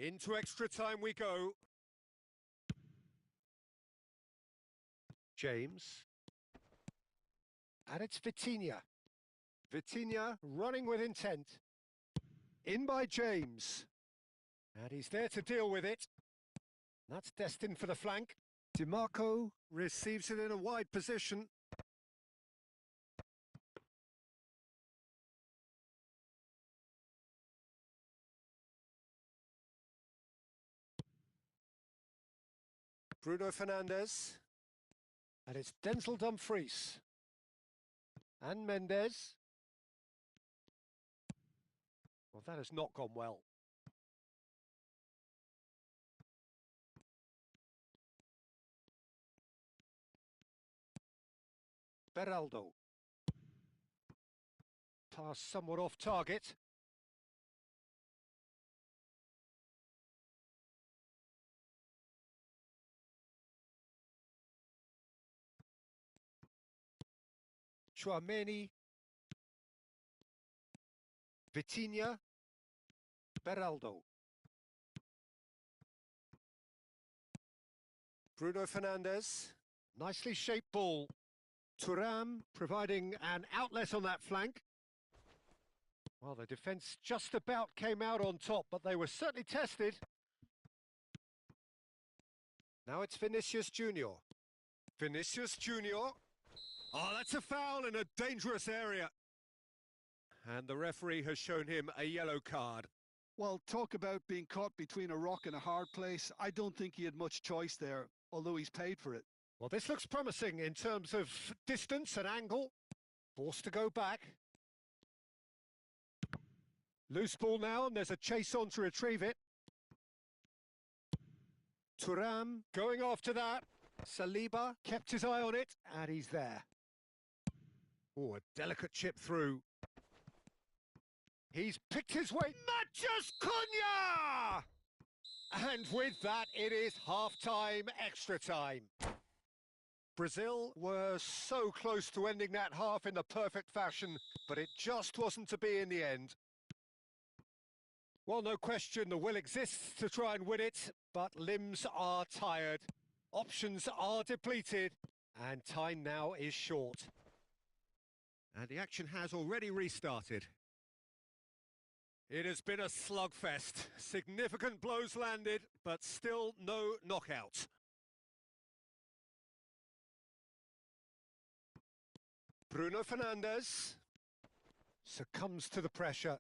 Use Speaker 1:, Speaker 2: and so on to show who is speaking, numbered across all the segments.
Speaker 1: Into extra time we go. James. And it's Vitinha. Vitinha running with intent. In by James. And he's there to deal with it. That's destined for the flank. DiMarco receives it in a wide position. Bruno Fernandes. And it's Denzel Dumfries. And Mendes. Well, that has not gone well. Beraldo. Pass somewhat off target. Chouameni. Vitinha. Beraldo. Bruno Fernandes. Nicely shaped ball. Thuram providing an outlet on that flank. Well, the defence just about came out on top, but they were certainly tested. Now it's Vinicius Junior. Vinicius Junior. Oh, that's a foul in a dangerous area. And the referee has shown him a yellow card.
Speaker 2: Well, talk about being caught between a rock and a hard place. I don't think he had much choice there, although he's paid for it.
Speaker 1: Well, this looks promising in terms of distance and angle. Forced to go back. Loose ball now, and there's a chase on to retrieve it. Thuram going after that. Saliba kept his eye on it, and he's there. Oh, a delicate chip through. He's picked his way. Mathias Cunha! And with that, it is half-time, extra time. Brazil were so close to ending that half in the perfect fashion, but it just wasn't to be in the end. Well, no question, the will exists to try and win it, but limbs are tired, options are depleted, and time now is short. And the action has already restarted. It has been a slugfest. Significant blows landed, but still no knockout. Bruno Fernandes succumbs to the pressure.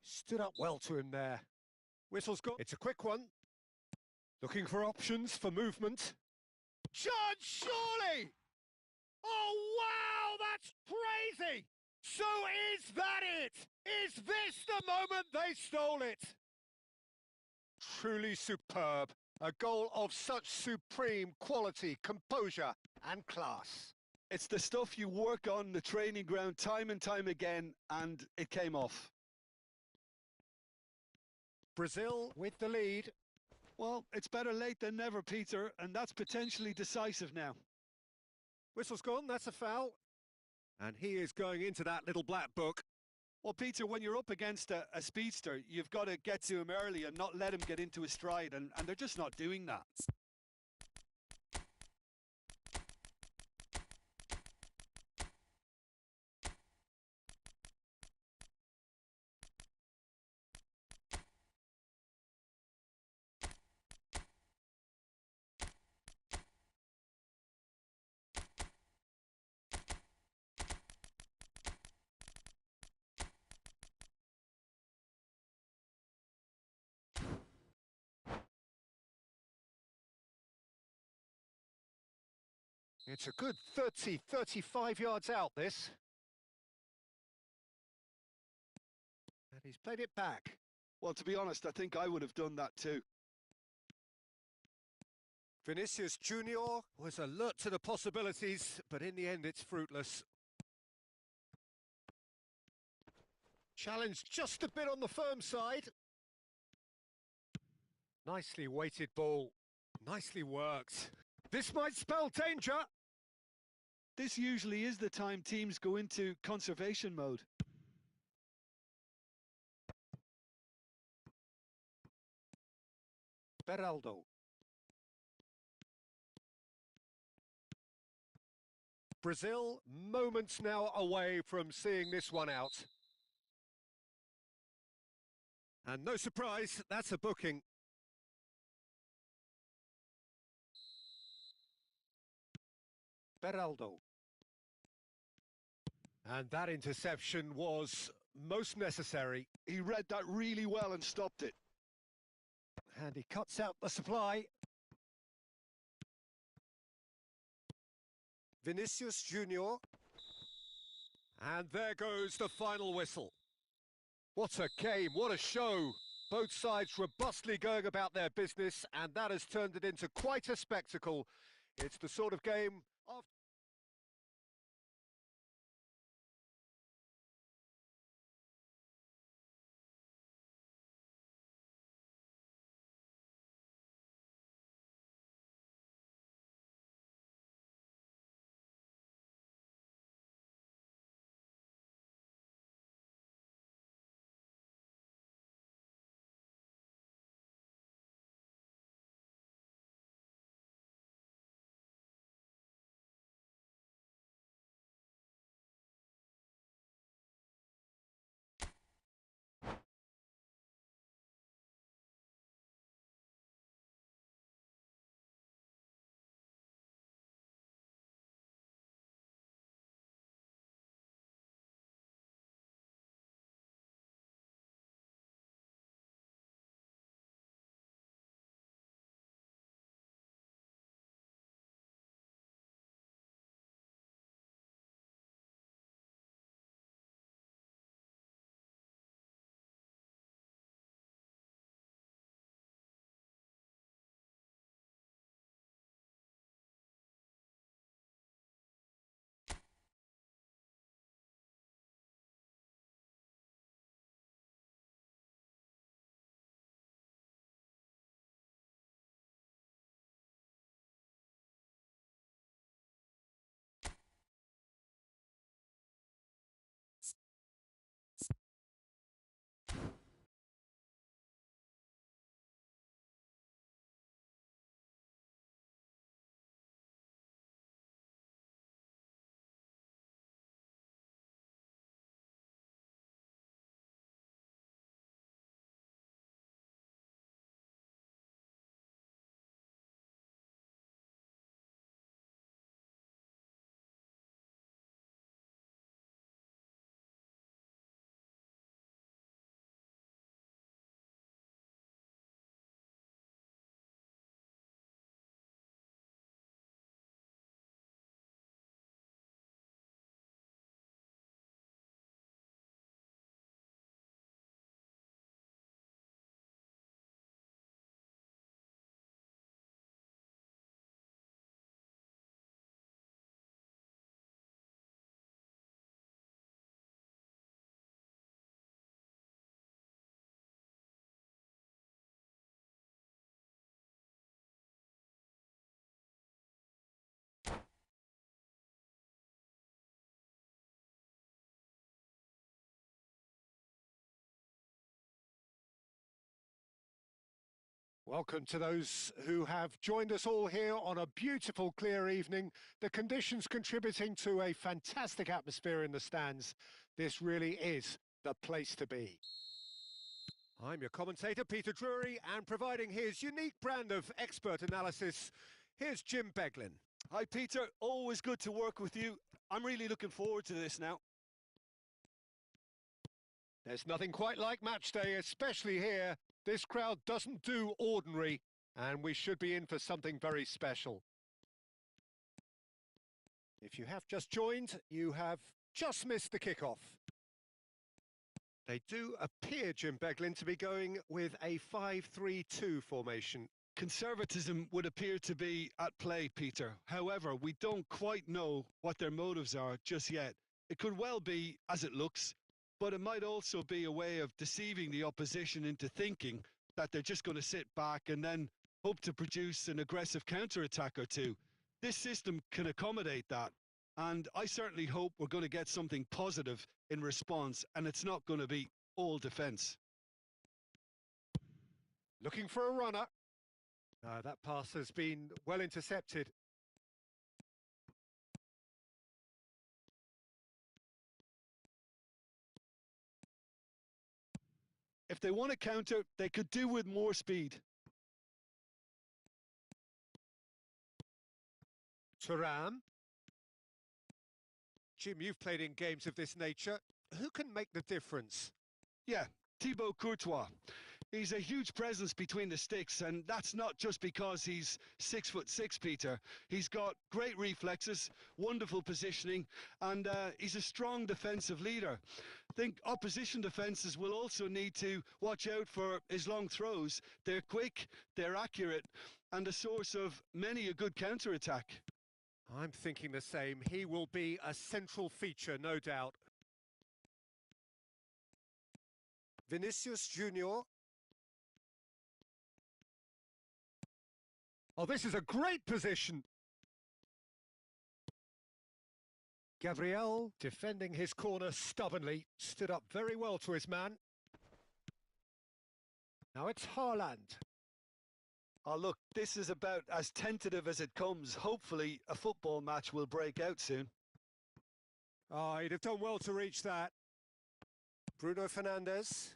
Speaker 1: Stood up well to him there. Whistle's gone. It's a quick one. Looking for options for movement. Chance, surely! Oh, wow, that's crazy! So is that it? Is this the moment they stole it? Truly superb. A goal of such supreme quality, composure and class.
Speaker 2: It's the stuff you work on the training ground time and time again, and it came off.
Speaker 1: Brazil with the lead.
Speaker 2: Well, it's better late than never, Peter, and that's potentially decisive now.
Speaker 1: Whistle's gone, that's a foul. And he is going into that little black book.
Speaker 2: Well, Peter, when you're up against a speedster, you've got to get to him early and not let him get into his stride, and they're just not doing that.
Speaker 1: It's a good 30, 35 yards out, this. And he's played it back.
Speaker 2: Well, to be honest, I think I would have done that too.
Speaker 1: Vinicius Junior was alert to the possibilities, but in the end it's fruitless. Challenged just a bit on the firm side. Nicely weighted ball. Nicely worked. This might spell danger.
Speaker 2: This usually is the time teams go into conservation mode.
Speaker 1: Beraldo. Brazil moments now away from seeing this one out. And no surprise, that's a booking. Beraldo. And that interception was most necessary.
Speaker 2: He read that really well and stopped it.
Speaker 1: And he cuts out the supply. Vinicius Junior. And there goes the final whistle. What a game, what a show. Both sides robustly going about their business, and that has turned it into quite a spectacle. It's the sort of game of... Welcome to those who have joined us all here on a beautiful, clear evening. The conditions contributing to a fantastic atmosphere in the stands. This really is the place to be. I'm your commentator, Peter Drury, and providing his unique brand of expert analysis, here's Jim Beglin.
Speaker 2: Hi, Peter. Always good to work with you. I'm really looking forward to this now.
Speaker 1: There's nothing quite like match day, especially here. This crowd doesn't do ordinary, and we should be in for something very special. If you have just joined, you have just missed the kickoff. They do appear, Jim Beglin, to be going with a 5-3-2 formation.
Speaker 2: Conservatism would appear to be at play, Peter. However, we don't quite know what their motives are just yet. It could well be as it looks, but it might also be a way of deceiving the opposition into thinking that they're just going to sit back and then hope to produce an aggressive counter-attack or two. This system can accommodate that. And I certainly hope we're going to get something positive in response, and it's not going to be all defence.
Speaker 1: Looking for a runner. That pass has been well intercepted.
Speaker 2: If they want to counter, they could do with more speed.
Speaker 1: Thuram. Jim, you've played in games of this nature. Who can make the difference?
Speaker 2: Yeah, Thibaut Courtois. He's a huge presence between the sticks, and that's not just because he's 6'6", Peter. He's got great reflexes, wonderful positioning, and he's a strong defensive leader. I think opposition defences will also need to watch out for his long throws. They're quick, they're accurate, and a source of many a good counter-attack.
Speaker 1: I'm thinking the same. He will be a central feature, no doubt. Vinicius Junior. Oh, this is a great position. Gabriel, defending his corner stubbornly, stood up very well to his man. Now it's Haaland.
Speaker 2: Oh, look, this is about as tentative as it comes. Hopefully, a football match will break out soon.
Speaker 1: Oh, he'd have done well to reach that. Bruno Fernandes.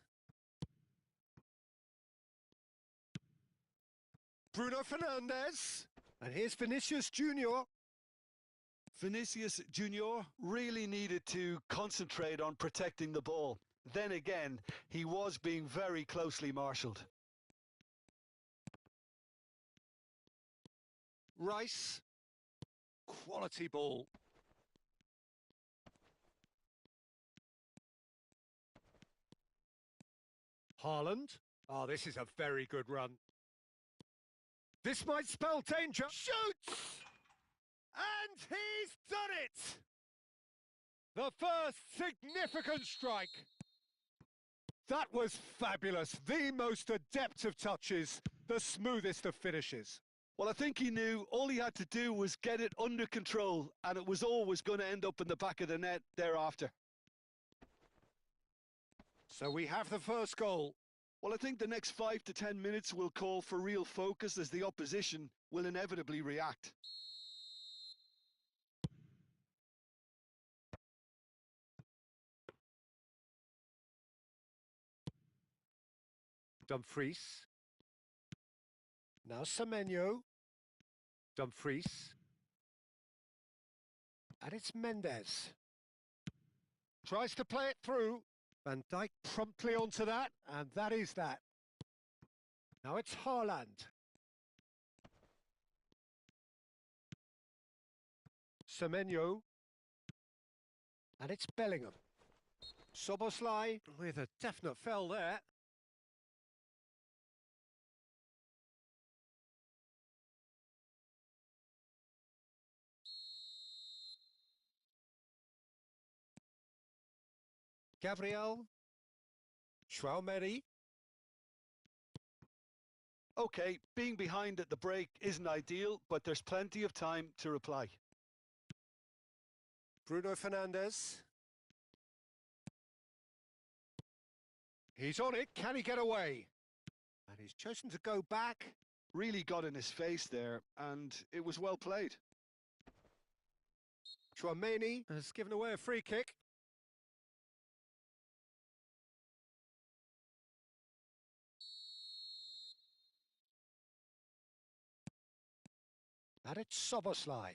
Speaker 1: Bruno Fernandes. And here's Vinicius Junior.
Speaker 2: Vinicius Junior really needed to concentrate on protecting the ball. Then again, he was being very closely marshalled.
Speaker 1: Rice. Quality ball. Haaland. Oh, this is a very good run. This might spell danger. Shoots! And he's done it! The first significant strike. That was fabulous. The most adept of touches, the smoothest of finishes.
Speaker 2: Well, I think he knew all he had to do was get it under control, and it was always going to end up in the back of the net thereafter.
Speaker 1: So we have the first goal.
Speaker 2: Well, I think the next 5 to 10 minutes will call for real focus, as the opposition will inevitably react.
Speaker 1: Dumfries. Now Semenyo. Dumfries. And it's Mendes. Tries to play it through. Van Dijk promptly onto that, and that is that. Now it's Haaland. Semenyo. And it's Bellingham. Szoboszlai with a definite foul there. Gabriel. Thuongbaybi.
Speaker 2: OK, being behind at the break isn't ideal, but there's plenty of time to reply.
Speaker 1: Bruno Fernandes. He's on it. Can he get away? And he's chosen to go back.
Speaker 2: Really got in his face there, and it was well played.
Speaker 1: Thuongbaybi has given away a free kick. And it's Szoboszlai.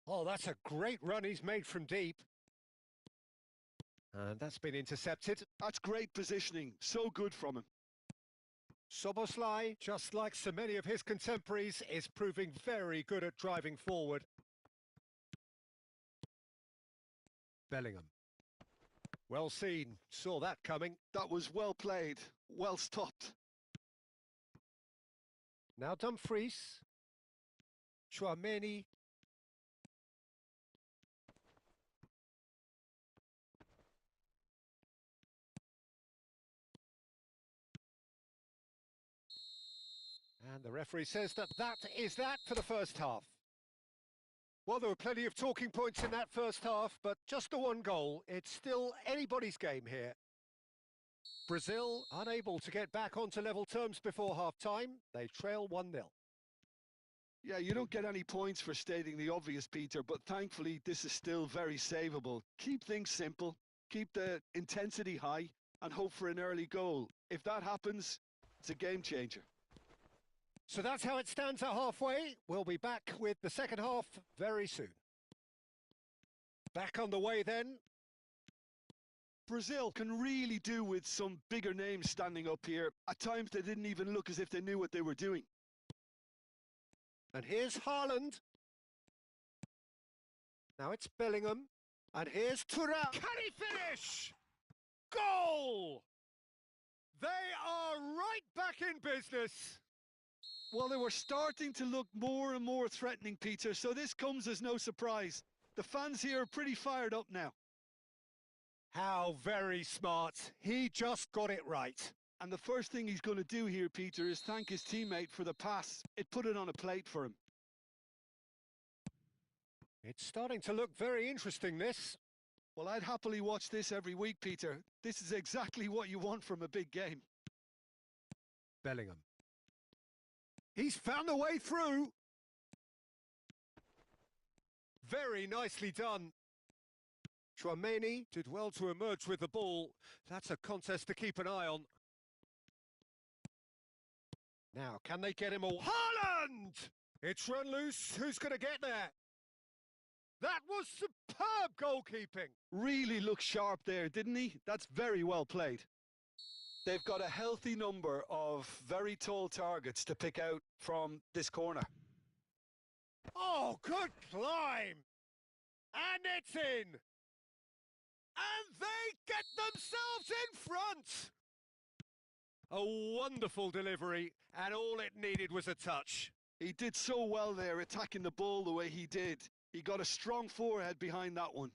Speaker 1: Oh, that's a great run he's made from deep. And that's been intercepted.
Speaker 2: That's great positioning. So good from him.
Speaker 1: Szoboszlai, just like so many of his contemporaries, is proving very good at driving forward. Bellingham. Well seen. Saw that coming.
Speaker 2: That was well played. Well stopped.
Speaker 1: Now Dumfries. Thuongbaybi. And the referee says that is that for the first half. Well, there were plenty of talking points in that first half, but just the one goal. It's still anybody's game here. Brazil unable to get back onto level terms before half-time. They trail 1-0.
Speaker 2: Yeah, you don't get any points for stating the obvious, Peter, but thankfully this is still very savable. Keep things simple, keep the intensity high, and hope for an early goal. If that happens, it's a game changer.
Speaker 1: So that's how it stands at halfway. We'll be back with the second half very soon. Back on the way then.
Speaker 2: Brazil can really do with some bigger names standing up here. At times they didn't even look as if they knew what they were doing.
Speaker 1: And here's Haaland. Now it's Bellingham. And here's Thuram. Can he finish? Goal! They are right back in business.
Speaker 2: Well, they were starting to look more and more threatening, Peter, so this comes as no surprise. The fans here are pretty fired up now.
Speaker 1: How very smart. He just got it right.
Speaker 2: And the first thing he's going to do here, Peter, is thank his teammate for the pass. It put it on a plate for him.
Speaker 1: It's starting to look very interesting, this.
Speaker 2: Well, I'd happily watch this every week, Peter. This is exactly what you want from a big game.
Speaker 1: Bellingham. He's found a way through. Very nicely done. Thuongbaybi did well to emerge with the ball. That's a contest to keep an eye on. Now, can they get him all? Haaland! It's run loose. Who's going to get there? That was superb goalkeeping.
Speaker 2: Really looked sharp there, didn't he? That's very well played. They've got a healthy number of very tall targets to pick out from this corner.
Speaker 1: Oh, good climb! And it's in! And they get themselves in front! A wonderful delivery, and all it needed was a touch.
Speaker 2: He did so well there, attacking the ball the way he did. He got a strong forehead behind that one.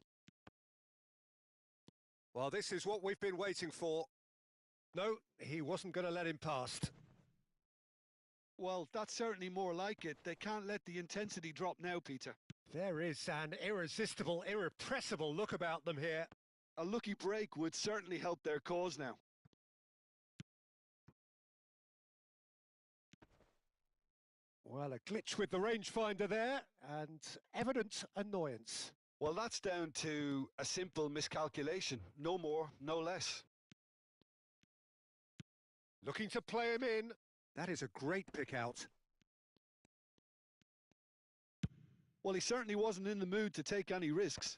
Speaker 1: Well, this is what we've been waiting for. No, he wasn't going to let him past.
Speaker 2: Well, that's certainly more like it. They can't let the intensity drop now, Peter.
Speaker 1: There is an irresistible, irrepressible look about them here.
Speaker 2: A lucky break would certainly help their cause now.
Speaker 1: Well, a glitch with the rangefinder there, and evident annoyance.
Speaker 2: Well, that's down to a simple miscalculation. No more, no less.
Speaker 1: Looking to play him in. That is a great pick out.
Speaker 2: Well, he certainly wasn't in the mood to take any risks.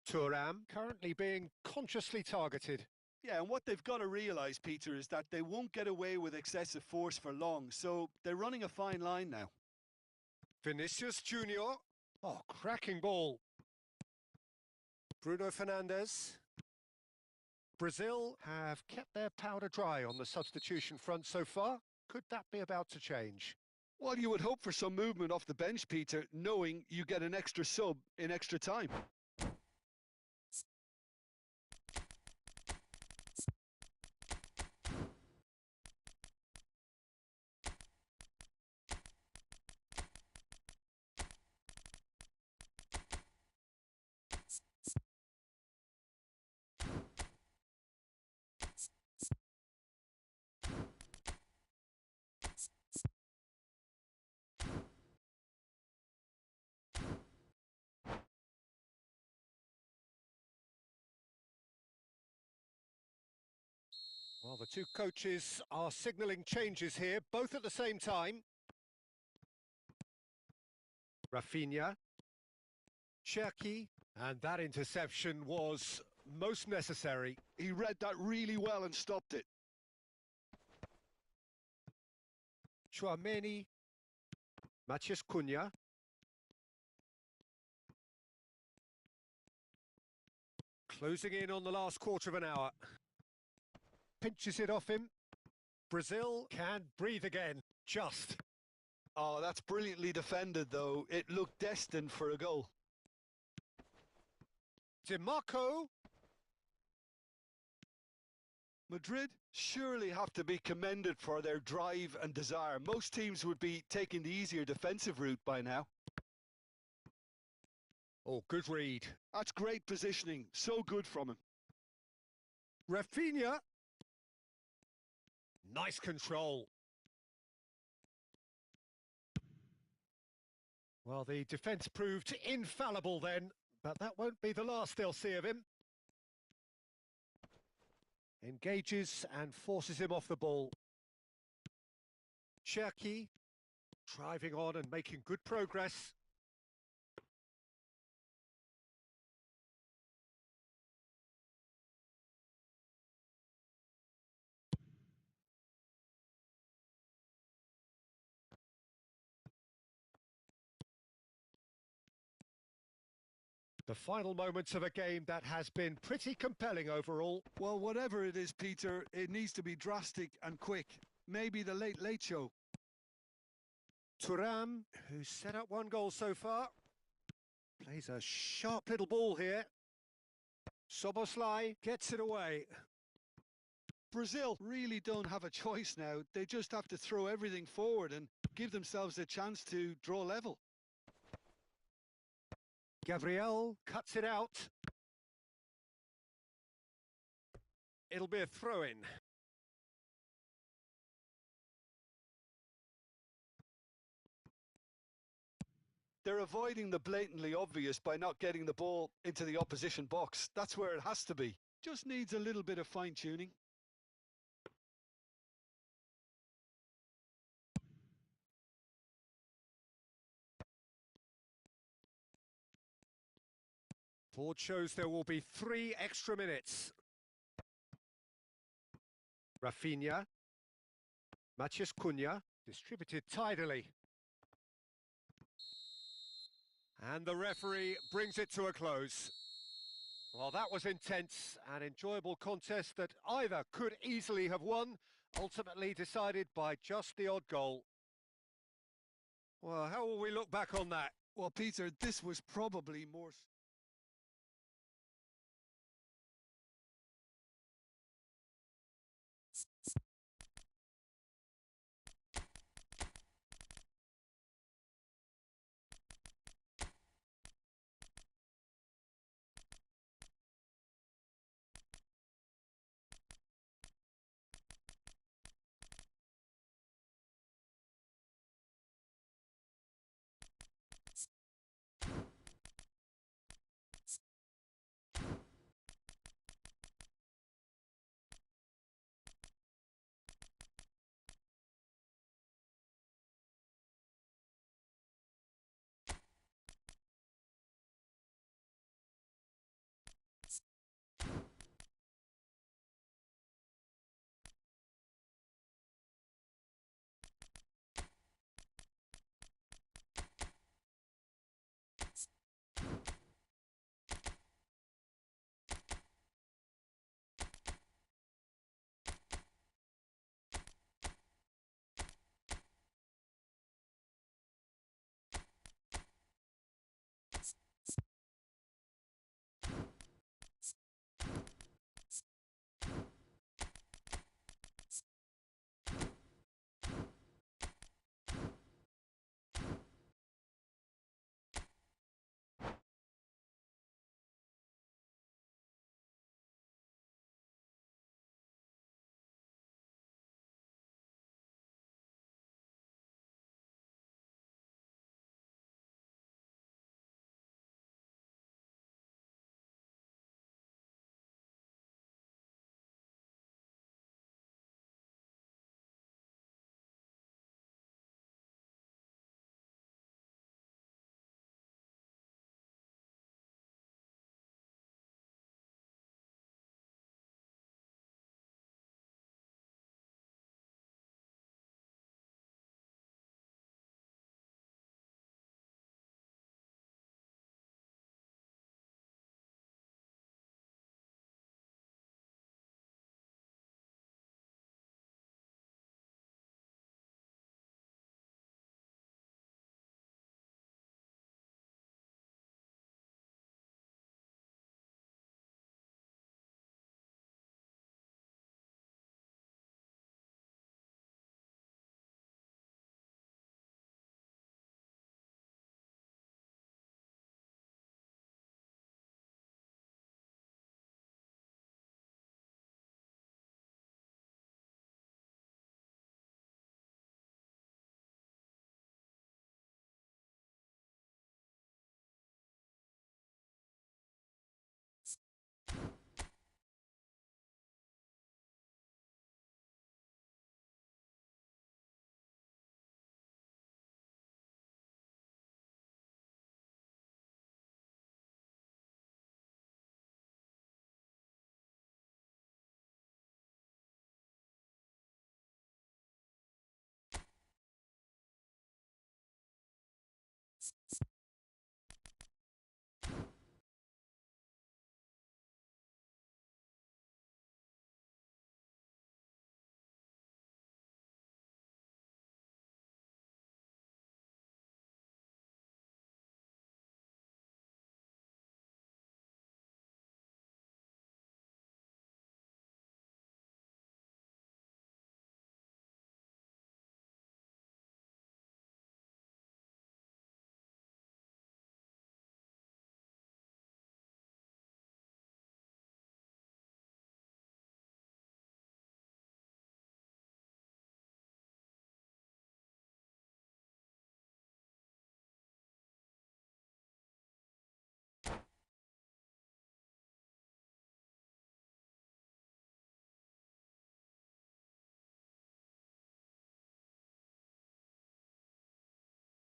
Speaker 1: Thuram currently being consciously targeted.
Speaker 2: Yeah, and what they've got to realise, Peter, is that they won't get away with excessive force for long, so they're running a fine line now.
Speaker 1: Vinicius Junior. Oh, cracking ball. Bruno Fernandes. Brazil have kept their powder dry on the substitution front so far. Could that be about to change?
Speaker 2: Well, you would hope for some movement off the bench, Peter, knowing you get an extra sub in extra time.
Speaker 1: Well, the two coaches are signalling changes here, both at the same time. Rafinha, Cherki, and that interception was most necessary.
Speaker 2: He read that really well and stopped it.
Speaker 1: Thuongbaybi, Matheus Cunha. Closing in on the last quarter of an hour. Pinches it off him. Brazil can breathe again. Just.
Speaker 2: Oh, that's brilliantly defended, though. It looked destined for a goal.
Speaker 1: DiMarco.
Speaker 2: Madrid surely have to be commended for their drive and desire. Most teams would be taking the easier defensive route by now.
Speaker 1: Oh, good read.
Speaker 2: That's great positioning. So good from him.
Speaker 1: Rafinha. Nice control. Well, the defence proved infallible then, but that won't be the last they'll see of him. Engages and forces him off the ball. Cherki driving on and making good progress. The final moments of a game that has been pretty compelling overall.
Speaker 2: Well, whatever it is, Peter, it needs to be drastic and quick. Maybe the late show.
Speaker 1: Thuram, who's set up one goal so far, plays a sharp little ball here. Soboslai gets it away.
Speaker 2: Brazil really don't have a choice now. They just have to throw everything forward and give themselves a chance to draw level.
Speaker 1: Gabriel cuts it out. It'll be a throw-in.
Speaker 2: They're avoiding the blatantly obvious by not getting the ball into the opposition box. That's where it has to be. Just needs a little bit of fine-tuning.
Speaker 1: Board shows there will be 3 extra minutes. Rafinha. Matheus Cunha distributed tidily. And the referee brings it to a close. Well, that was intense, an enjoyable contest that either could easily have won, ultimately decided by just the odd goal. Well, how will we look back on that?
Speaker 2: Well, Peter, this was probably more...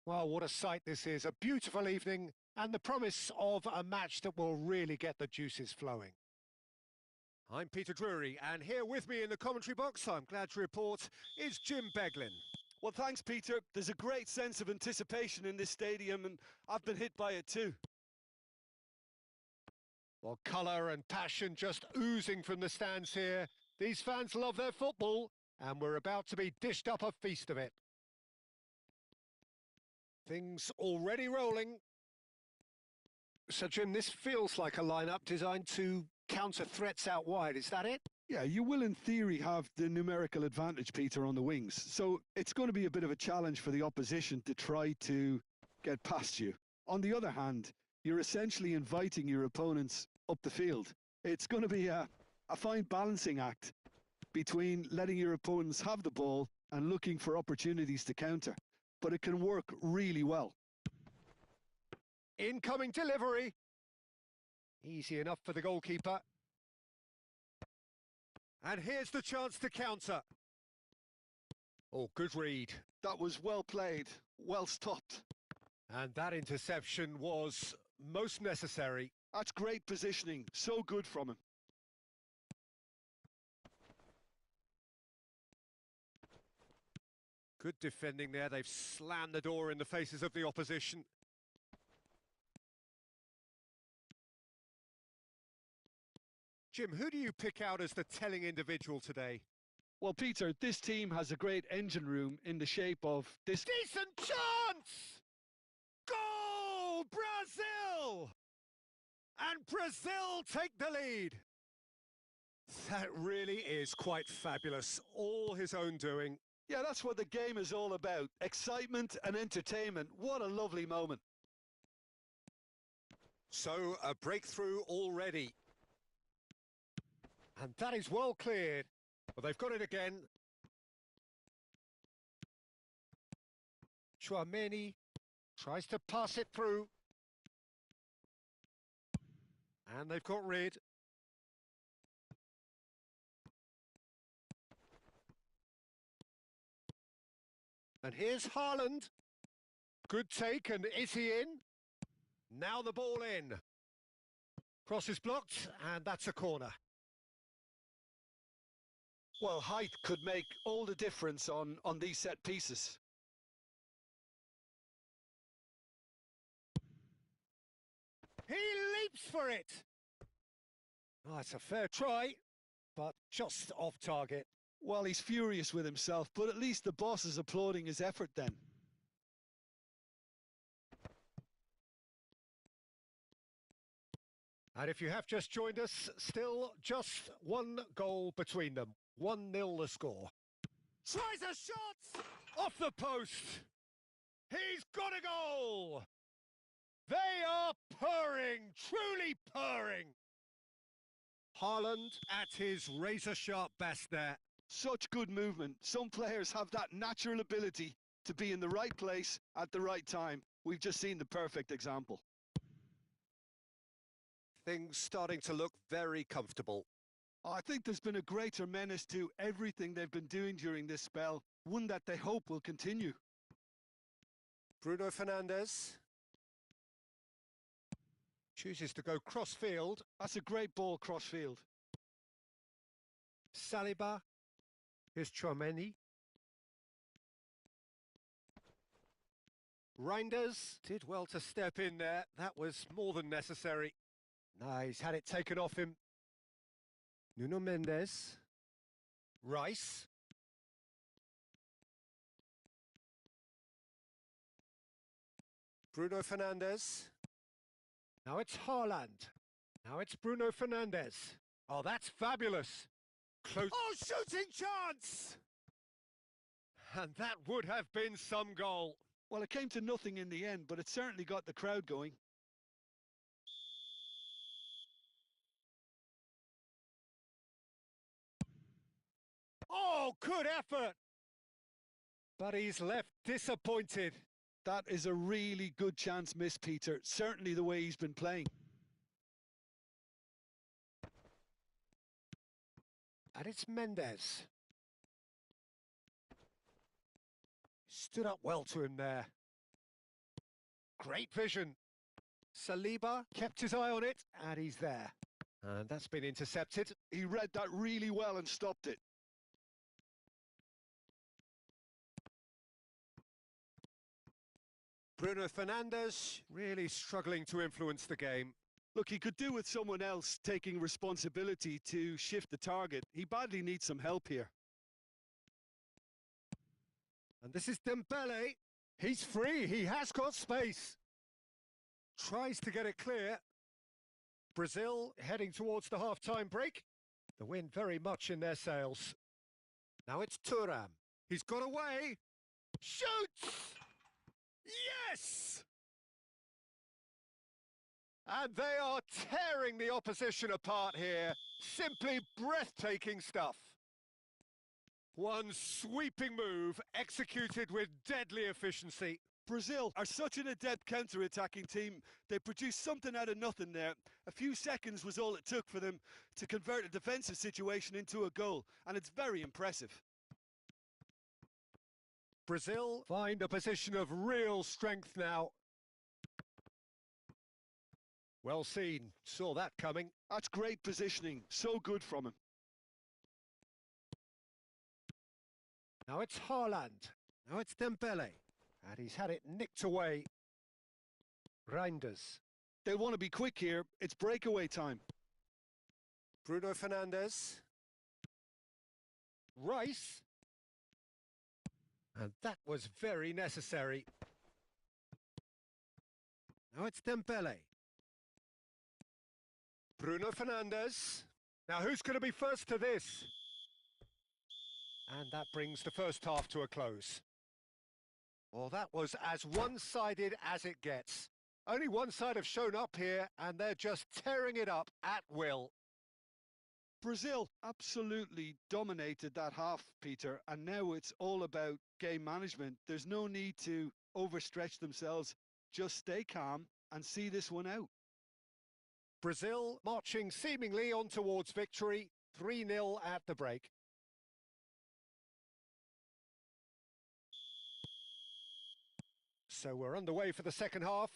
Speaker 1: Well, what a sight this is. A beautiful evening and the promise of a match that will really get the juices flowing. I'm Peter Drury, and here with me in the commentary box, I'm glad to report, is Jim Beglin.
Speaker 2: Well, thanks, Peter. There's a great sense of anticipation in this stadium, and I've been hit by it too.
Speaker 1: Well, colour and passion just oozing from the stands here. These fans love their football, and we're about to be dished up a feast of it. Things already rolling. So, Jim, this feels like a lineup designed to counter threats out wide. Is that it?
Speaker 2: Yeah, you will in theory have the numerical advantage, Peter, on the wings. So it's going to be a bit of a challenge for the opposition to try to get past you. On the other hand, you're essentially inviting your opponents up the field. It's going to be a fine balancing act between letting your opponents have the ball and looking for opportunities to counter. But it can work really well.
Speaker 1: Incoming delivery. Easy enough for the goalkeeper. And here's the chance to counter. Oh, good read.
Speaker 2: That was well played, well stopped.
Speaker 1: And that interception was most necessary.
Speaker 2: That's great positioning, so good from him.
Speaker 1: Good defending there. They've slammed the door in the faces of the opposition. Jim, who do you pick out as the telling individual today?
Speaker 2: Well, Peter, this team has a great engine room in the shape of this...
Speaker 1: Decent chance! Goal! Brazil! And Brazil take the lead. That really is quite fabulous. All his own doing.
Speaker 2: Yeah, that's what the game is all about. Excitement and entertainment. What a lovely moment.
Speaker 1: So, a breakthrough already. And that is well cleared. Well, they've got it again. Chouameni tries to pass it through. And they've got rid. And here's Haaland. Good take, and is he in? Now the ball in. Cross is blocked, and that's a corner.
Speaker 2: Well, height could make all the difference on these set pieces.
Speaker 1: He leaps for it. Oh, it's a fair try, but just off target.
Speaker 2: Well, he's furious with himself, but at least the boss is applauding his effort then.
Speaker 1: And if you have just joined us, still just one goal between them. 1-0 the score. Tries a shot! Off the post! He's got a goal! They are purring, truly purring. Haaland at his razor-sharp best there.
Speaker 2: Such good movement. Some players have that natural ability to be in the right place at the right time. We've just seen the perfect example.
Speaker 1: Things starting to look very comfortable.
Speaker 2: I think there's been a greater menace to everything they've been doing during this spell, one that they hope will continue.
Speaker 1: Bruno Fernandes chooses to go cross-field.
Speaker 2: That's a great ball cross-field.
Speaker 1: Saliba. Here's Chouameni. Reinders did well to step in there. That was more than necessary. No, he's had it taken off him. Nuno Mendes. Rice. Bruno Fernandes. Now it's Haaland. Now it's Bruno Fernandes. Oh, that's fabulous. Close. Oh, shooting chance! And that would have been some goal.
Speaker 2: Well, it came to nothing in the end, but it certainly got the crowd going.
Speaker 1: Oh, good effort! But he's left disappointed.
Speaker 2: That is a really good chance missed, Peter. Certainly the way he's been playing.
Speaker 1: And it's Mendes. Stood up well to him there. Great vision. Saliba kept his eye on it, and he's there. And that's been intercepted.
Speaker 2: He read that really well and stopped it.
Speaker 1: Bruno Fernandes really struggling to influence the game.
Speaker 2: Look, he could do with someone else taking responsibility to shift the target. He badly needs some help here.
Speaker 1: And this is Dembele. He's free. He has got space. Tries to get it clear. Brazil heading towards the half-time break. The wind very much in their sails. Now it's Thuram. He's got away. Shoots! Yes! And they are tearing the opposition apart here. Simply breathtaking stuff. One sweeping move executed with deadly efficiency.
Speaker 2: Brazil are such an adept counter-attacking team. They produced something out of nothing there. A few seconds was all it took for them to convert a defensive situation into a goal, and it's very impressive.
Speaker 1: Brazil find a position of real strength now. Well seen, saw that coming.
Speaker 2: That's great positioning, so good from him.
Speaker 1: Now it's Haaland, now it's Dembele, and he's had it nicked away. Reinders.
Speaker 2: They want to be quick here, it's breakaway time.
Speaker 1: Bruno Fernandes. Rice. And that was very necessary. Now it's Dembele. Bruno Fernandes. Now who's going to be first to this? And that brings the first half to a close. Well, that was as one-sided as it gets. Only one side have shown up here, and they're just tearing it up at will.
Speaker 2: Brazil absolutely dominated that half, Peter, and now it's all about game management. There's no need to overstretch themselves. Just stay calm and see this one out.
Speaker 1: Brazil marching seemingly on towards victory, 3-0 at the break. So we're underway for the second half.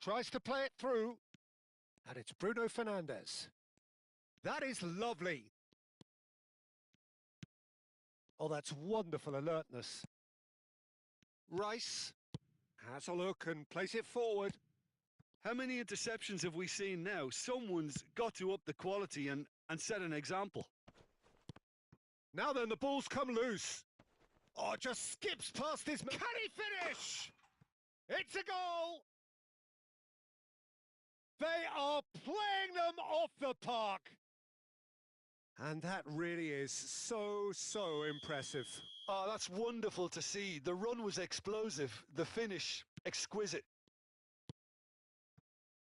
Speaker 1: Tries to play it through. And it's Bruno Fernandes. That is lovely. Oh, that's wonderful alertness. Rice has a look and plays it forward.
Speaker 2: How many interceptions have we seen now? Someone's got to up the quality and set an example.
Speaker 1: Now then, the ball's come loose. Oh, just skips past his... Can he finish? It's a goal! They are playing them off the park. And that really is so impressive.
Speaker 2: Oh, that's wonderful to see. The run was explosive, the finish exquisite.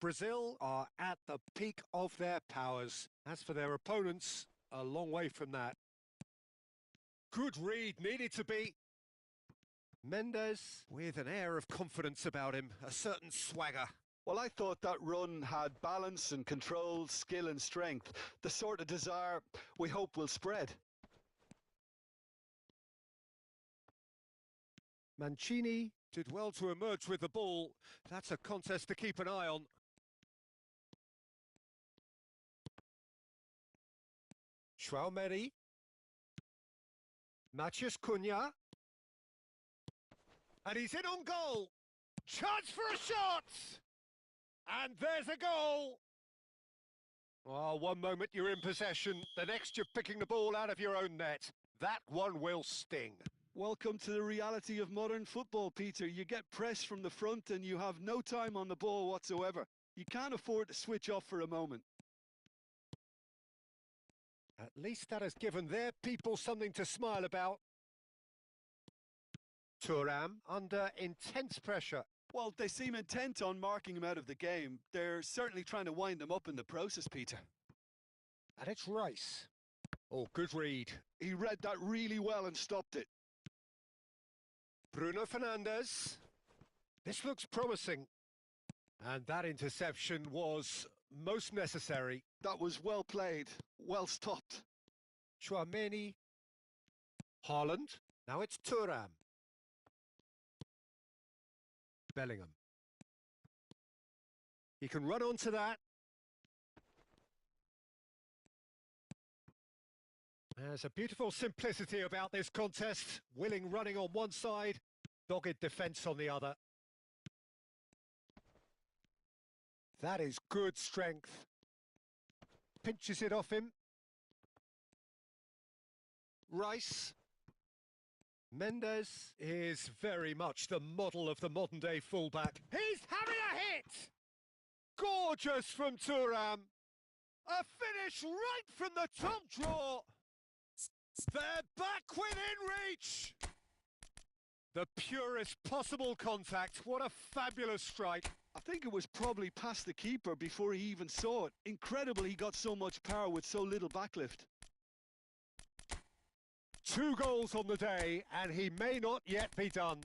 Speaker 1: Brazil are at the peak of their powers. As for their opponents, a long way from that. Good read, needed to be. Mendes with an air of confidence about him, a certain swagger.
Speaker 2: Well, I thought that run had balance and control, skill and strength. The sort of desire we hope will spread.
Speaker 1: Mancini did well to emerge with the ball. That's a contest to keep an eye on. Thuongbaybi. Matheus Cunha. And he's in on goal. Chance for a shot! And there's a goal! Oh, one moment you're in possession, the next you're picking the ball out of your own net. That one will sting.
Speaker 2: Welcome to the reality of modern football, Peter. You get press from the front and you have no time on the ball whatsoever. You can't afford to switch off for a moment.
Speaker 1: At least that has given their people something to smile about. Thuram under intense pressure.
Speaker 2: Well, they seem intent on marking him out of the game. They're certainly trying to wind him up in the process, Peter.
Speaker 1: And it's Rice. Oh, good read.
Speaker 2: He read that really well and stopped it.
Speaker 1: Bruno Fernandes. This looks promising. And that interception was most necessary.
Speaker 2: That was well played, well stopped.
Speaker 1: Thuongbaybi. Haaland. Now it's Thuram. Bellingham. He can run onto that. There's a beautiful simplicity about this contest. Willing running on one side, dogged defence on the other. That is good strength. Pinches it off him. Rice. Mendes is very much the model of the modern-day fullback. He's having a hit! Gorgeous from Thuram. A finish right from the top draw. They're back within reach. The purest possible contact. What a fabulous strike.
Speaker 2: I think it was probably past the keeper before he even saw it. Incredible he got so much power with so little backlift.
Speaker 1: 2 goals on the day, and he may not yet be done.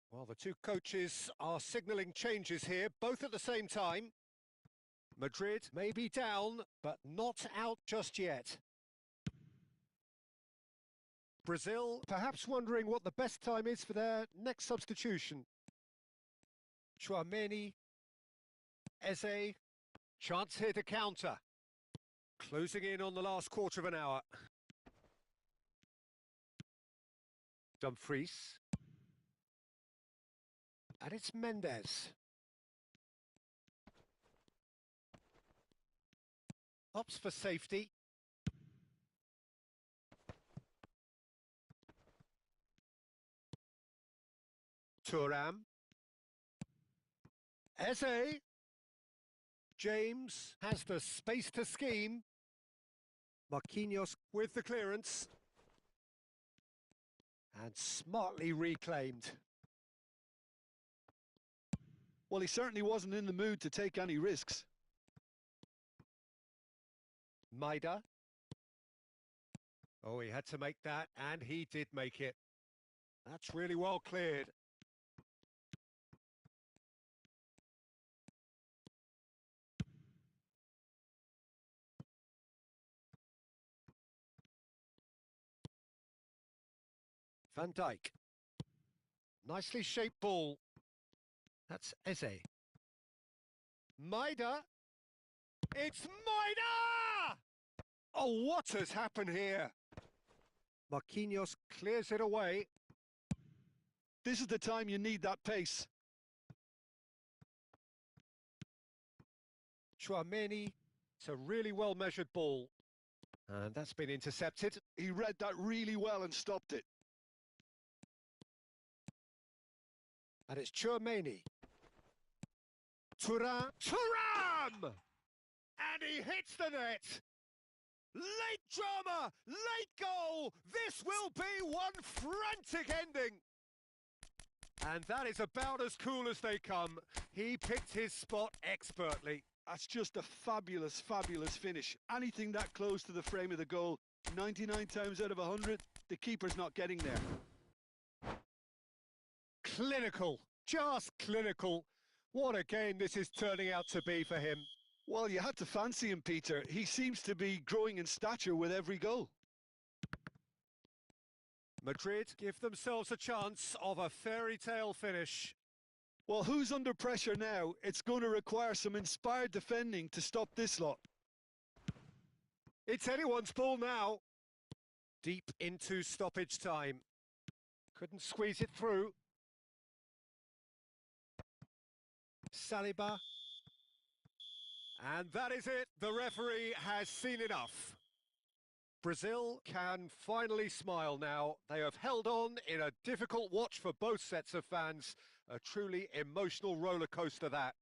Speaker 1: Well, the two coaches are signalling changes here, both at the same time. Madrid may be down, but not out just yet. Brazil perhaps wondering what the best time is for their next substitution. Thuongbaybi, Eze, chance here to counter. Closing in on the last quarter of an hour. Dumfries. And it's Mendes. Opts for safety. Thuram. Eze. James has the space to scheme. Marquinhos with the clearance. And smartly reclaimed.
Speaker 2: Well, he certainly wasn't in the mood to take any risks.
Speaker 1: Maida. Oh, he had to make that, and he did make it. That's really well cleared. Van Dijk. Nicely shaped ball. That's Eze. Maida. It's Maida! Oh, what has happened here? Marquinhos clears it away.
Speaker 2: This is the time you need that pace.
Speaker 1: Thuongbaybi. It's a really well-measured ball. And that's been intercepted.
Speaker 2: He read that really well and stopped it.
Speaker 1: And it's Thuongbaybi. Thuram! And he hits the net! Late drama! Late goal! This will be one frantic ending! And that is about as cool as they come. He picked his spot expertly.
Speaker 2: That's just a fabulous, fabulous finish. Anything that close to the frame of the goal, 99 times out of 100, the keeper's not getting there.
Speaker 1: Clinical, just clinical. What a game this is turning out to be for him.
Speaker 2: Well, you had to fancy him, Peter. He seems to be growing in stature with every goal.
Speaker 1: Madrid give themselves a chance of a fairy tale finish.
Speaker 2: Well, who's under pressure now? It's going to require some inspired defending to stop this lot.
Speaker 1: It's anyone's ball now. Deep into stoppage time. Couldn't squeeze it through. Saliba. And that is it. The referee has seen enough. Brazil can finally smile now. They have held on in a difficult watch for both sets of fans. A truly emotional roller coaster, that.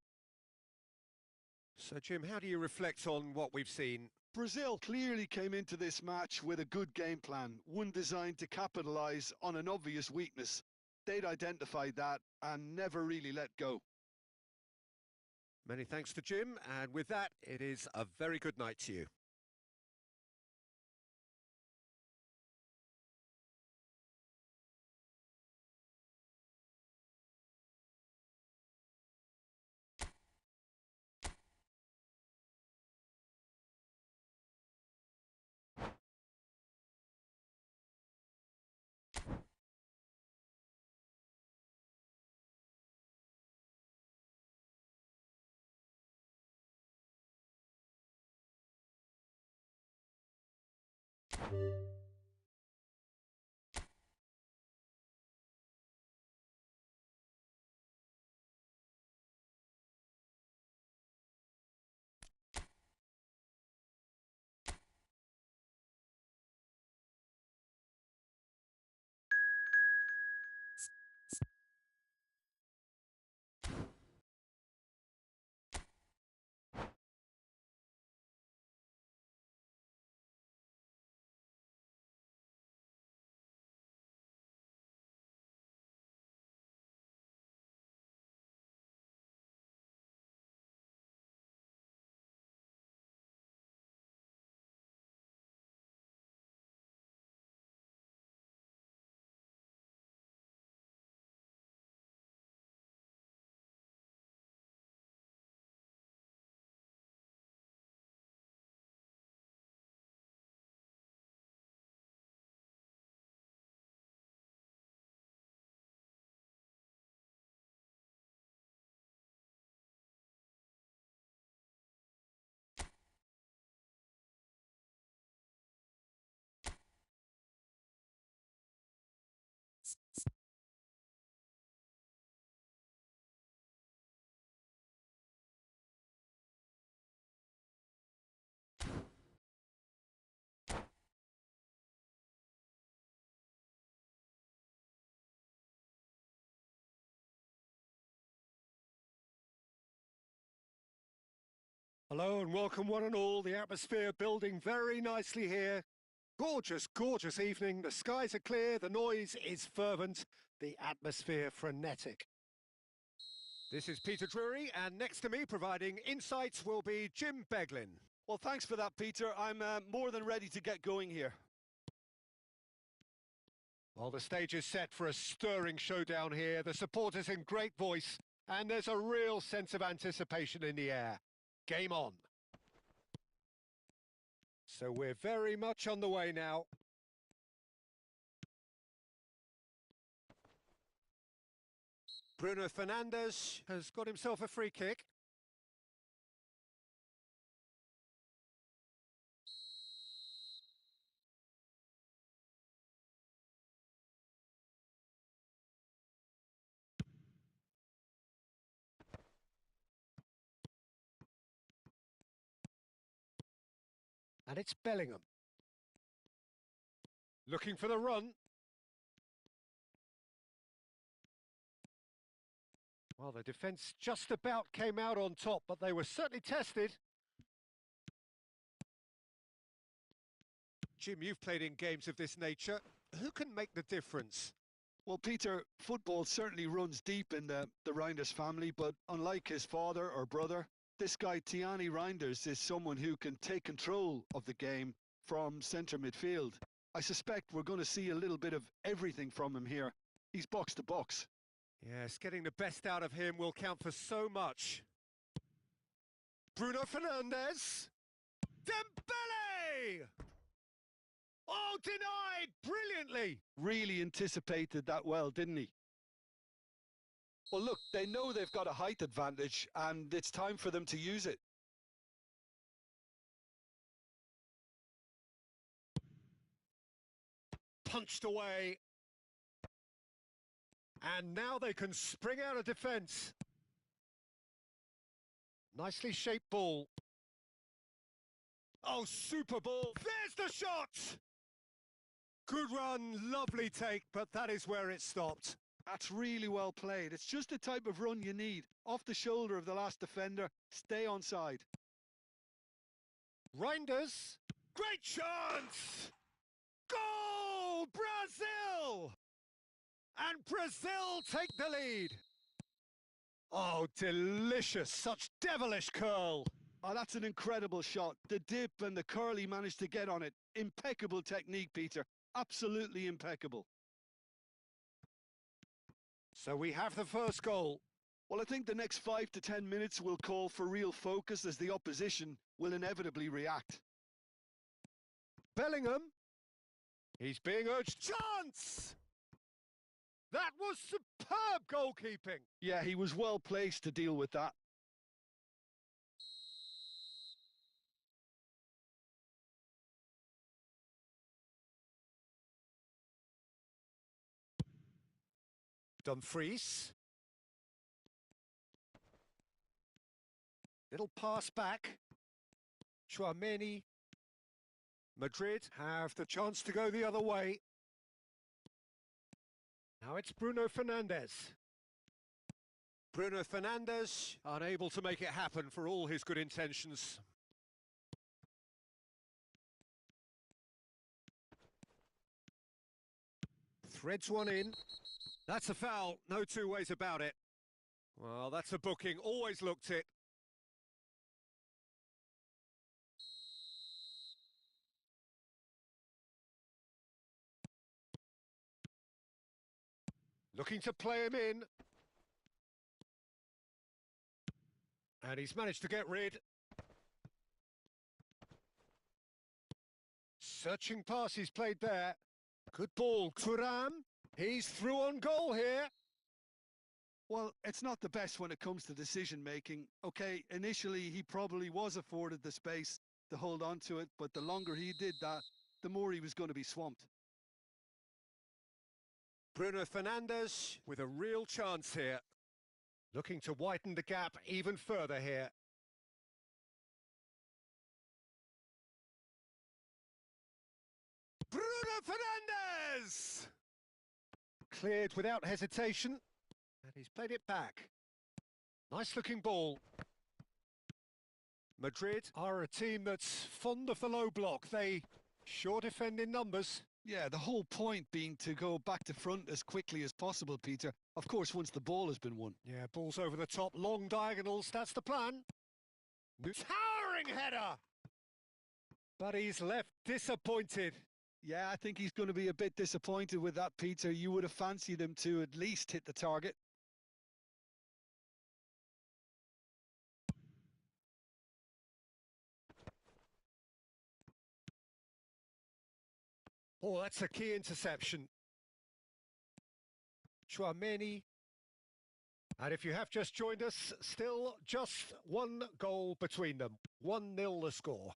Speaker 1: So, Jim, how do you reflect on what we've seen?
Speaker 2: Brazil clearly came into this match with a good game plan, one designed to capitalise on an obvious weakness. They'd identified that and never really let go.
Speaker 1: Many thanks to Jim, and with that, it is a very good night to you. Hello and welcome one and all. The atmosphere building very nicely here. Gorgeous, gorgeous evening. The skies are clear, the noise is fervent, the atmosphere frenetic. This is Peter Drury, and next to me providing insights will be Jim Beglin.
Speaker 2: Well, thanks for that, Peter. I'm more than ready to get going here.
Speaker 1: Well, the stage is set for a stirring showdown here. The supporters in great voice, and there's a real sense of anticipation in the air. Game on. So we're very much on the way now. Bruno Fernandes has got himself a free kick. And it's Bellingham. Looking for the run. Well, the defence just about came out on top, but they were certainly tested. Jim, you've played in games of this nature. Who can make the difference?
Speaker 2: Well, Peter, football certainly runs deep in the Reinders family, but unlike his father or brother, this guy, Thierry Reinders, is someone who can take control of the game from centre midfield. I suspect we're going to see a little bit of everything from him here. He's box to box.
Speaker 1: Yes, getting the best out of him will count for so much. Bruno Fernandes. Dembele! Oh, denied brilliantly.
Speaker 2: Really anticipated that well, didn't he? Well, look, they know they've got a height advantage, and it's time for them to use it.
Speaker 1: Punched away. And now they can spring out of defence. Nicely shaped ball. Oh, super ball. There's the shot! Good run, lovely take, but that is where it stopped.
Speaker 2: That's really well played. It's just the type of run you need. Off the shoulder of the last defender, stay onside.
Speaker 1: Reinders. Great chance! Goal! Brazil! And Brazil take the lead. Oh, delicious. Such devilish curl.
Speaker 2: Oh, that's an incredible shot. The dip and the curl he managed to get on it. Impeccable technique, Peter. Absolutely impeccable.
Speaker 1: So we have the first goal.
Speaker 2: Well, I think the next 5 to 10 minutes will call for real focus as the opposition will inevitably react.
Speaker 1: Bellingham. He's being urged. Chance! That was superb goalkeeping.
Speaker 2: Yeah, he was well placed to deal with that.
Speaker 1: Dumfries. Little pass back. Tchouaméni. Madrid have the chance to go the other way. Now it's Bruno Fernandes. Bruno Fernandes unable to make it happen for all his good intentions. Threads one in. That's a foul, no two ways about it. Well, that's a booking, always looked it. Looking to play him in. And he's managed to get rid. Searching pass he's played there. Good ball, Thuram. He's through on goal here.
Speaker 2: Well, it's not the best when it comes to decision-making. Okay, initially he probably was afforded the space to hold on to it, but the longer he did that, the more he was going to be swamped.
Speaker 1: Bruno Fernandes with a real chance here. Looking to widen the gap even further here. Bruno Fernandes! Cleared without hesitation. And he's played it back. Nice looking ball. Madrid are a team that's fond of the low block. They sure defend in numbers.
Speaker 2: Yeah, the whole point being to go back to front as quickly as possible, Peter. Of course, once the ball has been won.
Speaker 1: Yeah, balls over the top, long diagonals, that's the plan. Towering header! But he's left disappointed.
Speaker 2: Yeah, I think he's going to be a bit disappointed with that, Peter. You would have fancied him to at least hit the target.
Speaker 1: Oh, that's a key interception. Tchouaméni. And if you have just joined us, still just one goal between them. 1-0 the score.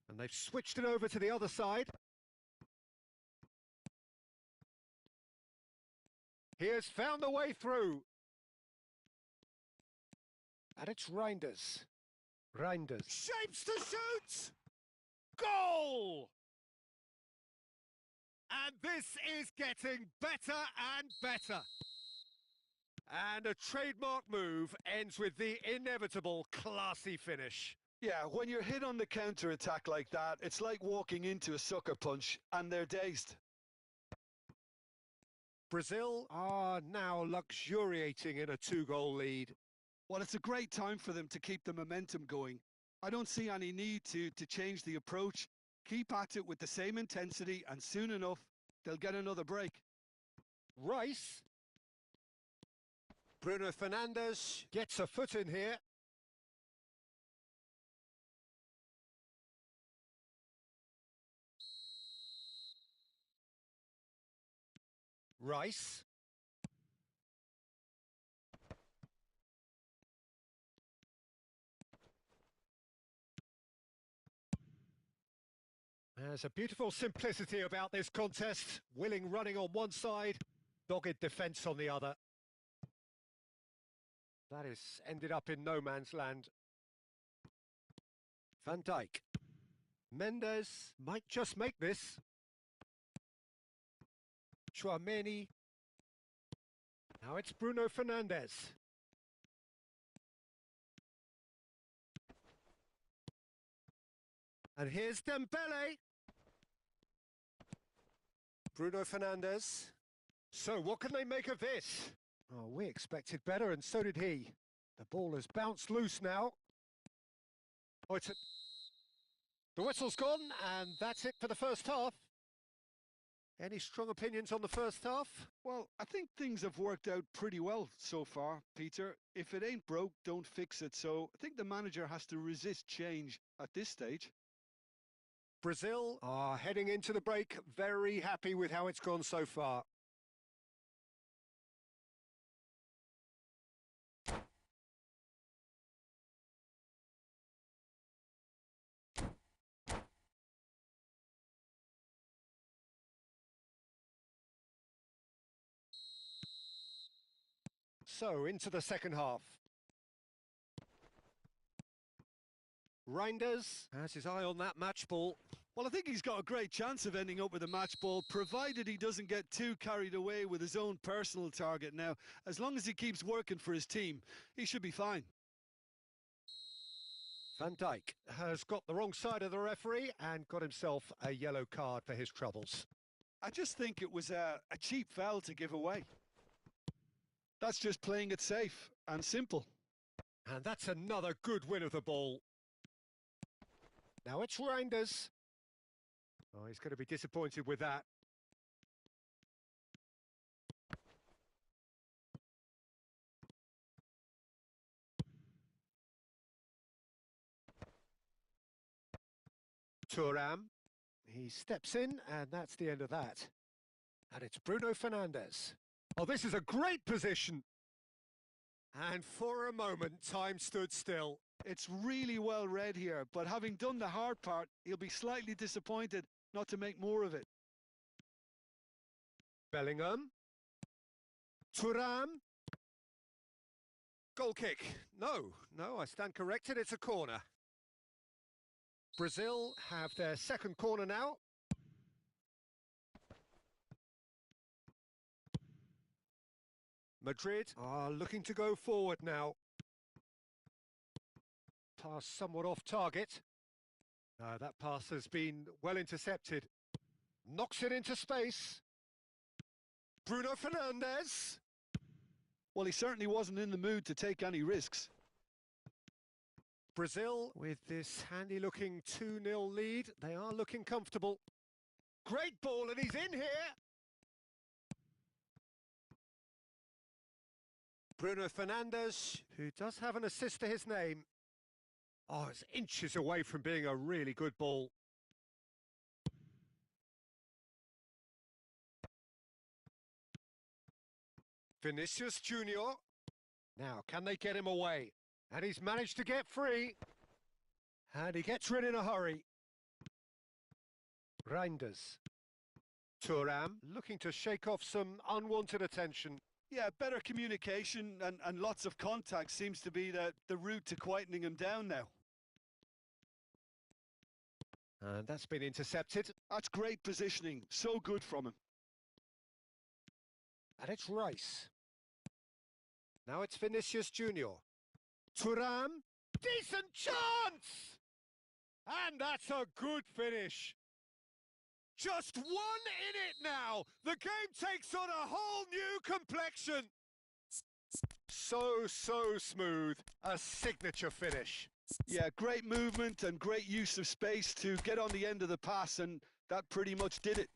Speaker 1: And they've switched it over to the other side. He has found a way through. And it's Reinders. Reinders. Shapes to shoot! Goal! And this is getting better and better. And a trademark move ends with the inevitable classy finish.
Speaker 2: Yeah, when you're hit on the counter-attack like that, it's like walking into a sucker punch, and they're dazed.
Speaker 1: Brazil are now luxuriating in a 2-goal lead.
Speaker 2: Well, it's a great time for them to keep the momentum going. I don't see any need to change the approach. Keep at it with the same intensity, and soon enough, they'll get another break.
Speaker 1: Rice. Bruno Fernandes gets a foot in here. Rice. There's a beautiful simplicity about this contest. Willing running on one side, dogged defence on the other. That is ended up in no man's land. Van Dijk. Mendes might just make this. Chouameni. Now it's Bruno Fernandes. And here's Dembele. Bruno Fernandes. So what can they make of this? Oh, we expected better, and so did he. The ball has bounced loose now. Oh, the whistle's gone, and that's it for the first half. Any strong opinions on the first half?
Speaker 2: Well, I think things have worked out pretty well so far, Peter. If it ain't broke, don't fix it. So I think the manager has to resist change at this stage.
Speaker 1: Brazil are heading into the break very happy with how it's gone so far. So, into the second half. Reinders has his eye on that match ball.
Speaker 2: Well, I think he's got a great chance of ending up with a match ball, provided he doesn't get too carried away with his own personal target. Now, as long as he keeps working for his team, he should be fine.
Speaker 1: Van Dijk has got the wrong side of the referee and got himself a yellow card for his troubles.
Speaker 2: I just think it was a cheap foul to give away. That's just playing it safe and simple.
Speaker 1: And that's another good win of the ball. Now it's Reinders. Oh, he's going to be disappointed with that. Thuram. He steps in, and that's the end of that. And it's Bruno Fernandes. Oh, this is a great position. And for a moment, time stood still.
Speaker 2: It's really well read here, but having done the hard part, he'll be slightly disappointed not to make more of it.
Speaker 1: Bellingham. Thuram. Goal kick. No, I stand corrected. It's a corner. Brazil have their second corner now. Madrid are looking to go forward now. Pass somewhat off target. That pass has been well intercepted. Knocks it into space. Bruno Fernandes.
Speaker 2: Well, he certainly wasn't in the mood to take any risks.
Speaker 1: Brazil, with this handy-looking 2-0 lead, they are looking comfortable. Great ball, and he's in here. Bruno Fernandes, who does have an assist to his name. Oh, it's inches away from being a really good ball. Vinicius Junior. Now, can they get him away? And he's managed to get free. And he gets rid in a hurry. Reinders. Thuram looking to shake off some unwanted attention.
Speaker 2: Yeah, better communication and lots of contact seems to be the route to quietening him down now.
Speaker 1: And that's been intercepted.
Speaker 2: That's great positioning. So good from him.
Speaker 1: And it's Rice. Now it's Vinicius Junior. Thuram. Decent chance! And that's a good finish. Just 1 in it now. The game takes on a whole new complexion. So smooth. A signature finish.
Speaker 2: Yeah, great movement and great use of space to get on the end of the pass, and that pretty much did it.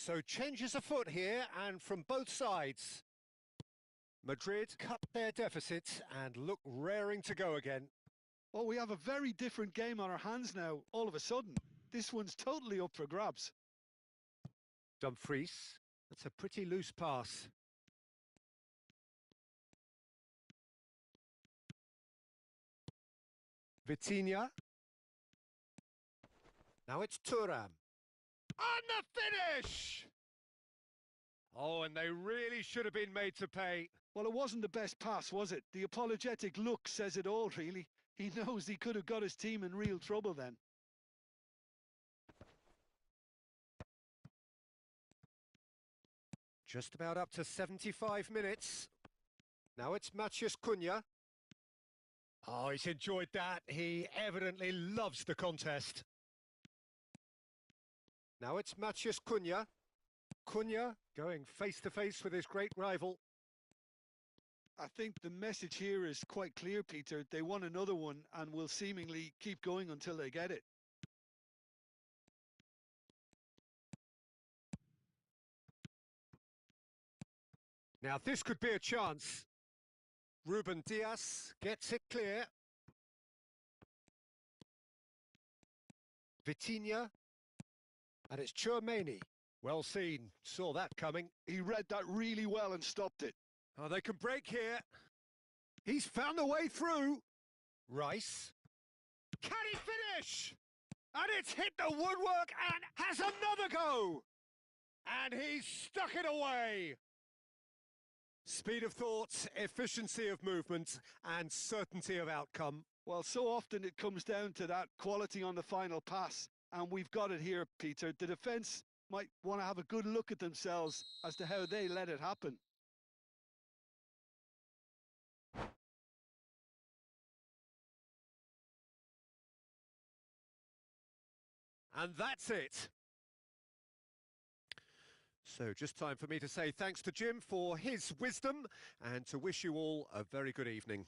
Speaker 1: So changes afoot here and from both sides. Madrid cut their deficit and look raring to go again.
Speaker 2: Well, we have a very different game on our hands now, all of a sudden. This one's totally up for grabs.
Speaker 1: Dumfries, that's a pretty loose pass. Vitinha. Now it's Thuram. On the finish! Oh, and they really should have been made to pay.
Speaker 2: Well, it wasn't the best pass, was it? The apologetic look says it all, really. He knows he could have got his team in real trouble then.
Speaker 1: Just about up to 75 minutes. Now it's Matheus Cunha. Oh, he's enjoyed that. He evidently loves the contest. Now it's Matheus Cunha. Cunha going face-to-face with his great rival.
Speaker 2: I think the message here is quite clear, Peter. They want another one and will seemingly keep going until they get it.
Speaker 1: Now this could be a chance. Ruben Dias gets it clear. Vitinha. And it's Thuongbaybi. Well seen. Saw that coming.
Speaker 2: He read that really well and stopped it.
Speaker 1: Oh, they can break here. He's found a way through. Rice. Can he finish? And it's hit the woodwork and has another go. And he's stuck it away. Speed of thought, efficiency of movement, and certainty of outcome.
Speaker 2: Well, so often it comes down to that quality on the final pass, and we've got it here, Peter. The defence might want to have a good look at themselves as to how they let it happen.
Speaker 1: And that's it. So just time for me to say thanks to Jim for his wisdom and to wish you all a very good evening.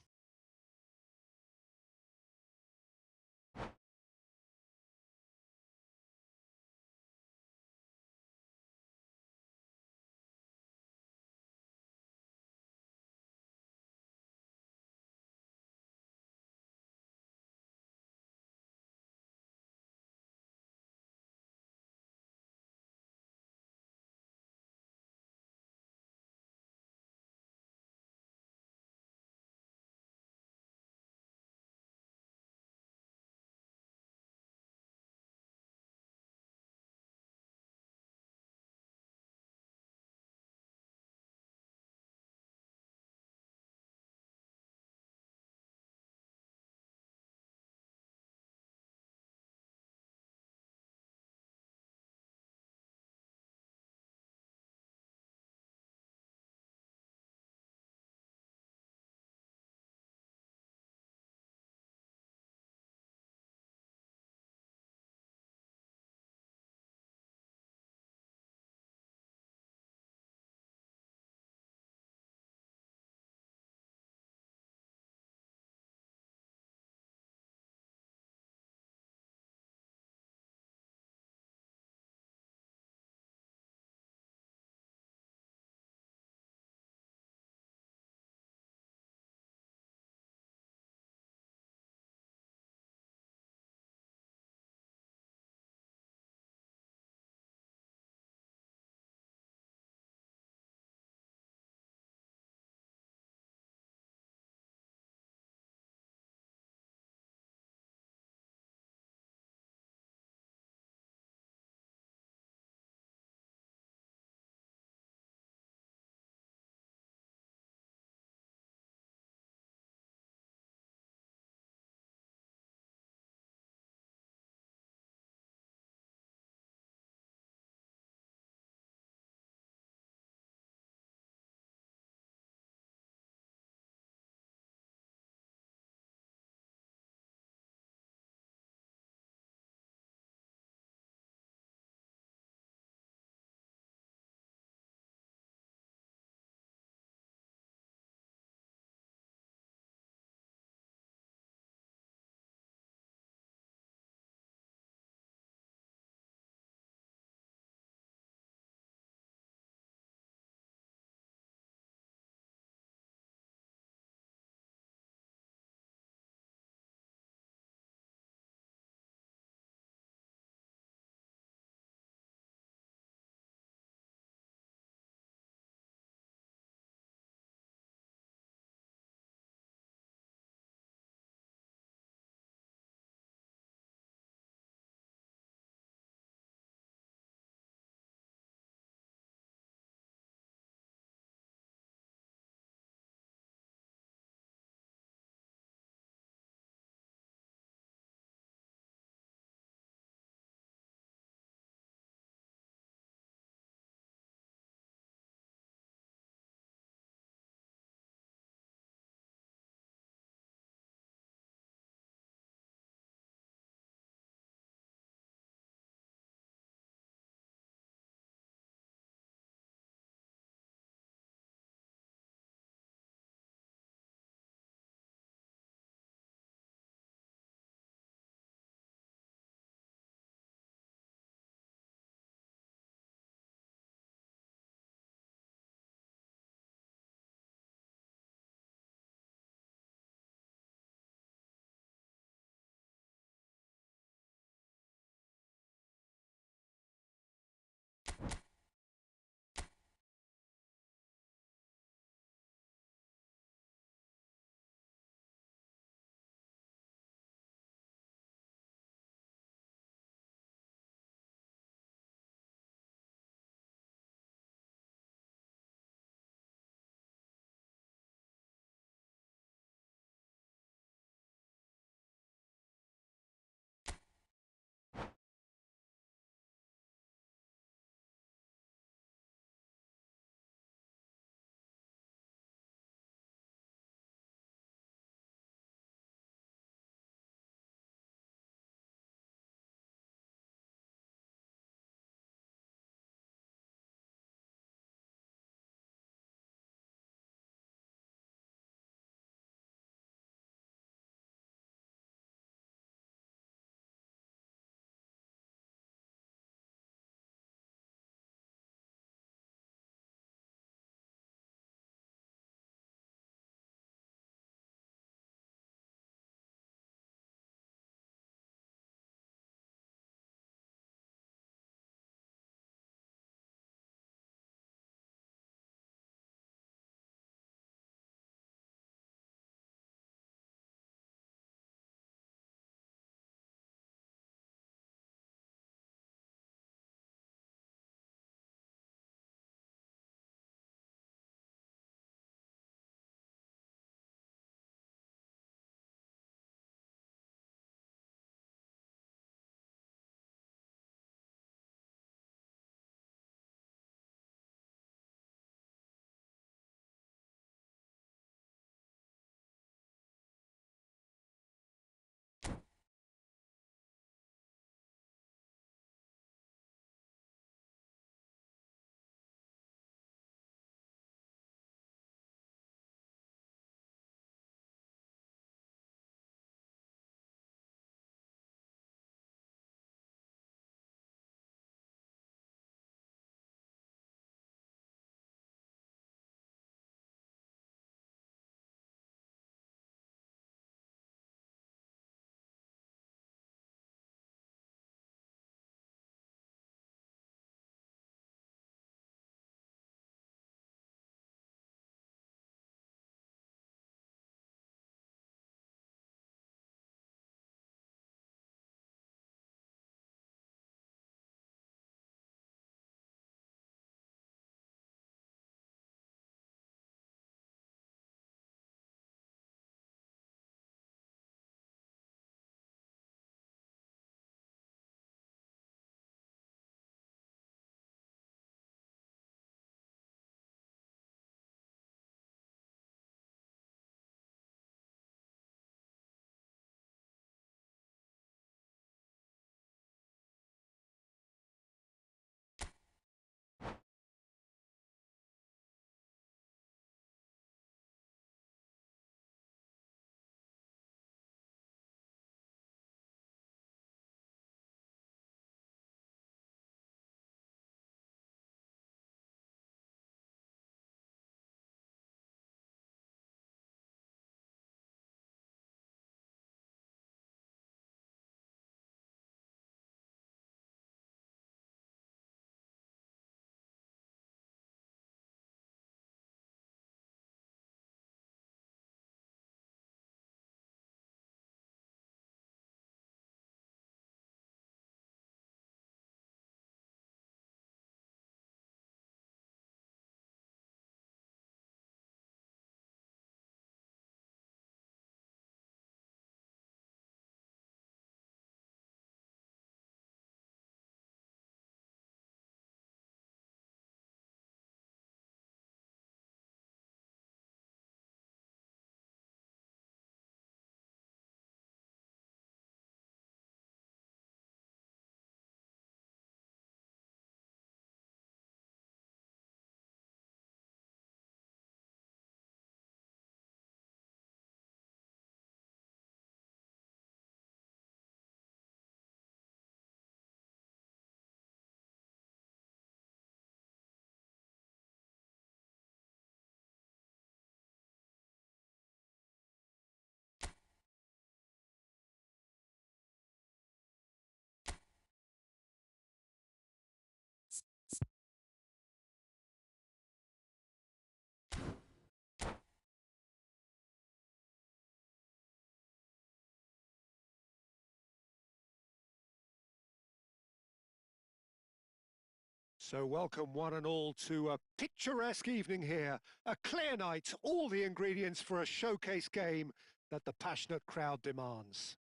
Speaker 1: So welcome one and all to a picturesque evening here. A clear night, all the ingredients for a showcase game that the passionate crowd demands.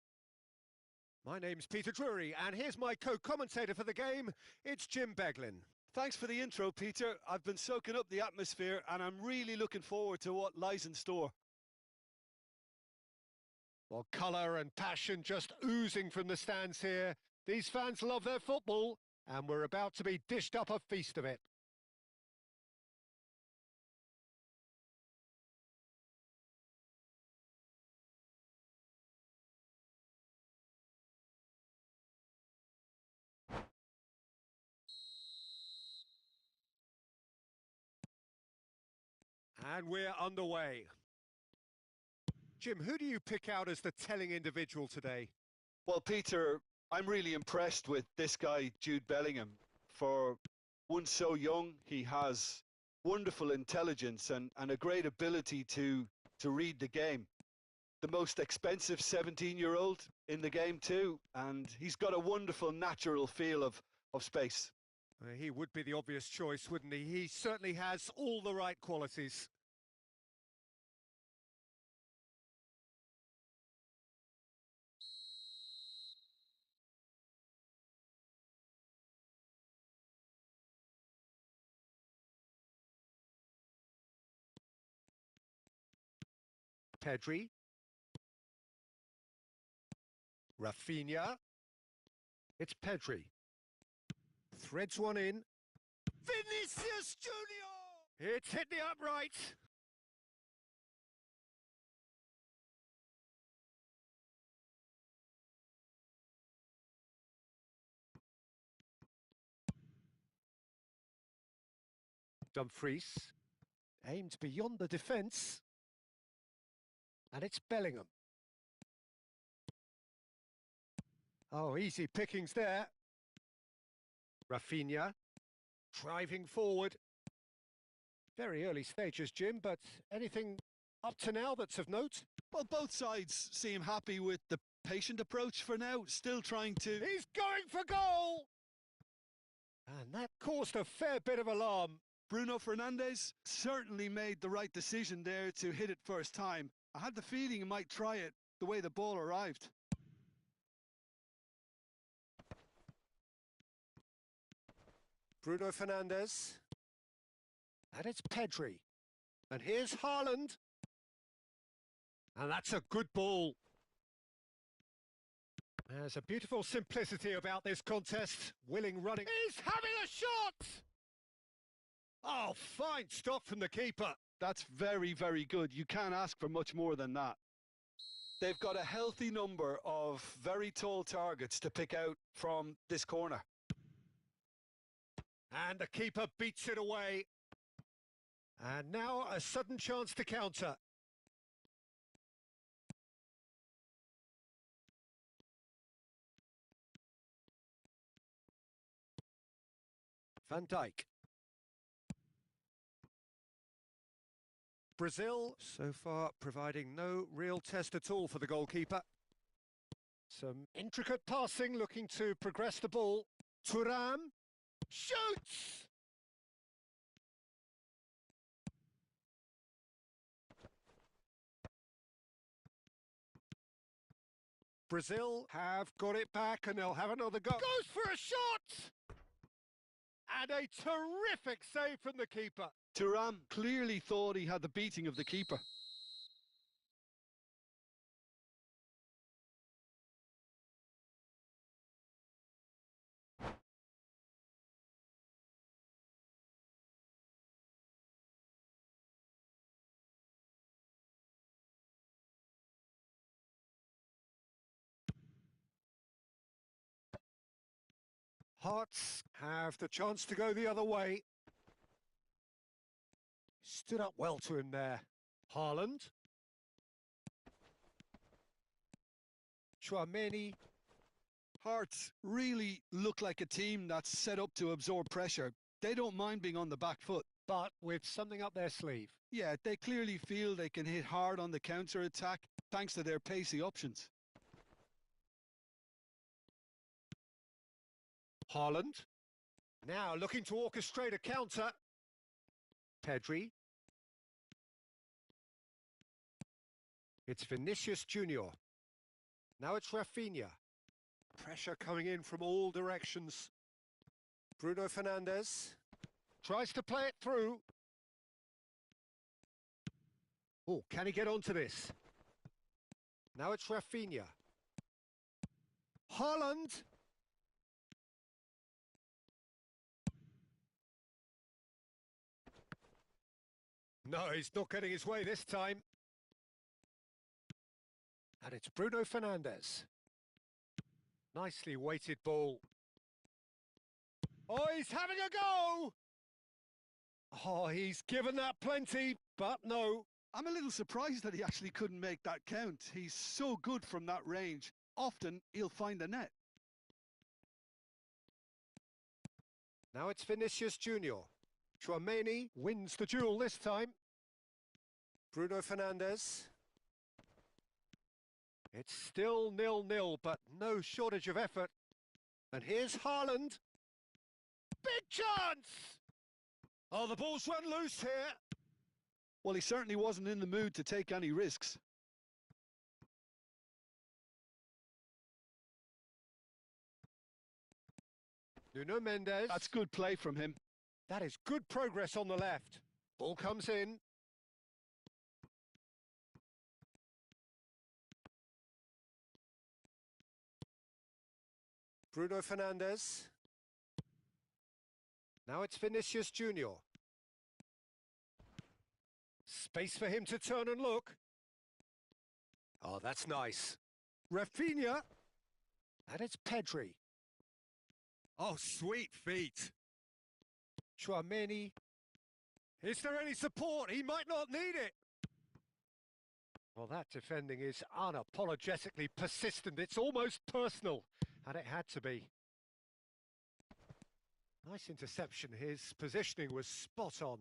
Speaker 1: My name's Peter Drury, and here's my co-commentator for the game. It's Jim Beglin.
Speaker 2: Thanks for the intro, Peter. I've been soaking up the atmosphere and I'm really looking forward to what lies in store.
Speaker 1: Well, colour and passion just oozing from the stands here. These fans love their football, and we're about to be dished up a feast of it. And we're underway. Jim, who do you pick out as the telling individual today?
Speaker 2: Well, Peter, I'm really impressed with this guy, Jude Bellingham. For one so young, he has wonderful intelligence and a great ability to read the game. The most expensive 17-year-old in the game too, and he's got a wonderful natural feel of space.
Speaker 1: He would be the obvious choice, wouldn't he? He certainly has all the right qualities. Pedri. Rafinha. It's Pedri. Threads one in. Vinicius Junior! It's hit the upright. Dumfries. Aimed beyond the defence. And it's Bellingham. Oh, easy pickings there. Rafinha, driving forward. Very early stages, Jim, but anything up to now that's of note?
Speaker 2: Well, both sides seem happy with the patient approach for now, still trying to...
Speaker 1: He's going for goal! And that caused a fair bit of alarm.
Speaker 2: Bruno Fernandes certainly made the right decision there to hit it first time. I had the feeling he might try it the way the ball arrived.
Speaker 1: Bruno Fernandes. And it's Pedri. And here's Haaland. And that's a good ball. There's a beautiful simplicity about this contest. Willing running. He's having a shot! Oh, fine stop from the keeper.
Speaker 2: That's very, very good. You can't ask for much more than that. They've got a healthy number of very tall targets to pick out from this corner.
Speaker 1: And the keeper beats it away. And now a sudden chance to counter. Van Dijk. Brazil, so far, providing no real test at all for the goalkeeper. Some intricate passing, looking to progress the ball. Thuram shoots! Brazil have got it back and they'll have another go. Goes for a shot! And a terrific save from the keeper.
Speaker 2: Thuram clearly thought he had the beating of the keeper.
Speaker 1: Hearts have the chance to go the other way. Stood up well to him there. Haaland. Chouameni.
Speaker 2: Hearts really look like a team that's set up to absorb pressure. They don't mind being on the back foot.
Speaker 1: But with something up their sleeve.
Speaker 2: Yeah, they clearly feel they can hit hard on the counter-attack thanks to their pacey options.
Speaker 1: Haaland. Now looking to orchestrate a counter. Pedri. It's Vinicius Junior. Now it's Rafinha. Pressure coming in from all directions. Bruno Fernandes tries to play it through. Oh, can he get onto this? Now it's Rafinha. Haaland. No, he's not getting his way this time. And it's Bruno Fernandes. Nicely weighted ball. Oh, he's having a go! Oh, he's given that plenty, but no.
Speaker 2: I'm a little surprised that he actually couldn't make that count. He's so good from that range. Often he'll find the net.
Speaker 1: Now it's Vinicius Junior. Chouameni wins the duel this time. Bruno Fernandes. It's still 0-0, but no shortage of effort. And here's Haaland. Big chance! Oh, the ball's run loose here.
Speaker 2: Well, he certainly wasn't in the mood to take any risks.
Speaker 1: Nuno Mendes.
Speaker 2: That's good play from him.
Speaker 1: That is good progress on the left. Ball comes in. Bruno Fernandes. Now it's Vinicius Junior. Space for him to turn and look. Oh, that's nice. Rafinha. And it's Pedri. Oh, sweet feet. Chouameni. Is there any support? He might not need it. Well, that defending is unapologetically persistent. It's almost personal. And it had to be. Nice interception. His positioning was spot on.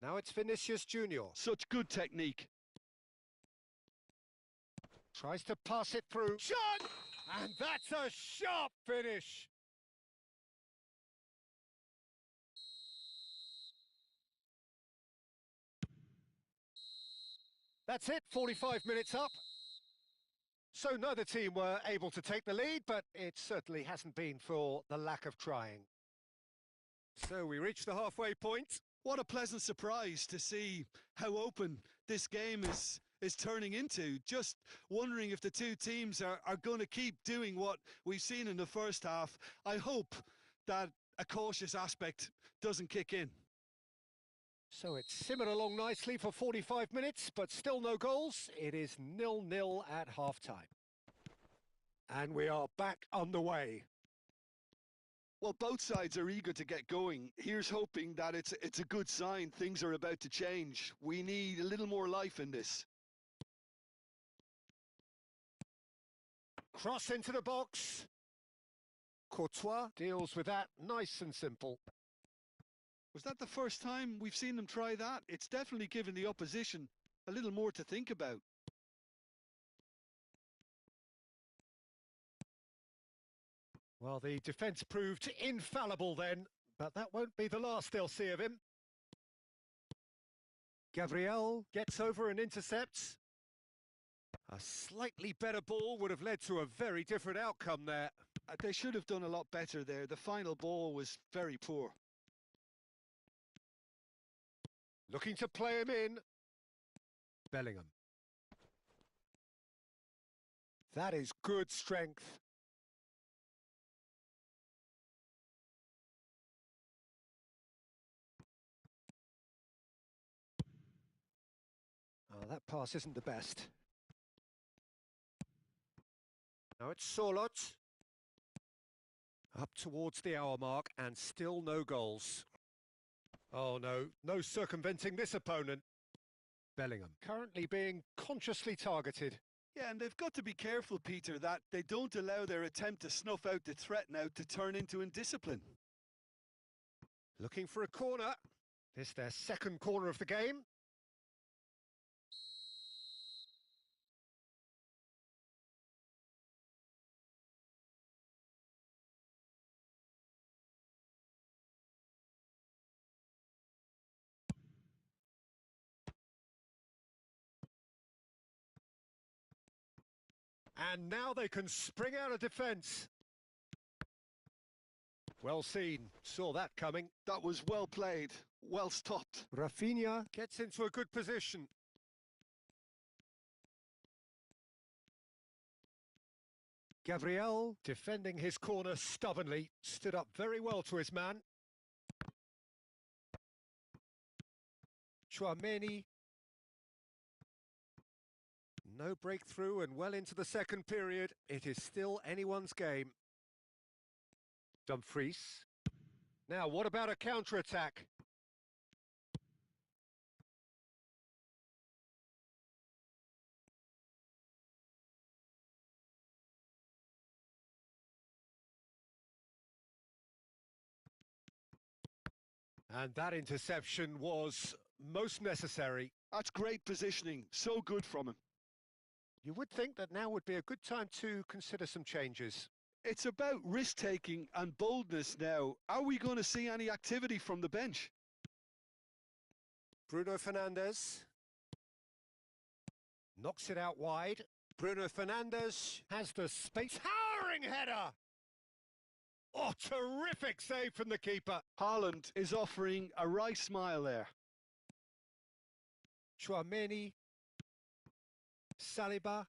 Speaker 1: Now it's Vinicius Junior.
Speaker 2: Such good technique.
Speaker 1: Tries to pass it through. Shot! And that's a sharp finish. That's it, 45 minutes up. So neither team were able to take the lead, but it certainly hasn't been for the lack of trying. So we reach the halfway point.
Speaker 2: What a pleasant surprise to see how open this game is turning into. Just wondering if the two teams are going to keep doing what we've seen in the first half. I hope that a cautious aspect doesn't kick in.
Speaker 1: So it's simmered along nicely for 45 minutes, but still no goals. It is 0-0 at half-time. And we are back underway.
Speaker 2: Well, both sides are eager to get going. Here's hoping that it's a good sign. Things are about to change. We need a little more life in this.
Speaker 1: Cross into the box. Courtois deals with that nice and simple.
Speaker 2: Was that the first time we've seen them try that? It's definitely given the opposition a little more to think about.
Speaker 1: Well, the defence proved infallible then, but that won't be the last they'll see of him. Gabriel gets over and intercepts. A slightly better ball would have led to a very different outcome there.
Speaker 2: They should have done a lot better there. The final ball was very poor.
Speaker 1: Looking to play him in. Bellingham. That is good strength. Oh, that pass isn't the best. Now it's Solot. Up towards the hour mark and still no goals. Oh no, no circumventing this opponent. Bellingham currently being consciously targeted.
Speaker 2: Yeah, and they've got to be careful, Peter, that they don't allow their attempt to snuff out the threat now to turn into indiscipline.
Speaker 1: Looking for a corner. This their second corner of the game. And now they can spring out of defence. Well seen. Saw that coming.
Speaker 2: That was well played. Well stopped.
Speaker 1: Rafinha gets into a good position. Gabriel, defending his corner stubbornly, stood up very well to his man. Chouameni. No breakthrough and well into the second period. It is still anyone's game. Dumfries. Now, what about a counter-attack? And that interception was most necessary.
Speaker 2: That's great positioning. So good from him.
Speaker 1: You would think that now would be a good time to consider some changes.
Speaker 2: It's about risk-taking and boldness now. Are we going to see any activity from the bench?
Speaker 1: Bruno Fernandes knocks it out wide. Bruno Fernandes has the space. Towering header! Oh, terrific save from the keeper.
Speaker 2: Haaland is offering a right smile there.
Speaker 1: Chouameni. Saliba.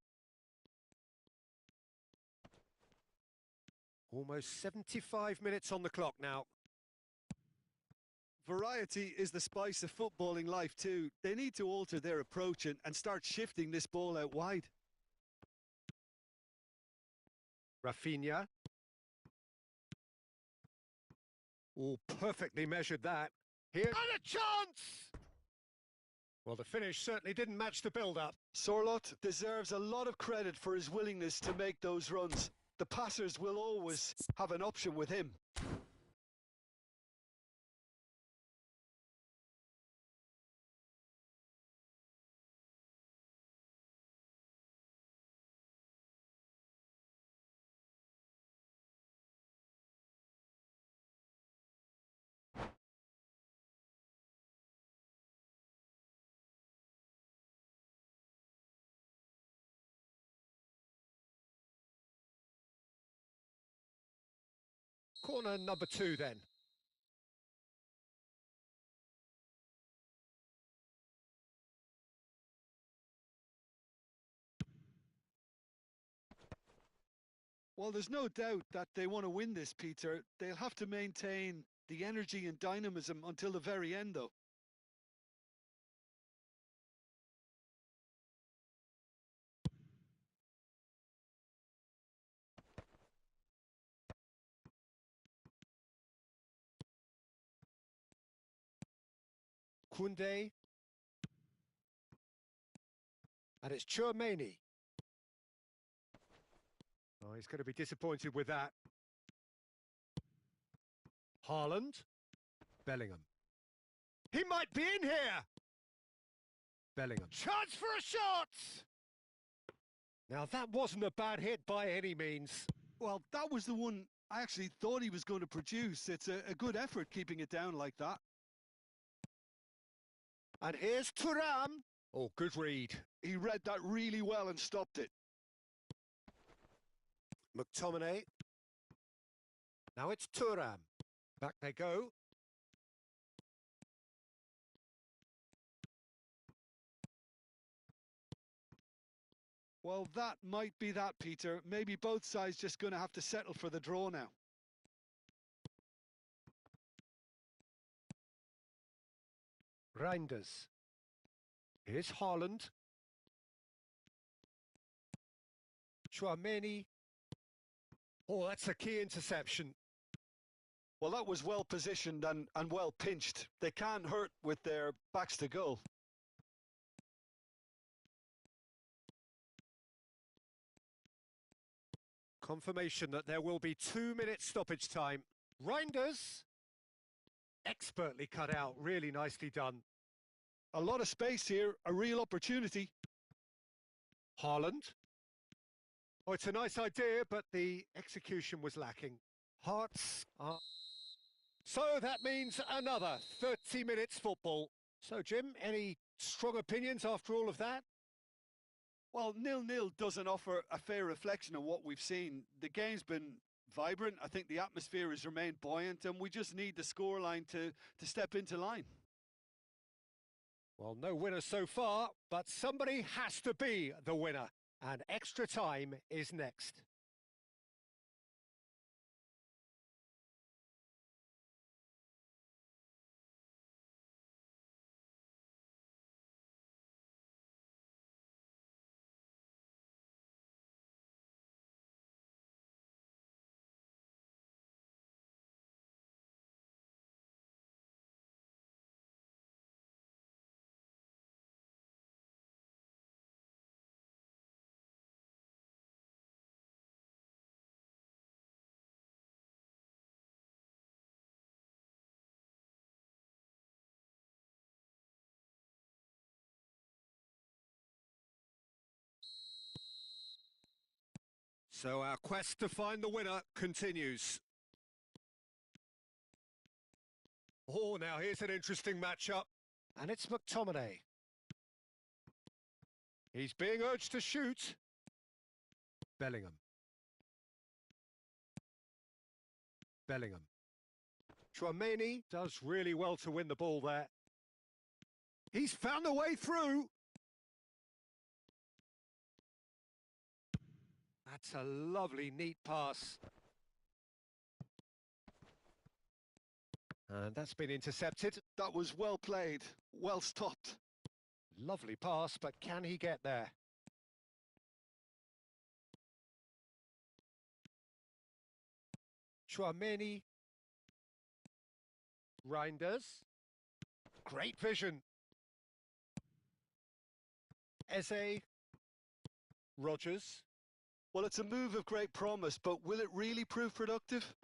Speaker 1: Almost 75 minutes on the clock now.
Speaker 2: Variety is the spice of footballing life too. They need to alter their approach and start shifting this ball out wide.
Speaker 1: Rafinha. Oh, perfectly measured that. Here, and a chance! Well, the finish certainly didn't match the build-up.
Speaker 2: Sorloth deserves a lot of credit for his willingness to make those runs. The passers will always have an option with him.
Speaker 1: Corner number 2 then.
Speaker 2: Well, there's no doubt that they want to win this, Peter. They'll have to maintain the energy and dynamism until the very end, though.
Speaker 1: Koundé. And it's Chouameni. Oh, he's going to be disappointed with that. Haaland. Bellingham. He might be in here! Bellingham. Chance for a shot! Now, that wasn't a bad hit by any means.
Speaker 2: Well, that was the one I actually thought he was going to produce. It's a good effort keeping it down like that.
Speaker 1: And here's Thuram. Oh, good read.
Speaker 2: He read that really well and stopped it.
Speaker 1: McTominay. Now it's Thuram. Back they go.
Speaker 2: Well, that might be that, Peter. Maybe both sides just going to have to settle for the draw now.
Speaker 1: Reinders. Here's Haaland. Chouameni. Oh, that's a key interception.
Speaker 2: Well, that was well positioned and well pinched. They can't hurt with their backs to goal.
Speaker 1: Confirmation that there will be 2 minutes stoppage time. Reinders. Expertly cut out, really nicely done.
Speaker 2: A lot of space here, a real opportunity.
Speaker 1: Haaland. Oh, it's a nice idea, but the execution was lacking. Hearts are... So that means another 30 minutes football. So, Jim, any strong opinions after all of that?
Speaker 2: Well, 0-0 doesn't offer a fair reflection of what we've seen. The game's been vibrant. I think the atmosphere has remained buoyant, and we just need the scoreline to step into line.
Speaker 1: Well, no winner so far, but somebody has to be the winner, and extra time is next. So our quest to find the winner continues. Oh, now here's an interesting matchup. And it's McTominay. He's being urged to shoot. Bellingham. Bellingham. Thuongbaybi does really well to win the ball there. He's found a way through. That's a lovely, neat pass. And that's been intercepted.
Speaker 2: That was well played, well stopped.
Speaker 1: Lovely pass, but can he get there? Thuongbaybi. Reinders. Great vision. Eze. Rodgers.
Speaker 2: Well, it's a move of great promise, but will it really prove productive?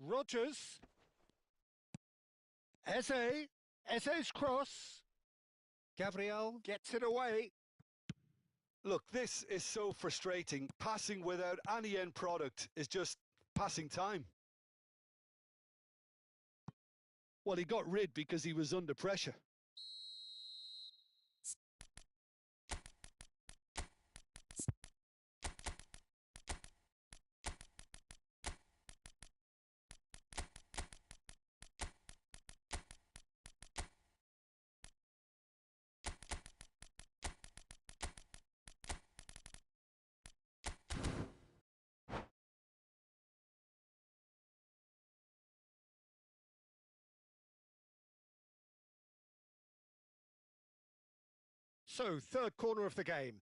Speaker 1: Rodgers. Eze. Eze's cross. Gabriel gets it away.
Speaker 2: Look, this is so frustrating. Passing without any end product is just passing time. Well, he got rid because he was under pressure.
Speaker 1: So, third corner of the game.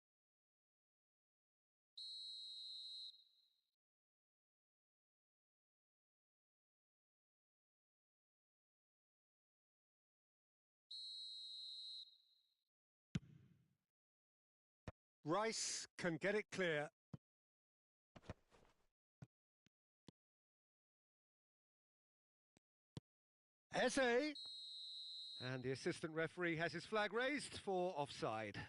Speaker 1: Rice can get it clear. Eze. And the assistant referee has his flag raised for offside.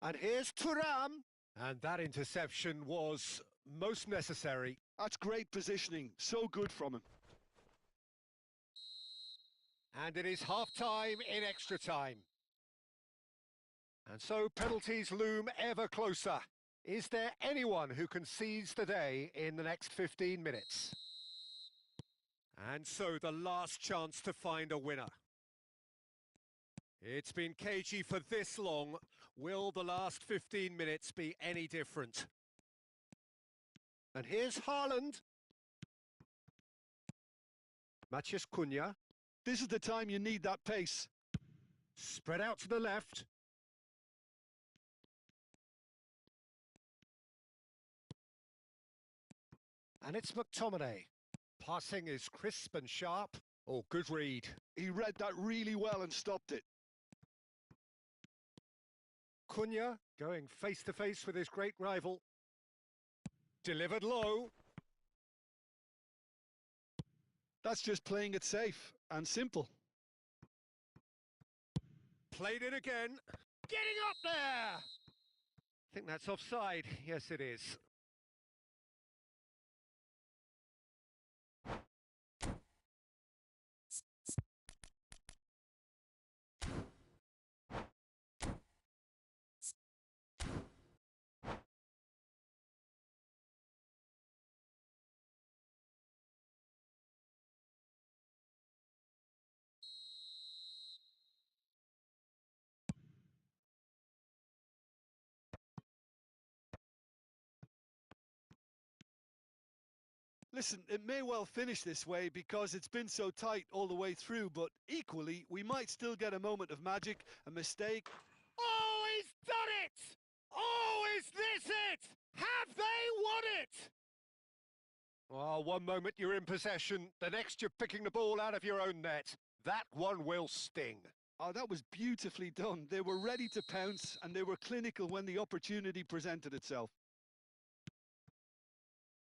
Speaker 1: And here's Thuram. And that interception was most necessary.
Speaker 2: That's great positioning. So good from him.
Speaker 1: And it is half-time in extra time. And so penalties loom ever closer. Is there anyone who can seize the day in the next 15 minutes? And so the last chance to find a winner. It's been cagey for this long. Will the last 15 minutes be any different? And here's Haaland. Matheus Cunha.
Speaker 2: This is the time you need that pace.
Speaker 1: Spread out to the left. And it's McTominay. Passing is crisp and sharp. Oh, good read.
Speaker 2: He read that really well and stopped it.
Speaker 1: Cunha going face-to-face with his great rival. Delivered low.
Speaker 2: That's just playing it safe and simple.
Speaker 1: Played it again. Getting up there! I think that's offside. Yes, it is.
Speaker 2: Listen, it may well finish this way because it's been so tight all the way through, but equally, we might still get a moment of magic, a mistake.
Speaker 1: Oh, he's done it! Oh, is this it? Have they won it? Well, one moment you're in possession, the next you're picking the ball out of your own net. That one will sting.
Speaker 2: Oh, that was beautifully done. They were ready to pounce and they were clinical when the opportunity presented itself.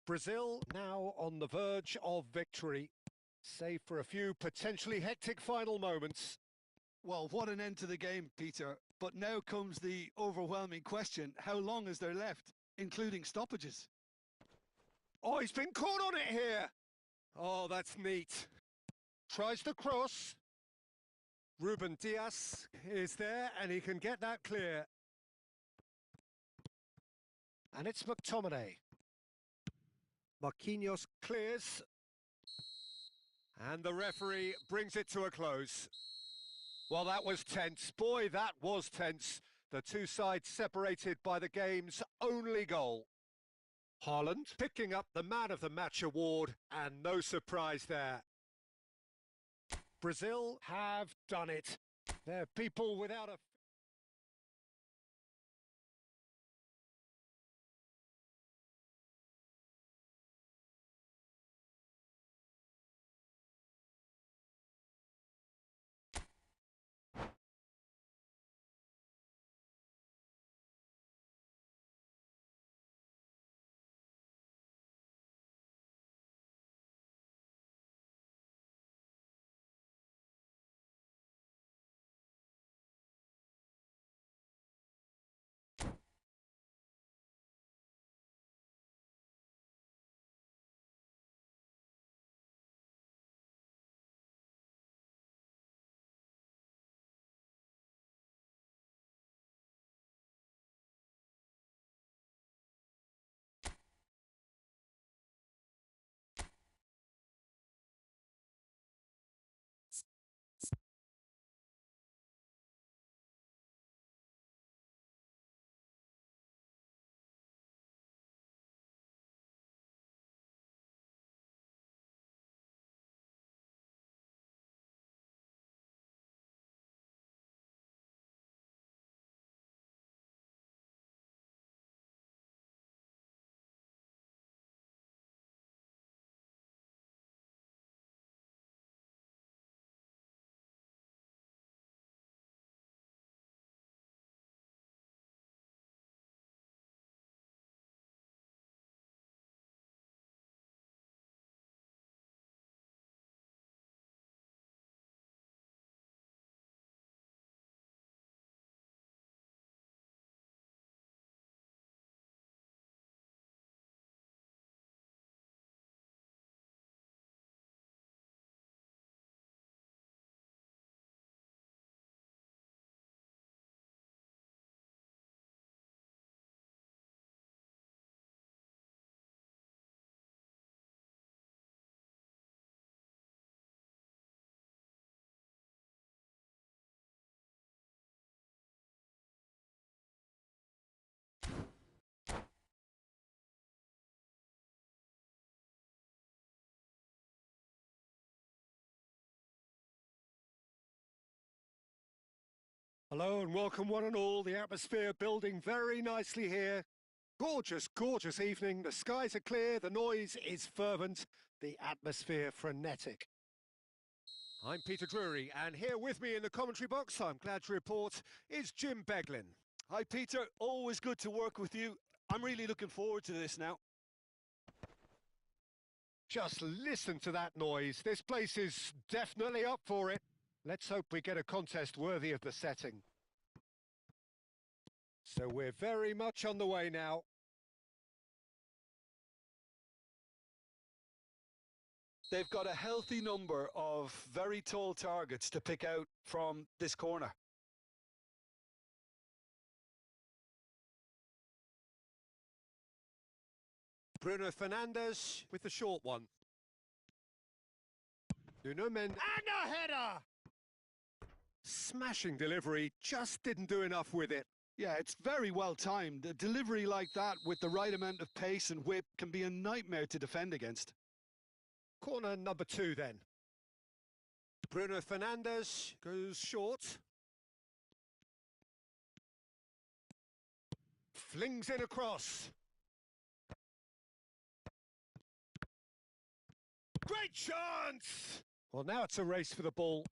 Speaker 1: Brazil now on the verge of victory, save for a few potentially hectic final moments.
Speaker 2: Well, what an end to the game, Peter. But now comes the overwhelming question. How long is there left, including stoppages?
Speaker 1: Oh, he's been caught on it here. Oh, that's neat. Tries the cross. Ruben Diaz is there and he can get that clear. And it's McTominay. Marquinhos clears. And the referee brings it to a close. Well, that was tense. Boy, that was tense. The two sides separated by the game's only goal. Haaland picking up the Man of the Match award, and no surprise there. Brazil have done it. They're people without a... Hello and welcome one and all. The atmosphere building very nicely here. Gorgeous, gorgeous evening. The skies are clear, the noise is fervent, the atmosphere frenetic. I'm Peter Drury, and here with me in the commentary box, I'm glad to report, is Jim Beglin.
Speaker 2: Hi, Peter. Always good to work with you. I'm really looking forward to this now.
Speaker 1: Just listen to that noise. This place is definitely up for it. Let's hope we get a contest worthy of the setting. So we're very much on the way now.
Speaker 2: They've got a healthy number of very tall targets to pick out from this corner.
Speaker 1: Bruno Fernandes with the short one. Nuno Mendes and a header! Smashing delivery, just didn't do enough with it.
Speaker 2: Yeah, it's very well timed. A delivery like that with the right amount of pace and whip can be a nightmare to defend against.
Speaker 1: Corner number 2 then. Bruno Fernandes goes short. Flings in across. Great chance! Well, now it's a race for the ball.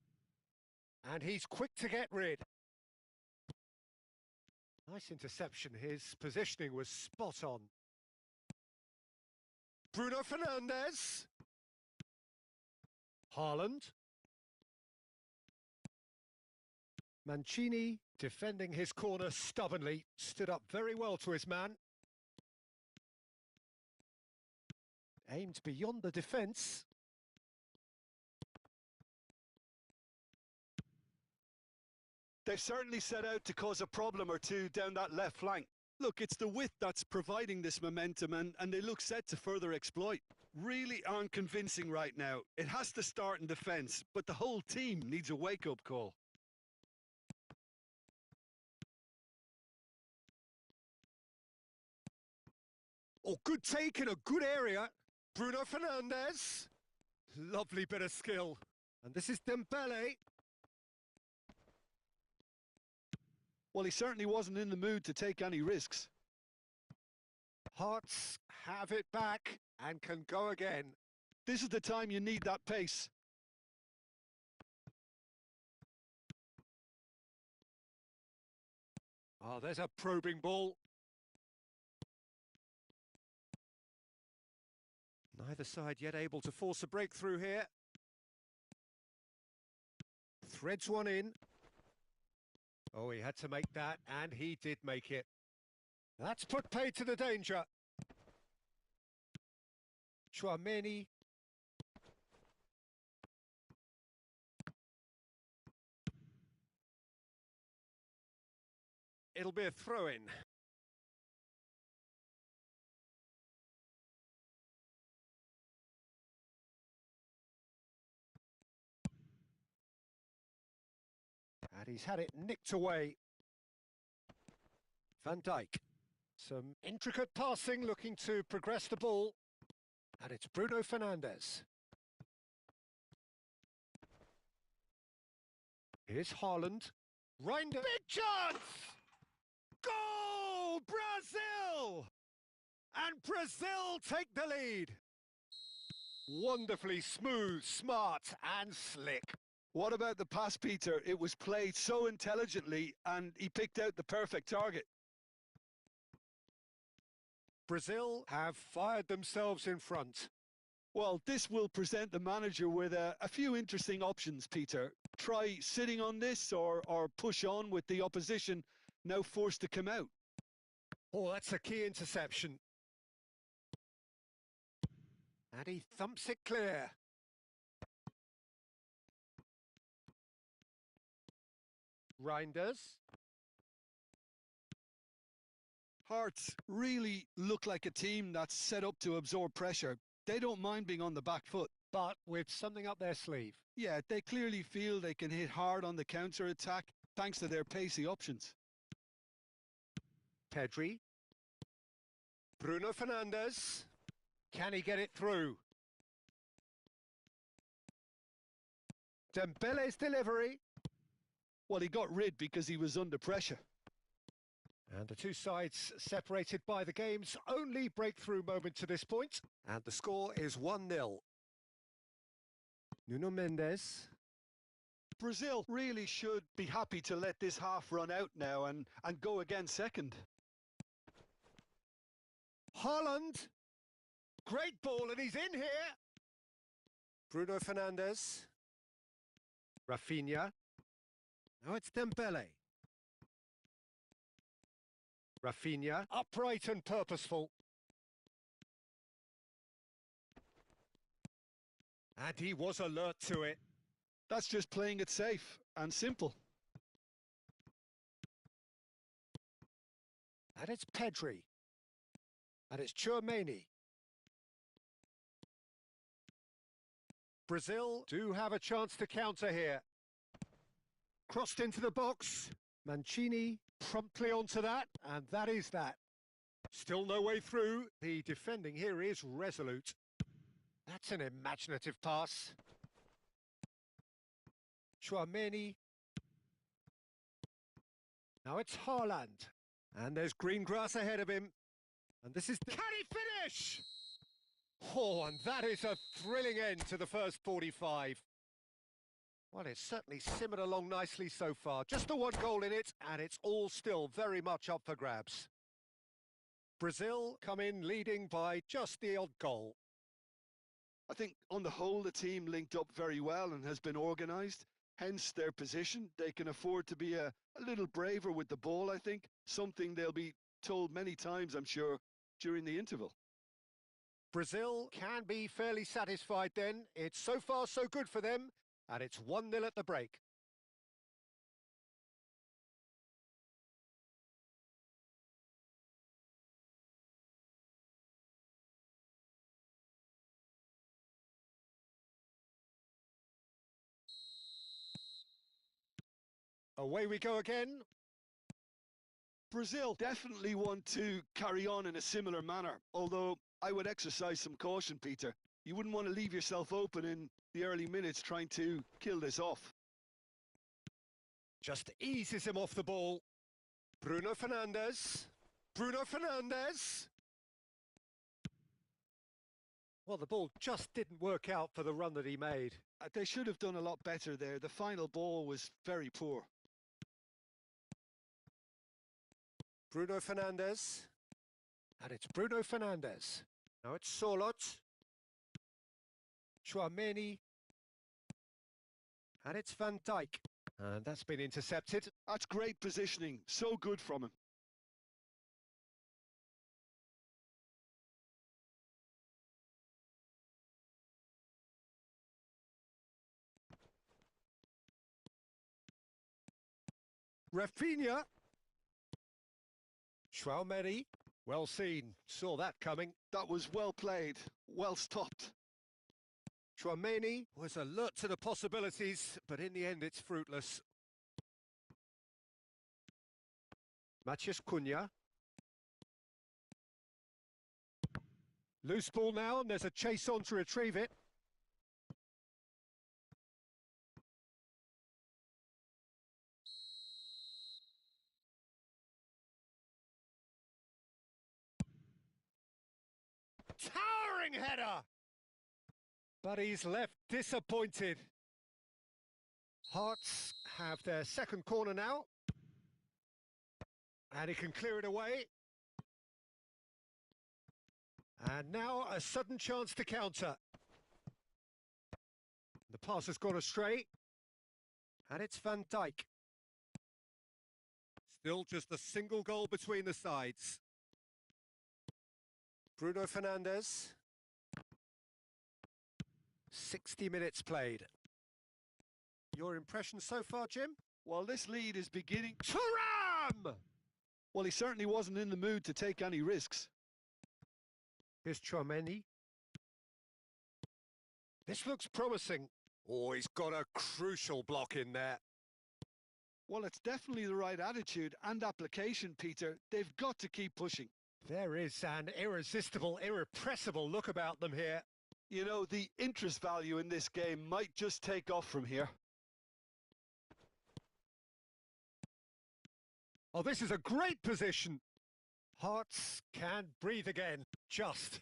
Speaker 1: And he's quick to get rid. Nice interception. His positioning was spot on. Bruno Fernandes. Haaland. Mancini, defending his corner stubbornly, stood up very well to his man. Aimed beyond the defence.
Speaker 2: They've certainly set out to cause a problem or two down that left flank. Look, it's the width that's providing this momentum, and they look set to further exploit. Really aren't convincing right now. It has to start in defence, but the whole team needs a wake-up call.
Speaker 1: Oh, good take in a good area. Bruno Fernandes. Lovely bit of skill. And this is Dembele.
Speaker 2: Well, he certainly wasn't in the mood to take any risks.
Speaker 1: Hearts have it back and can go again.
Speaker 2: This is the time you need that pace.
Speaker 1: Oh, there's a probing ball. Neither side yet able to force a breakthrough here. Threads one in. Oh, he had to make that, and he did make it. That's put paid to the danger. Chouameni. It'll be a throw-in. And he's had it nicked away. Van Dijk. Some intricate passing, looking to progress the ball. And it's Bruno Fernandes. Here's Haaland. Reinders. Big chance! Goal! Brazil! And Brazil take the lead. Wonderfully smooth, smart and slick.
Speaker 2: What about the pass, Peter? It was played so intelligently and he picked out the perfect target.
Speaker 1: Brazil have fired themselves in front.
Speaker 2: Well, this will present the manager with a few interesting options, Peter. Try sitting on this or push on with the opposition now forced to come out.
Speaker 1: Oh, that's a key interception. And he thumps it clear. Reinders.
Speaker 2: Hearts really look like a team that's set up to absorb pressure. They don't mind being on the back foot.
Speaker 1: But with something up their sleeve.
Speaker 2: Yeah, they clearly feel they can hit hard on the counter-attack thanks to their pacey options.
Speaker 1: Pedri. Bruno Fernandes. Can he get it through? Dembele's delivery.
Speaker 2: Well, he got rid because he was under pressure.
Speaker 1: And the two sides separated by the game's only breakthrough moment to this point. And the score is 1-0. Nuno Mendes.
Speaker 2: Brazil really should be happy to let this half run out now and go again second.
Speaker 1: Haaland. Great ball, and he's in here. Bruno Fernandes. Rafinha. Now it's Dembele. Rafinha, upright and purposeful. And he was alert to it.
Speaker 2: That's just playing it safe and simple.
Speaker 1: And it's Pedri. And it's Chouameni. Brazil do have a chance to counter here. Crossed into the box. Mancini promptly onto that, and that is that. Still no way through. The defending here is resolute. That's an imaginative pass. Chouameni. Now it's Haaland. And there's green grass ahead of him. And this is... Can he finish? Oh, and that is a thrilling end to the first 45. Well, it's certainly simmered along nicely so far. Just the one goal in it, and it's all still very much up for grabs. Brazil come in leading by just the odd goal.
Speaker 2: I think on the whole the team linked up very well and has been organised, hence their position. They can afford to be a little braver with the ball, I think, something they'll be told many times, I'm sure, during the interval.
Speaker 1: Brazil can be fairly satisfied then. It's so far so good for them, and it's 1-0 at the break. Away we go again.
Speaker 2: Brazil definitely want to carry on in a similar manner, although I would exercise some caution, Peter. You wouldn't want to leave yourself open in the early minutes trying to kill this off.
Speaker 1: Just eases him off the ball. Bruno Fernandes. Bruno Fernandes. Well, the ball just didn't work out for the run that he made.
Speaker 2: They should have done a lot better there. The final ball was very poor.
Speaker 1: Bruno Fernandes. And it's Bruno Fernandes. Now it's Solot. Chouameni. And it's Van Dijk. And that's been intercepted.
Speaker 2: That's great positioning. So good from him.
Speaker 1: Rafinha. Chouameni. Well seen. Saw that coming.
Speaker 2: That was well played. Well stopped.
Speaker 1: Chouameni was alert to the possibilities, but in the end it's fruitless. Matheus Cunha. Loose ball now, and there's a chase on to retrieve it. Towering header! But he's left disappointed. Hearts have their second corner now. And he can clear it away. And now a sudden chance to counter. The pass has gone astray. And it's Van Dijk. Still just a single goal between the sides. Bruno Fernandes. 60 minutes played. Your impression so far, Jim?
Speaker 2: Well, this lead is beginning...
Speaker 1: Thuram!
Speaker 2: Well, he certainly wasn't in the mood to take any risks.
Speaker 1: Here's Chouameni. This looks promising. Oh, he's got a crucial block in there.
Speaker 2: Well, it's definitely the right attitude and application, Peter. They've got to keep pushing.
Speaker 1: There is an irresistible, irrepressible look about them here.
Speaker 2: You know, the interest value in this game might just take off from here.
Speaker 1: Oh, this is a great position. Hearts can breathe again, just.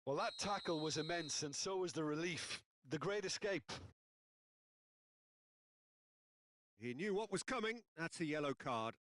Speaker 2: Well, that tackle was immense, and so was the relief. The great escape.
Speaker 1: He knew what was coming. That's a yellow card.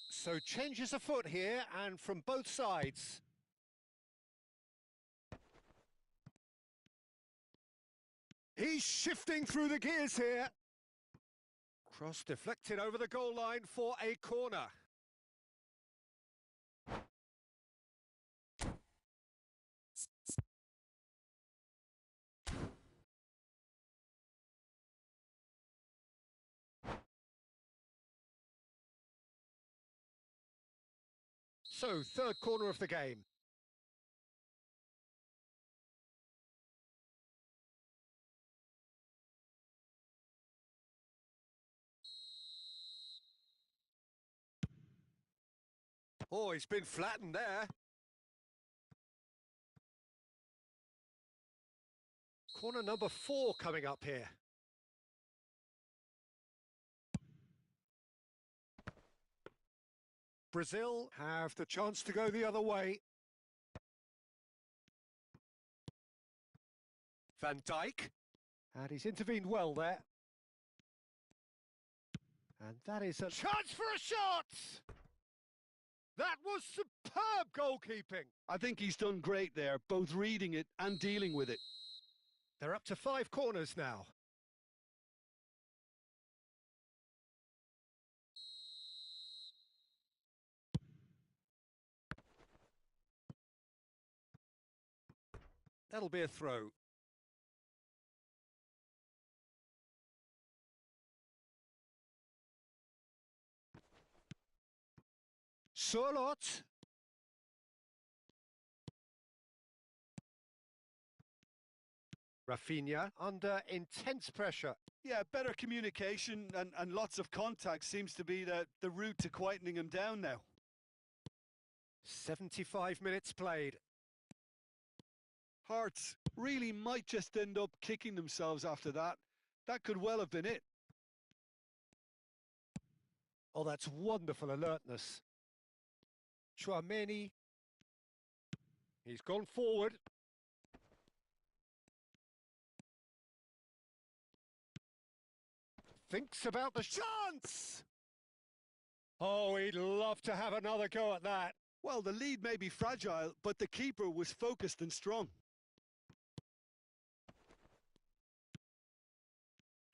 Speaker 1: So changes afoot here, and from both sides. He's shifting through the gears here. Cross deflected over the goal line for a corner. So, third corner of the game. Oh, he's been flattened there. Corner number 4 coming up here. Brazil have the chance to go the other way. Van Dijk. And he's intervened well there. And that is a chance for a shot! That was superb goalkeeping.
Speaker 2: I think he's done great there, both reading it and dealing with it.
Speaker 1: They're up to 5 corners now. That'll be a throw. Surlot. Rafinha under intense pressure.
Speaker 2: Yeah, better communication and lots of contact seems to be the route to quietening him down now.
Speaker 1: 75 minutes played.
Speaker 2: Hearts really might just end up kicking themselves after that. That could well have been it.
Speaker 1: Oh, that's wonderful alertness. Thuongbaybi. He's gone forward. Thinks about the chance! Oh, he'd love to have another go at that.
Speaker 2: Well, the lead may be fragile, but the keeper was focused and strong.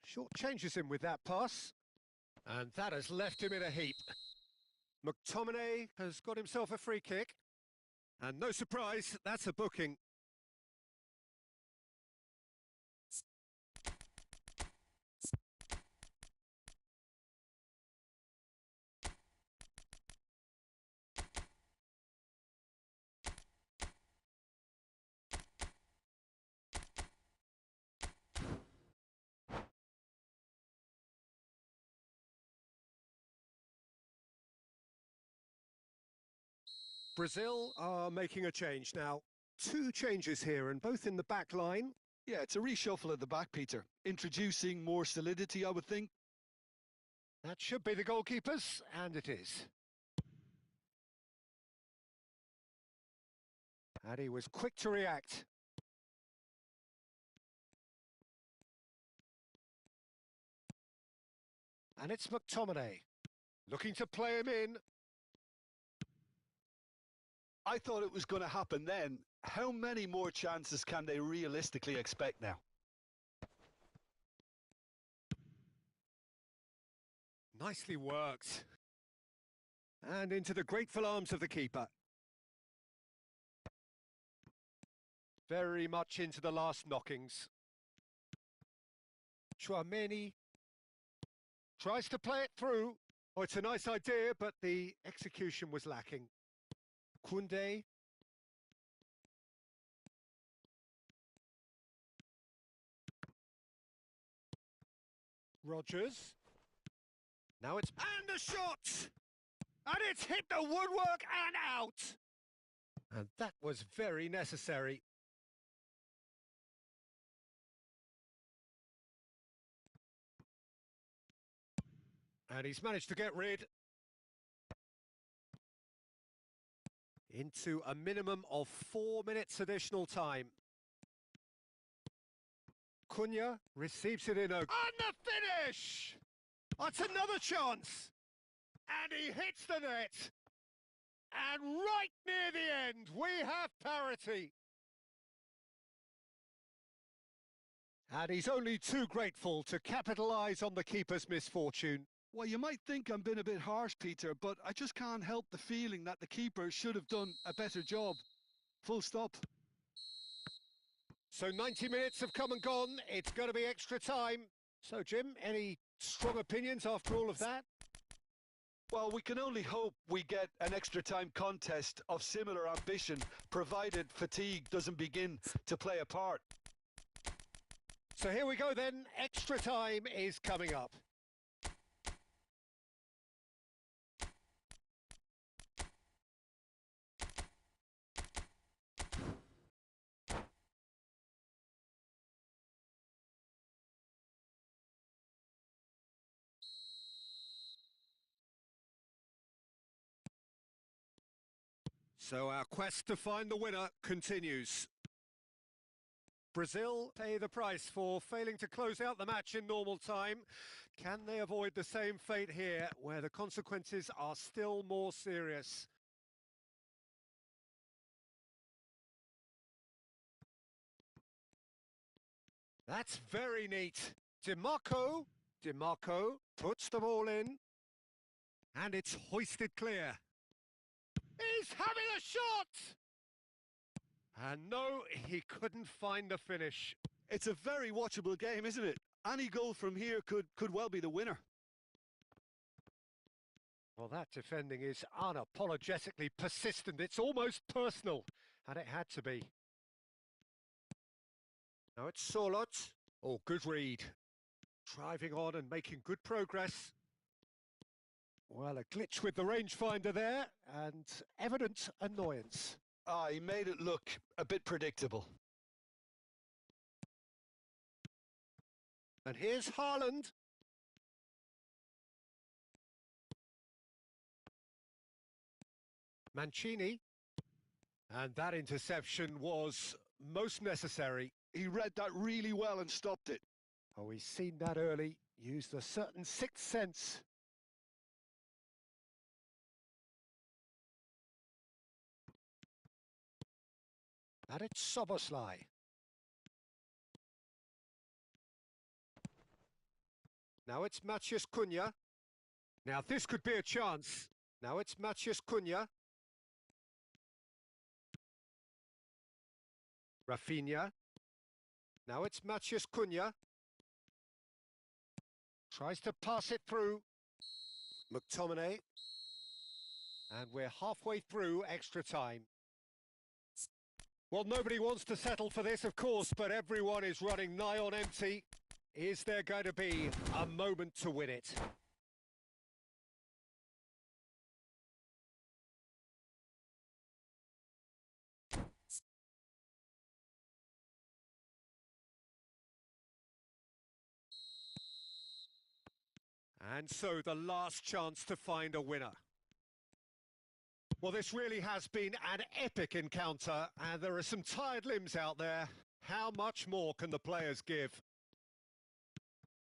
Speaker 1: Short changes him with that pass. And that has left him in a heap. McTominay has got himself a free kick. And no surprise, that's a booking. Brazil are making a change now. 2 changes here, and both in the back line.
Speaker 2: Yeah, it's a reshuffle at the back, Peter. Introducing more solidity, I would think.
Speaker 1: That should be the goalkeepers, and it is. And he was quick to react. And it's McTominay, looking to play him in.
Speaker 2: I thought it was going to happen then. How many more chances can they realistically expect now?
Speaker 1: Nicely worked. And into the grateful arms of the keeper. Very much into the last knockings. Thuongbaybi tries to play it through. Oh, it's a nice idea, but the execution was lacking. Koundé. Rodgers. Now it's... And a shot! And it's hit the woodwork and out! And that was very necessary. And he's managed to get rid. Into a minimum of 4 minutes additional time. Cunha receives it in a... And the finish! That's another chance! And he hits the net! And right near the end, we have parity! And he's only too grateful to capitalise on the keeper's misfortune.
Speaker 2: Well, you might think I'm being a bit harsh, Peter, but I just can't help the feeling that the keeper should have done a better job. Full stop.
Speaker 1: So 90 minutes have come and gone. It's going to be extra time. So, Jim, any strong opinions after all of that?
Speaker 2: Well, we can only hope we get an extra time contest of similar ambition, provided fatigue doesn't begin to play a part.
Speaker 1: So here we go then. Extra time is coming up. So our quest to find the winner continues. Brazil pay the price for failing to close out the match in normal time. Can they avoid the same fate here, where the consequences are still more serious? That's very neat. DiMarco puts the ball in. And it's hoisted clear. He's having a shot! And no, he couldn't find the finish.
Speaker 2: It's a very watchable game, isn't it? Any goal from here could well be the winner.
Speaker 1: Well, that defending is unapologetically persistent. It's almost personal, and it had to be. Now it's Solot. Oh, good read. Driving on and making good progress. Well, a glitch with the rangefinder there, and evident annoyance.
Speaker 2: He made it look a bit predictable.
Speaker 1: And here's Haaland. Mancini. And that interception was most necessary.
Speaker 2: He read that really well and stopped it.
Speaker 1: Oh, he's seen that early, used a certain sixth sense. And it's Soboslai. Now it's Matheus Cunha. Now this could be a chance. Now it's Matheus Cunha. Rafinha. Now it's Matheus Cunha. Tries to pass it through. McTominay. And we're halfway through extra time. Well, nobody wants to settle for this, of course, but everyone is running nigh on empty. Is there going to be a moment to win it? And so the last chance to find a winner. Well, this really has been an epic encounter, and there are some tired limbs out there. How much more can the players give?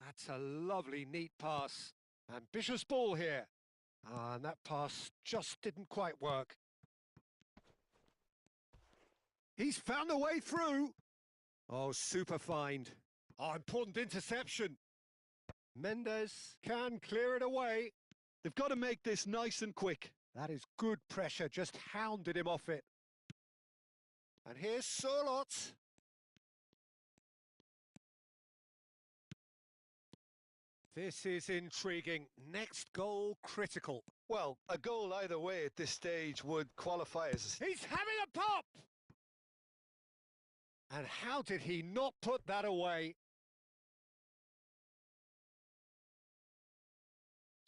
Speaker 1: That's a lovely, neat pass. Ambitious ball here. And that pass just didn't quite work. He's found a way through. Oh, super find. Oh, important interception. Mendes can clear it away.
Speaker 2: They've got to make this nice and quick.
Speaker 1: That is good pressure, just hounded him off it. And here's Solot. This is intriguing. Next goal critical.
Speaker 2: Well, a goal either way at this stage would qualify as...
Speaker 1: He's having a pop! And how did he not put that away?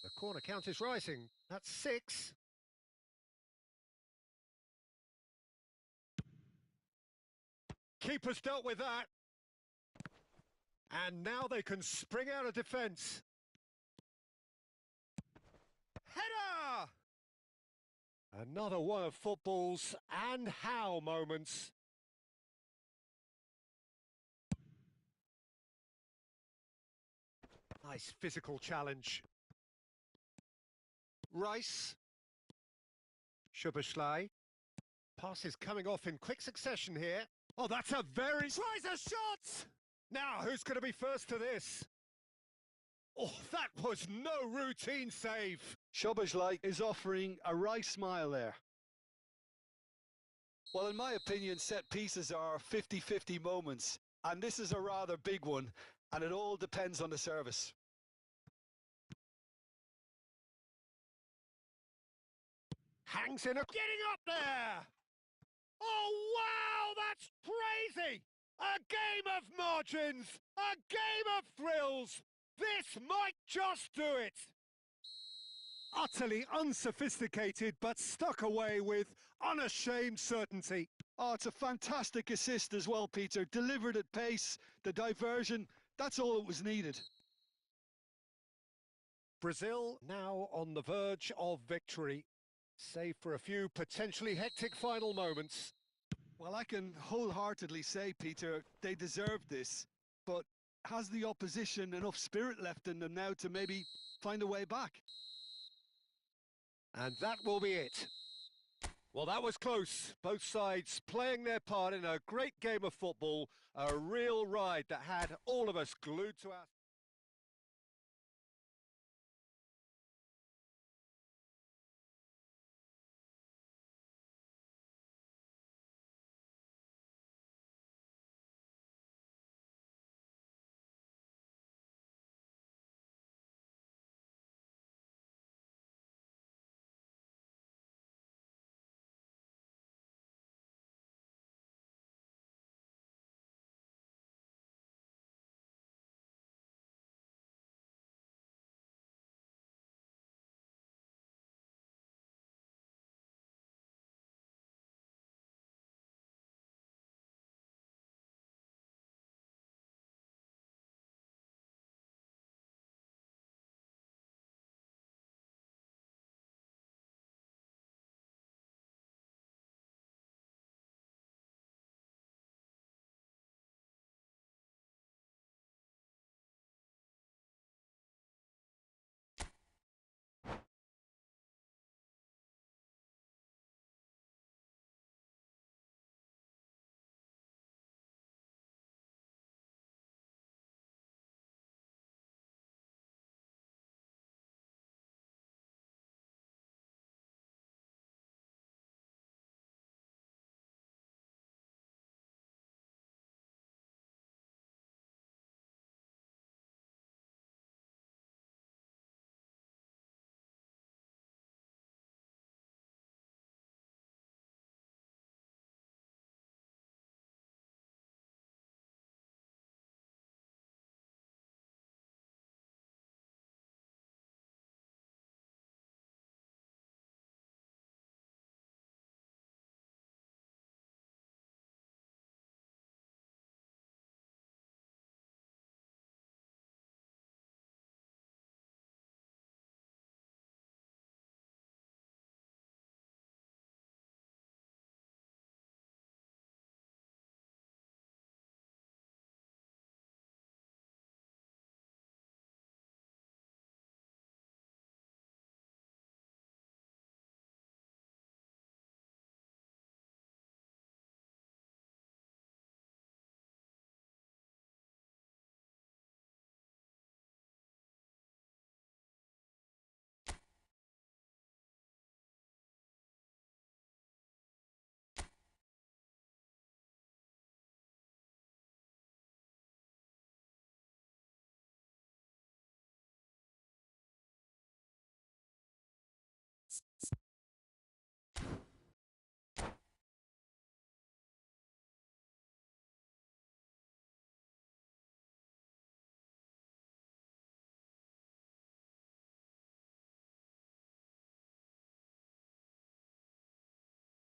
Speaker 1: The corner count is rising. That's 6. Keeper's dealt with that. And now they can spring out of defence. Header! Another one of football's and how moments. Nice physical challenge. Rice. Szoboszlai. Passes coming off in quick succession here. Oh, that's a very... Tries a shot! Now, who's going to be first to this? Oh, that was no routine save.
Speaker 2: Szoboszlai is offering a wry smile there. Well, in my opinion, set pieces are 50-50 moments, and this is a rather big one, and it all depends on the service.
Speaker 1: Hangs in a... Getting up there! Oh, wow, that's crazy! A game of margins! A game of thrills! This might just do it! Utterly unsophisticated, but stuck away with unashamed certainty.
Speaker 2: Oh, it's a fantastic assist as well, Peter. Delivered at pace, the diversion, that's all that was needed.
Speaker 1: Brazil now on the verge of victory, save for a few potentially hectic final moments.
Speaker 2: Well, I can wholeheartedly say, Peter, they deserved this, but has the opposition enough spirit left in them now to maybe find a way back?
Speaker 1: And that will be it. Well, that was close. Both sides playing their part in a great game of football, a real ride that had all of us glued to our...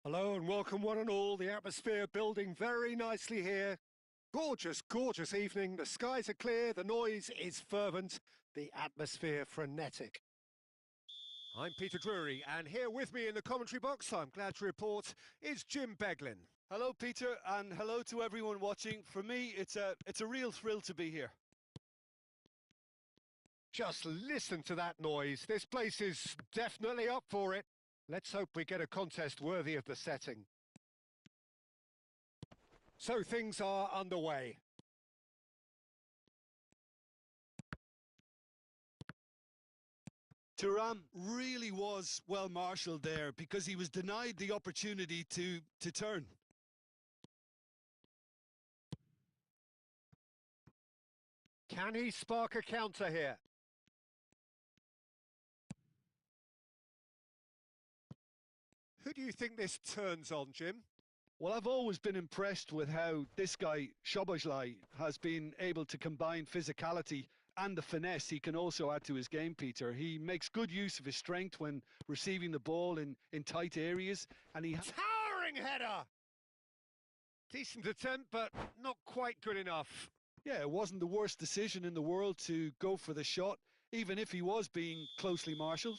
Speaker 1: Hello and welcome one and all. The atmosphere building very nicely here. Gorgeous, gorgeous evening. The skies are clear, the noise is fervent, the atmosphere frenetic. I'm Peter Drury, and here with me in the commentary box, I'm glad to report, is Jim Beglin.
Speaker 2: Hello, Peter, and hello to everyone watching. For me, it's a real thrill to be here.
Speaker 1: Just listen to that noise. This place is definitely up for it. Let's hope we get a contest worthy of the setting. So things are underway.
Speaker 2: Thuram really was well marshalled there because he was denied the opportunity to turn.
Speaker 1: Can he spark a counter here? Who do you think this turns on, Jim?
Speaker 2: Well, I've always been impressed with how this guy, Szoboszlai, has been able to combine physicality and the finesse he can also add to his game, Peter. He makes good use of his strength when receiving the ball in tight areas, and he...
Speaker 1: Towering header! Decent attempt, but not quite good enough.
Speaker 2: Yeah, it wasn't the worst decision in the world to go for the shot, even if he was being closely marshalled.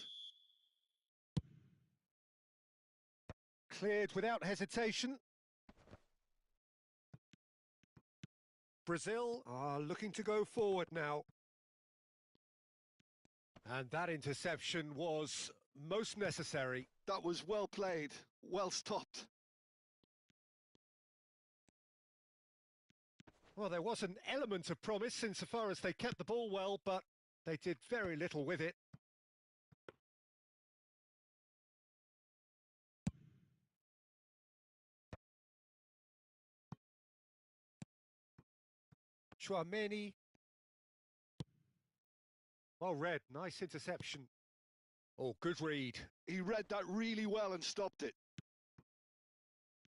Speaker 1: Cleared without hesitation. Brazil are looking to go forward now. And that interception was most necessary.
Speaker 2: That was well played, well stopped.
Speaker 1: Well, there was an element of promise insofar as they kept the ball well, but they did very little with it. Chouameni. Well read, nice interception. Oh, good read.
Speaker 2: He read that really well and stopped it.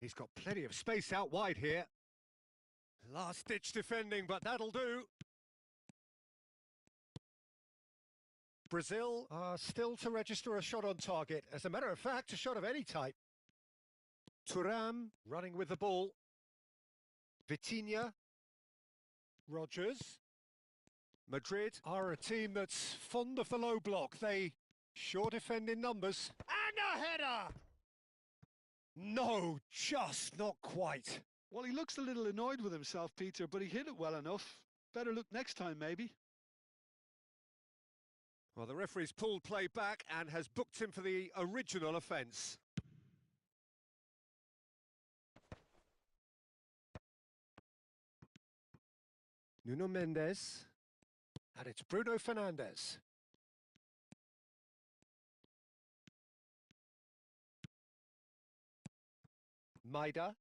Speaker 1: He's got plenty of space out wide here. Last-ditch defending, but that'll do. Brazil are still to register a shot on target. As a matter of fact, a shot of any type. Thuram running with the ball. Vitinha. Rogers. Madrid are a team that's fond of the low block. They sure defend in numbers. And a header! No, just not quite.
Speaker 2: Well, he looks a little annoyed with himself, Peter, but he hit it well enough. Better look next time, maybe.
Speaker 1: Well, the referee's pulled play back and has booked him for the original offence. Nuno Mendes. And it's Bruno Fernandes. Maida.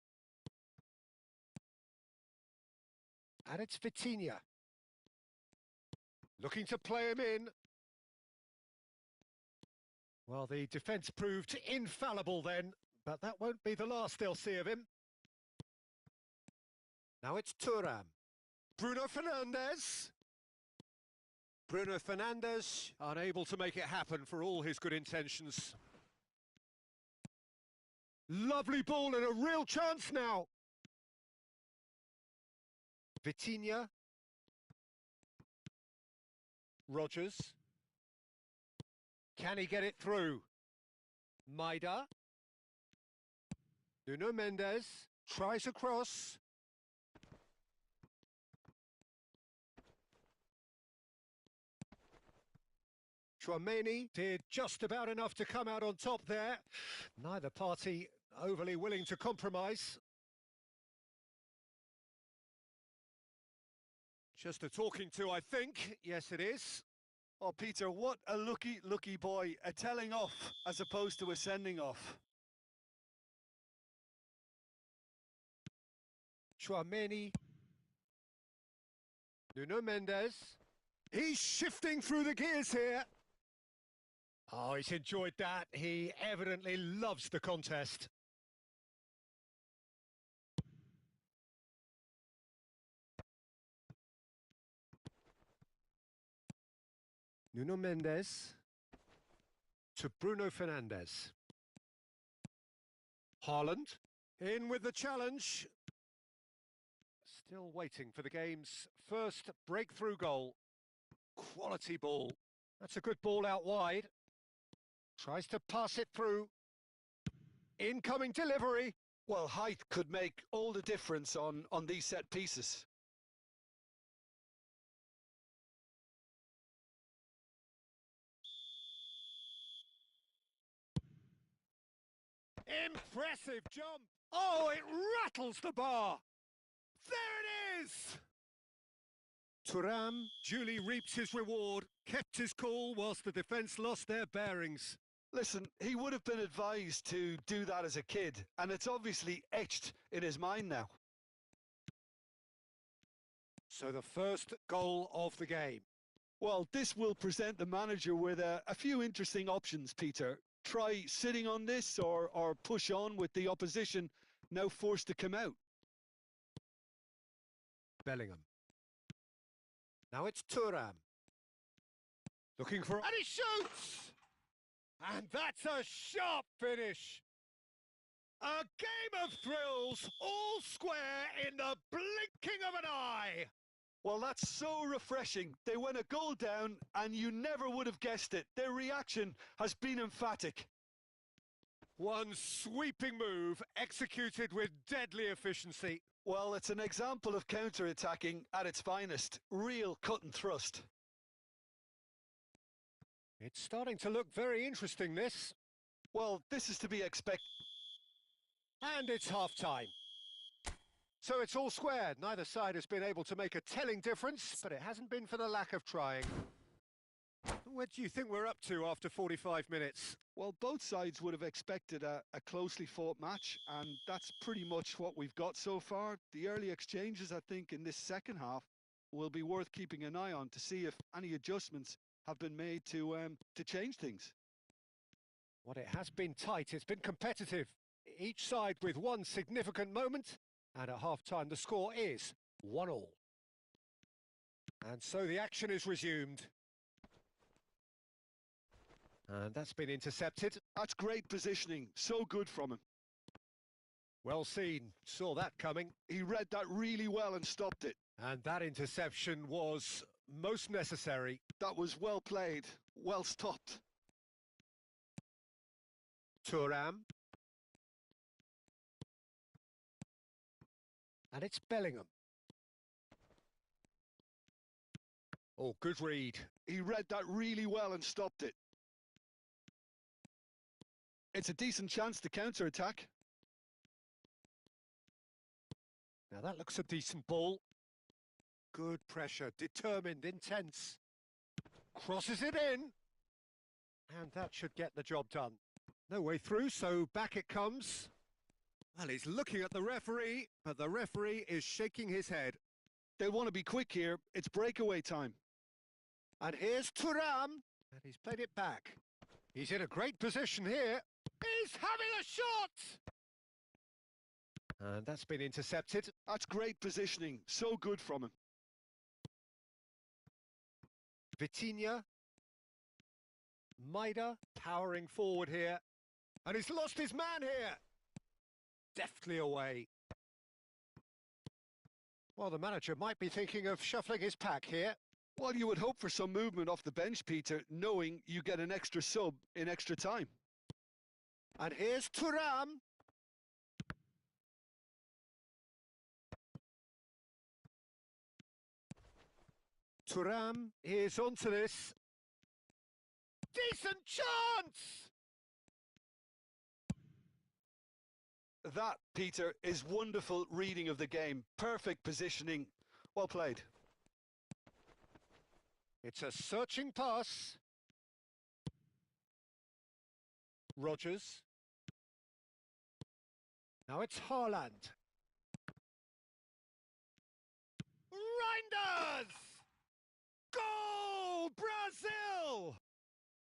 Speaker 1: And it's Vitinha. Looking to play him in. Well, the defence proved infallible then, but that won't be the last they'll see of him. Now it's Thuram. Bruno Fernandes. Bruno Fernandes unable to make it happen for all his good intentions. Lovely ball and a real chance now. Vitinha. Rogers. Can he get it through? Maida. Nuno Mendes tries a cross. Chouameni did just about enough to come out on top there. Neither party overly willing to compromise. Just a talking to, I think. Yes, it is.
Speaker 2: Oh, Peter, what a lucky boy. A telling off as opposed to a sending off.
Speaker 1: Chouameni. Nuno Mendes. He's shifting through the gears here. Oh, he's enjoyed that. He evidently loves the contest. Nuno Mendes to Bruno Fernandes. Haaland in with the challenge. Still waiting for the game's first breakthrough goal. Quality ball. That's a good ball out wide. Tries to pass it through. Incoming delivery.
Speaker 2: Well, height could make all the difference on these set pieces.
Speaker 1: Impressive jump. Oh, it rattles the bar. There it is. Thuram duly reaps his reward, kept his cool whilst the defence lost their bearings.
Speaker 2: Listen, he would have been advised to do that as a kid, and it's obviously etched in his mind now.
Speaker 1: So the first goal of the game.
Speaker 2: Well, this will present the manager with a few interesting options, Peter. Try sitting on this or push on with the opposition now forced to come out.
Speaker 1: Bellingham. Now it's Thuram. Looking for... And he shoots! And that's a sharp finish. A game of thrills, all square in the blinking of an eye.
Speaker 2: Well, that's so refreshing. They went a goal down and you never would have guessed it. Their reaction has been emphatic.
Speaker 1: One sweeping move executed with deadly efficiency.
Speaker 2: Well, it's an example of counter-attacking at its finest. Real cut and thrust.
Speaker 1: It's starting to look very interesting, this.
Speaker 2: Well, this is to be expected.
Speaker 1: And it's half-time. So it's all squared. Neither side has been able to make a telling difference, but it hasn't been for the lack of trying. What do you think we're up to after 45 minutes?
Speaker 2: Well, both sides would have expected a closely fought match, and that's pretty much what we've got so far. The early exchanges, I think, in this second half will be worth keeping an eye on to see if any adjustments have been made to change things.
Speaker 1: Well, it has been tight. It's been competitive. Each side with one significant moment, and at half-time the score is 1-1. And so the action is resumed. And that's been intercepted.
Speaker 2: That's great positioning. So good from him.
Speaker 1: Well seen. Saw that coming.
Speaker 2: He read that really well and stopped it.
Speaker 1: And that interception was most necessary.
Speaker 2: That was well played. Well stopped.
Speaker 1: Thuram. And it's Bellingham. Oh, good read.
Speaker 2: He read that really well and stopped it. It's a decent chance to counter-attack.
Speaker 1: Now that looks a decent ball. Good pressure, determined, intense. Crosses it in. And that should get the job done. No way through, so back it comes. Well, he's looking at the referee, but the referee is shaking his head.
Speaker 2: They want to be quick here. It's breakaway time.
Speaker 1: And here's Thuram. And he's played it back. He's in a great position here. He's having a shot! And that's been intercepted.
Speaker 2: That's great positioning. So good from him.
Speaker 1: Vitinha. Maida powering forward here. And he's lost his man here. Deftly away. Well, the manager might be thinking of shuffling his pack here.
Speaker 2: Well, you would hope for some movement off the bench, Peter, knowing you get an extra sub in extra time.
Speaker 1: And here's Thuram. Thuram is onto this. Decent chance!
Speaker 2: That, Peter, is wonderful reading of the game. Perfect positioning. Well played.
Speaker 1: It's a searching pass. Rodgers. Now it's Haaland. Reinders! Goal! Brazil!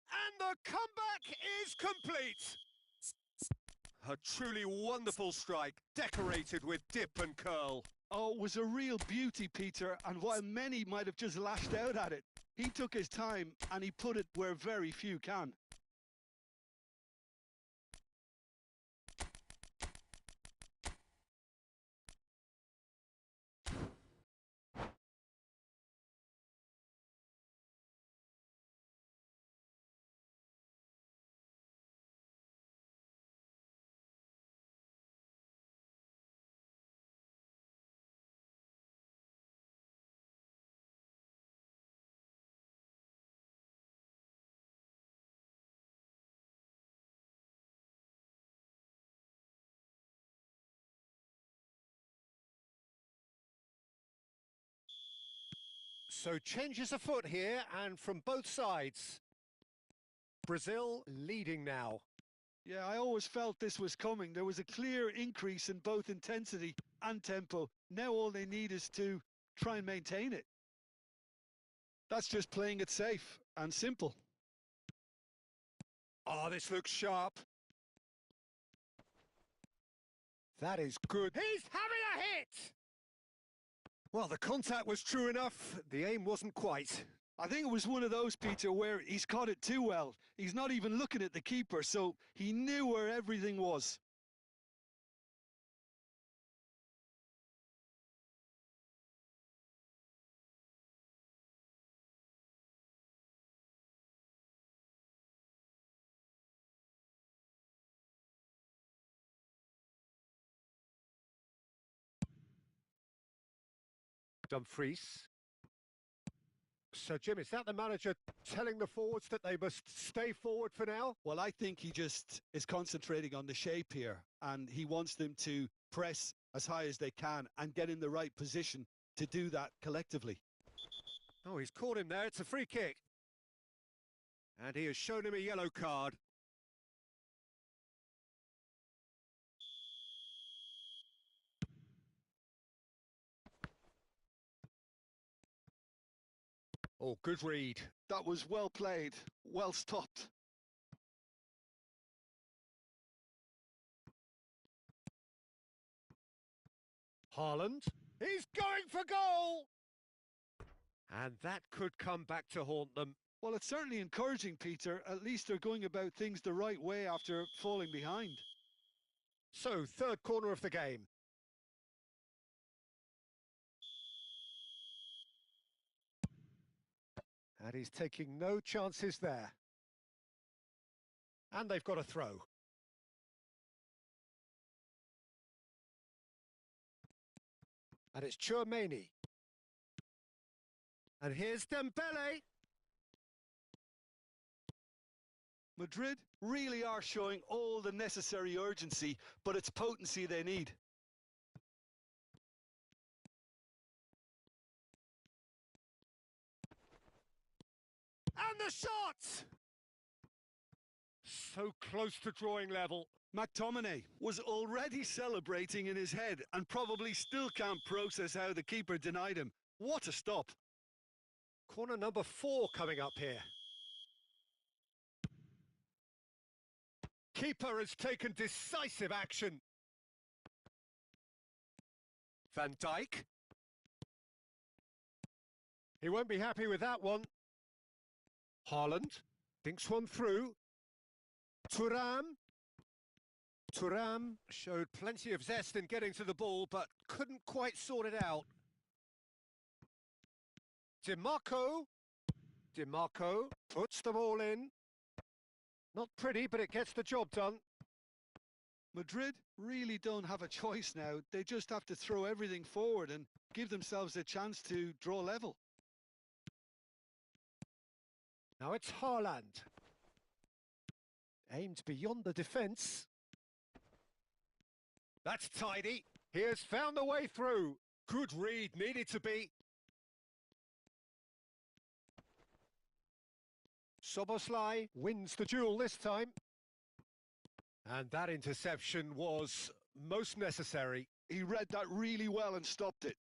Speaker 1: And the comeback is complete. A truly wonderful strike, decorated with dip and curl.
Speaker 2: Oh, it was a real beauty, Peter, and while many might have just lashed out at it, he took his time and he put it where very few can.
Speaker 1: So changes afoot here, and from both sides. Brazil leading now.
Speaker 2: Yeah, I always felt this was coming. There was a clear increase in both intensity and tempo. Now all they need is to try and maintain it. That's just playing it safe and simple.
Speaker 1: Oh, this looks sharp. That is good. He's having a hit! Well, the contact was true enough. The aim wasn't quite.
Speaker 2: I think it was one of those, Peter, where he's caught it too well. He's not even looking at the keeper, so he knew where everything was.
Speaker 1: Dumfries. So, Jim, is that the manager telling the forwards that they must stay forward for now?
Speaker 2: Well, I think he just is concentrating on the shape here, and he wants them to press as high as they can and get in the right position to do that collectively.
Speaker 1: Oh, he's caught him there. It's a free kick. And he has shown him a yellow card. Oh, good read.
Speaker 2: That was well played, well stopped.
Speaker 1: Haaland. He's going for goal! And that could come back to haunt them.
Speaker 2: Well, it's certainly encouraging, Peter. At least they're going about things the right way after falling behind.
Speaker 1: So, third corner of the game. And he's taking no chances there. And they've got a throw. And it's Thuongbaybi. And here's Dembele.
Speaker 2: Madrid really are showing all the necessary urgency, but it's potency they need.
Speaker 1: And the shot! So close to drawing level.
Speaker 2: McTominay was already celebrating in his head and probably still can't process how the keeper denied him. What a stop.
Speaker 1: Corner number 4 coming up here. Keeper has taken decisive action. Van Dijk. He won't be happy with that one. Haaland thinks one through. Thuram. Thuram showed plenty of zest in getting to the ball, but couldn't quite sort it out. DiMarco. DiMarco puts the ball in. Not pretty, but it gets the job done.
Speaker 2: Madrid really don't have a choice now. They just have to throw everything forward and give themselves a chance to draw level.
Speaker 1: Now it's Haaland. Aimed beyond the defence. That's tidy. He has found the way through. Good read, needed to be. Szoboszlai wins the duel this time. And that interception was most necessary.
Speaker 2: He read that really well and stopped it.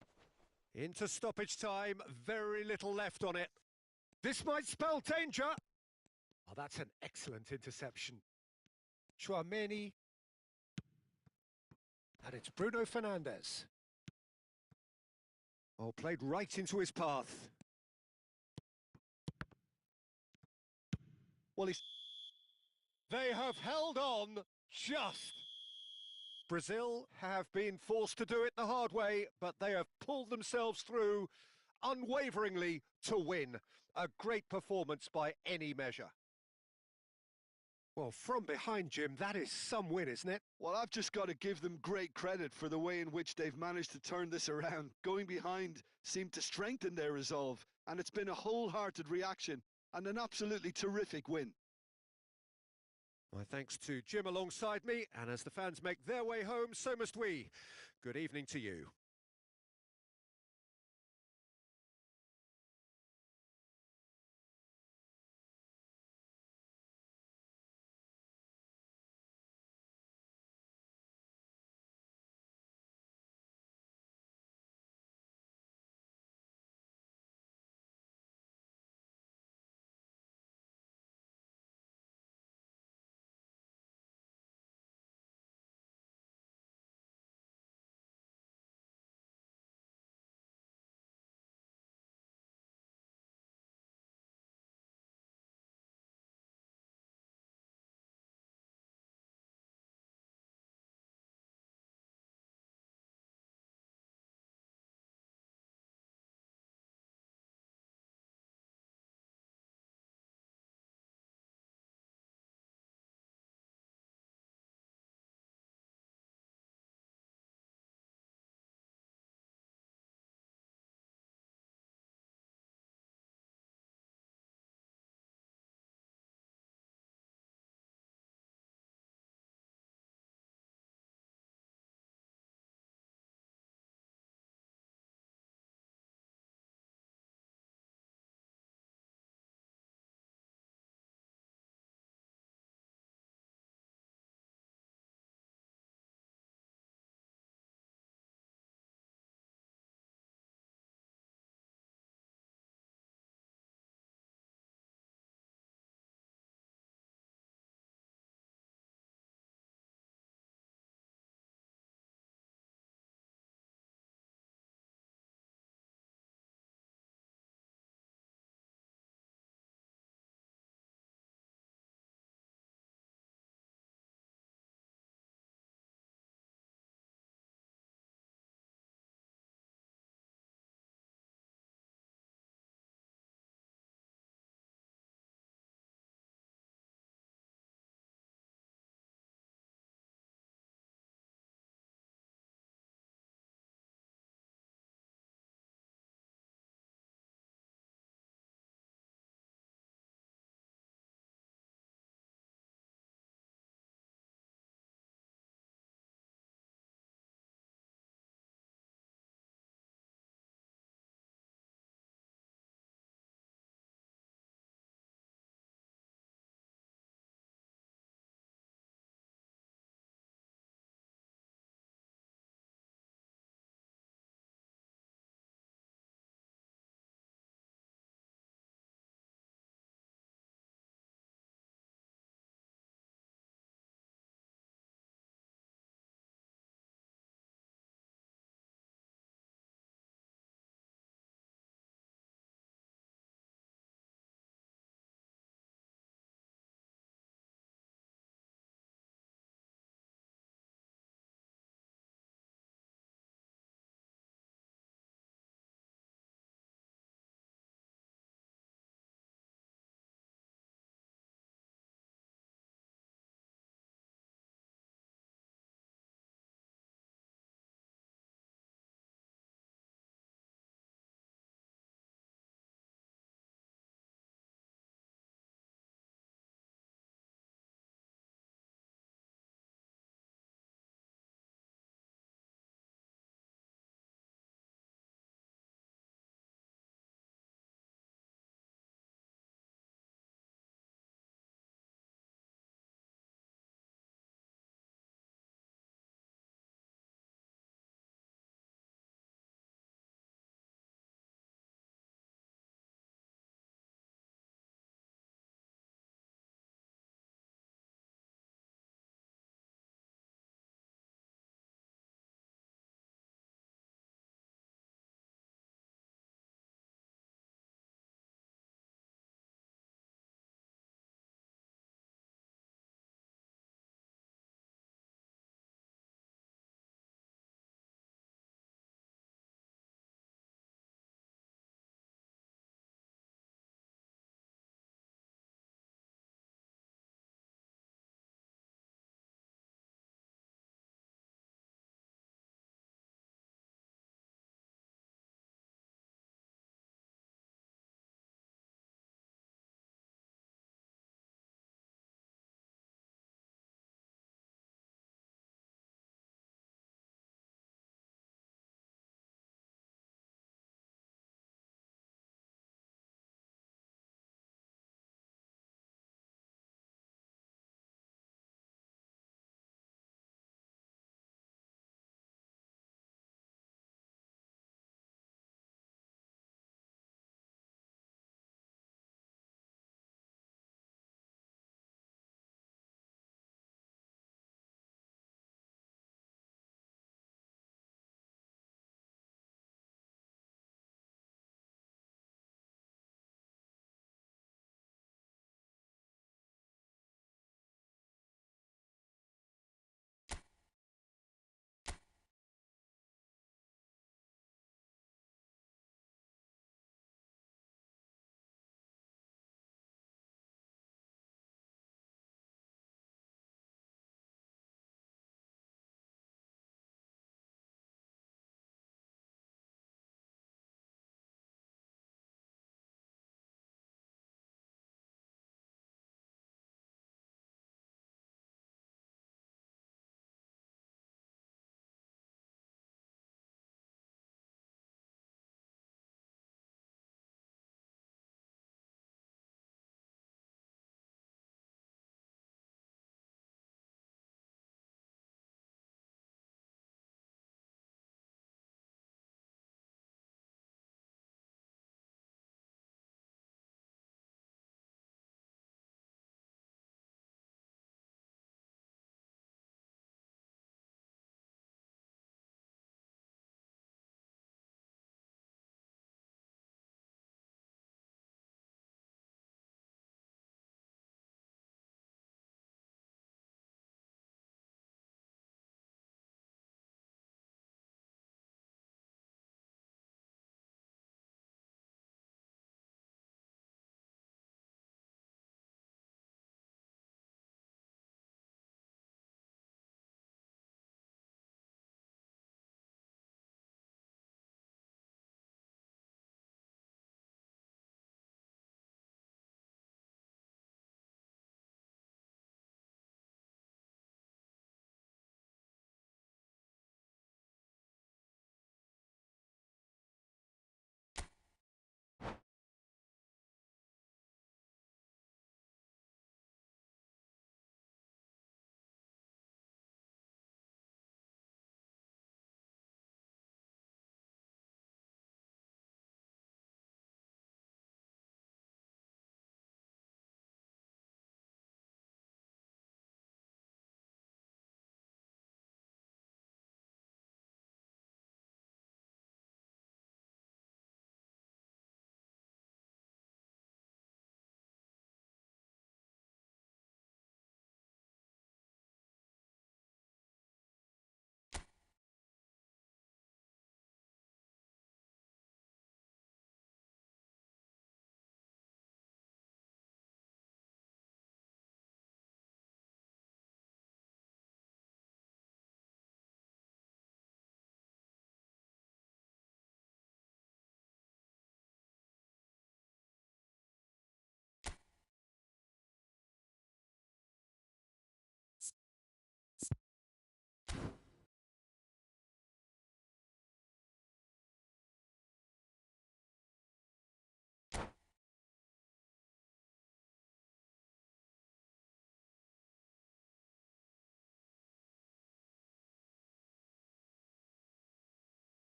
Speaker 1: Into stoppage time, very little left on it. This might spell danger. Oh, that's an excellent interception. Thuongbaybi. And it's Bruno Fernandes. Oh, played right into his path.
Speaker 2: Well,
Speaker 1: They have held on just. Brazil have been forced to do it the hard way, but they have pulled themselves through unwaveringly to win. A great performance by any measure. Well, from behind, Jim, that is some win, isn't it?
Speaker 2: Well, I've just got to give them great credit for the way in which they've managed to turn this around. Going behind seemed to strengthen their resolve, and it's been a wholehearted reaction and an absolutely terrific win.
Speaker 1: My thanks to Jim alongside me, and as the fans make their way home, so must we. Good evening to you.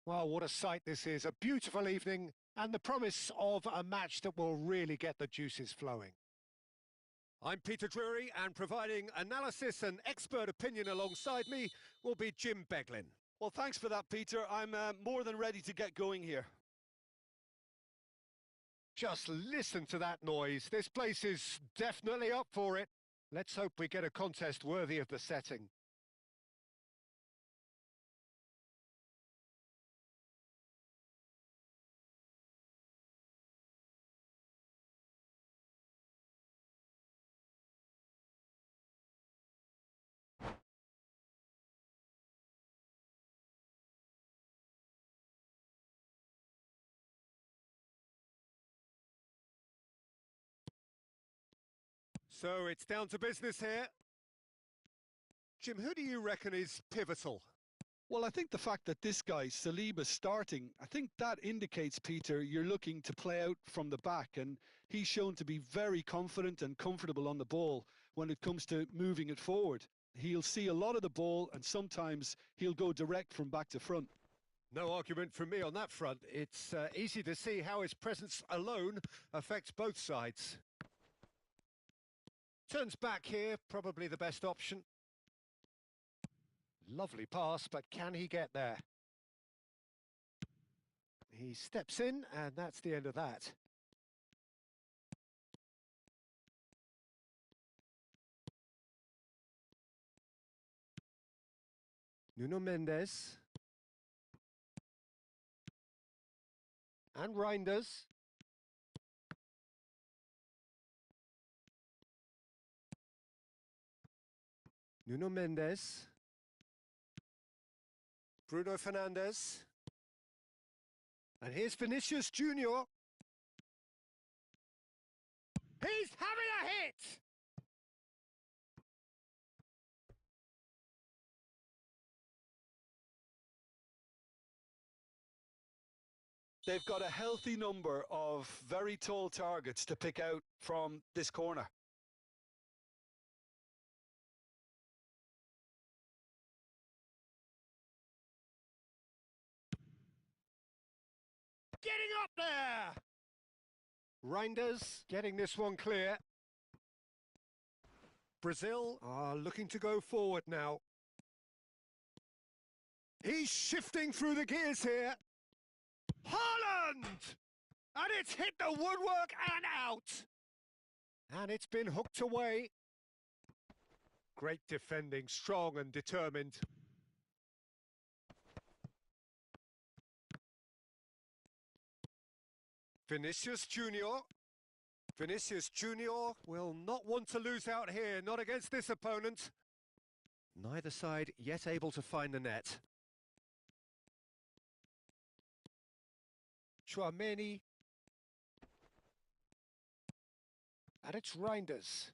Speaker 1: Well, what a sight this is. A beautiful evening and the promise of a match that will really get the juices flowing. I'm Peter Drury, and providing analysis and expert opinion alongside me will be Jim Beglin.
Speaker 2: Well, thanks for that, Peter. I'm more than ready to get going here.
Speaker 1: Just listen to that noise. This place is definitely up for it. Let's hope we get a contest worthy of the setting. So it's down to business here. Jim, who do you reckon is pivotal?
Speaker 2: Well, I think the fact that this guy, Saliba's starting, I think that indicates, Peter, you're looking to play out from the back, and he's shown to be very confident and comfortable on the ball when it comes to moving it forward. He'll see a lot of the ball, and sometimes he'll go direct from back to front.
Speaker 1: No argument from me on that front. It's easy to see how his presence alone affects both sides. Turns back here, probably the best option. Lovely pass, but can he get there? He steps in, and that's the end of that. Nuno Mendes. And Reinders. Nuno Mendes. Bruno Fernandes. And here's Vinicius Junior. He's having a hit!
Speaker 2: They've got a healthy number of very tall targets to pick out from this corner.
Speaker 1: Getting up there! Reinders getting this one clear. Brazil are looking to go forward now. He's shifting through the gears here. Haaland! And it's hit the woodwork and out. And it's been hooked away. Great defending, strong and determined. Vinicius Junior. Vinicius Junior will not want to lose out here, not against this opponent. Neither side yet able to find the net. Chouameni. And it's Reinders.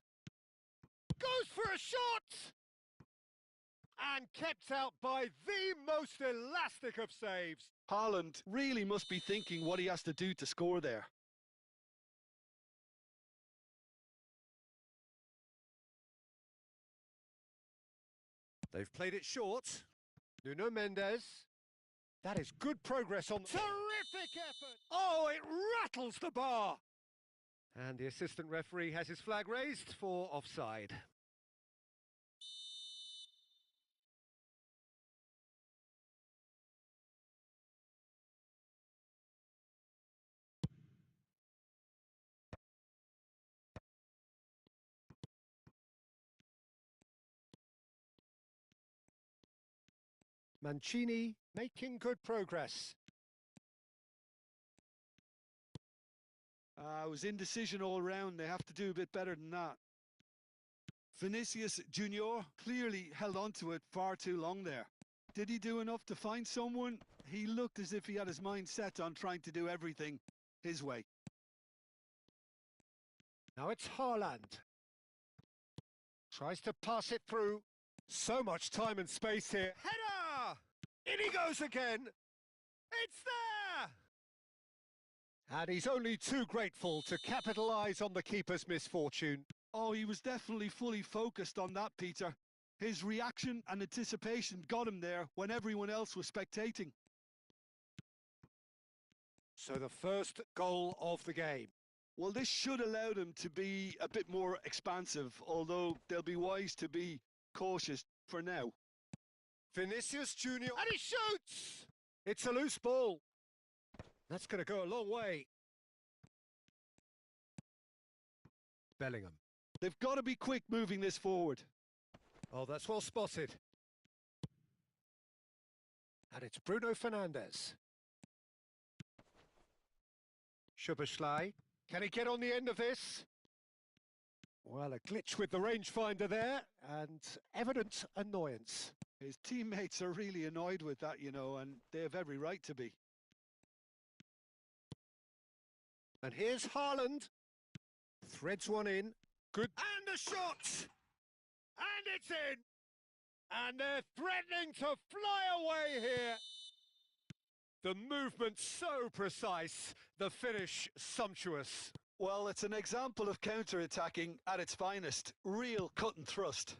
Speaker 1: Goes for a shot! And kept out by the most elastic of saves.
Speaker 2: Haaland really must be thinking what he has to do to score there.
Speaker 1: They've played it short. Nuno Mendes. That is good progress on... Terrific effort! Oh, it rattles the bar! And the assistant referee has his flag raised for offside. Mancini making good progress.
Speaker 2: It was indecision all round. They have to do a bit better than that. Vinicius Junior clearly held on to it far too long there. Did he do enough to find someone? He looked as if he had his mind set on trying to do everything his way.
Speaker 1: Now it's Haaland. Tries to pass it through. So much time and space here. Header! In he goes again. It's there! And he's only too grateful to capitalise on the keeper's misfortune.
Speaker 2: Oh, he was definitely fully focused on that, Peter. His reaction and anticipation got him there when everyone else was spectating.
Speaker 1: So the first goal of the game.
Speaker 2: Well, this should allow them to be a bit more expansive, although they'll be wise to be cautious for now.
Speaker 1: Vinicius Junior, and he shoots! It's a loose ball. That's going to go a long way. Bellingham.
Speaker 2: They've got to be quick moving this forward.
Speaker 1: Oh, that's well spotted. And it's Bruno Fernandes. Szoboszlai. Can he get on the end of this? Well, a glitch with the rangefinder there, and evident annoyance.
Speaker 2: His teammates are really annoyed with that, you know, and they have every right to be.
Speaker 1: And here's Haaland. Threads one in. Good. And a shot! And it's in! And they're threatening to fly away here. The movement so precise, the finish sumptuous.
Speaker 2: Well, it's an example of counter-attacking at its finest. Real cut and thrust.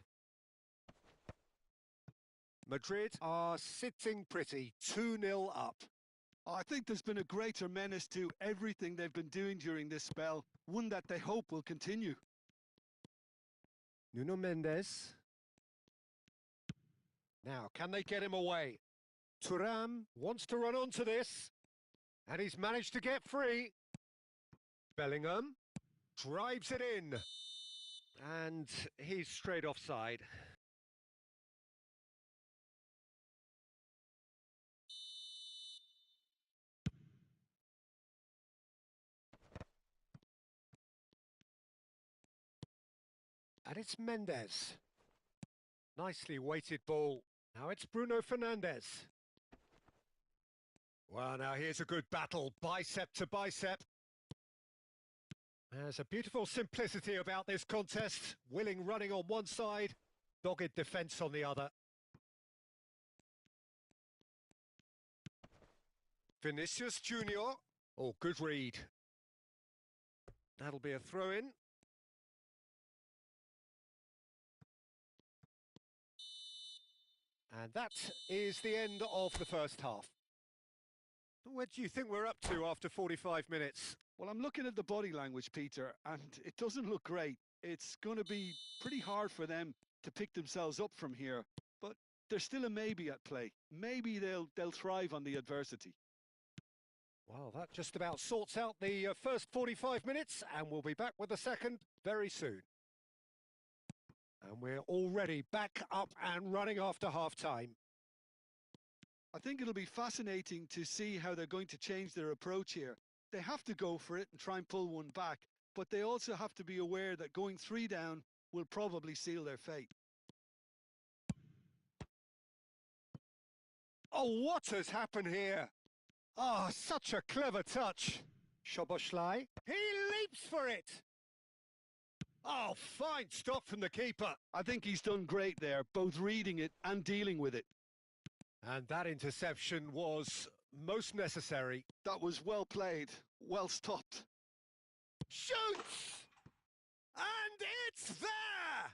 Speaker 1: Madrid are sitting pretty, 2-0 up.
Speaker 2: I think there's been a greater menace to everything they've been doing during this spell, one that they hope will continue.
Speaker 1: Nuno Mendes. Now, can they get him away? Thuram wants to run onto this, and he's managed to get free. Bellingham drives it in, and he's straight offside. And it's Mendes. Nicely weighted ball. Now it's Bruno Fernandes. Well, now here's a good battle, bicep to bicep. There's a beautiful simplicity about this contest. Willing running on one side, dogged defence on the other. Vinicius Junior. Oh, good read. That'll be a throw-in. And that is the end of the first half. Where do you think we're up to after 45 minutes?
Speaker 2: Well, I'm looking at the body language, Peter, and it doesn't look great. It's going to be pretty hard for them to pick themselves up from here, but there's still a maybe at play. Maybe they'll thrive on the adversity.
Speaker 1: Well, that just about sorts out the first 45 minutes, and we'll be back with the second very soon. And we're already back up and running after half-time.
Speaker 2: I think it'll be fascinating to see how they're going to change their approach here. They have to go for it and try and pull one back, but they also have to be aware that going 3 down will probably seal their fate.
Speaker 1: Oh, what has happened here? Ah, such a clever touch. Szoboszlai, he leaps for it. Oh, fine stop from the keeper.
Speaker 2: I think he's done great there, both reading it and dealing with it.
Speaker 1: And that interception was most necessary.
Speaker 2: That was well played, well stopped.
Speaker 1: Shoots! And it's there!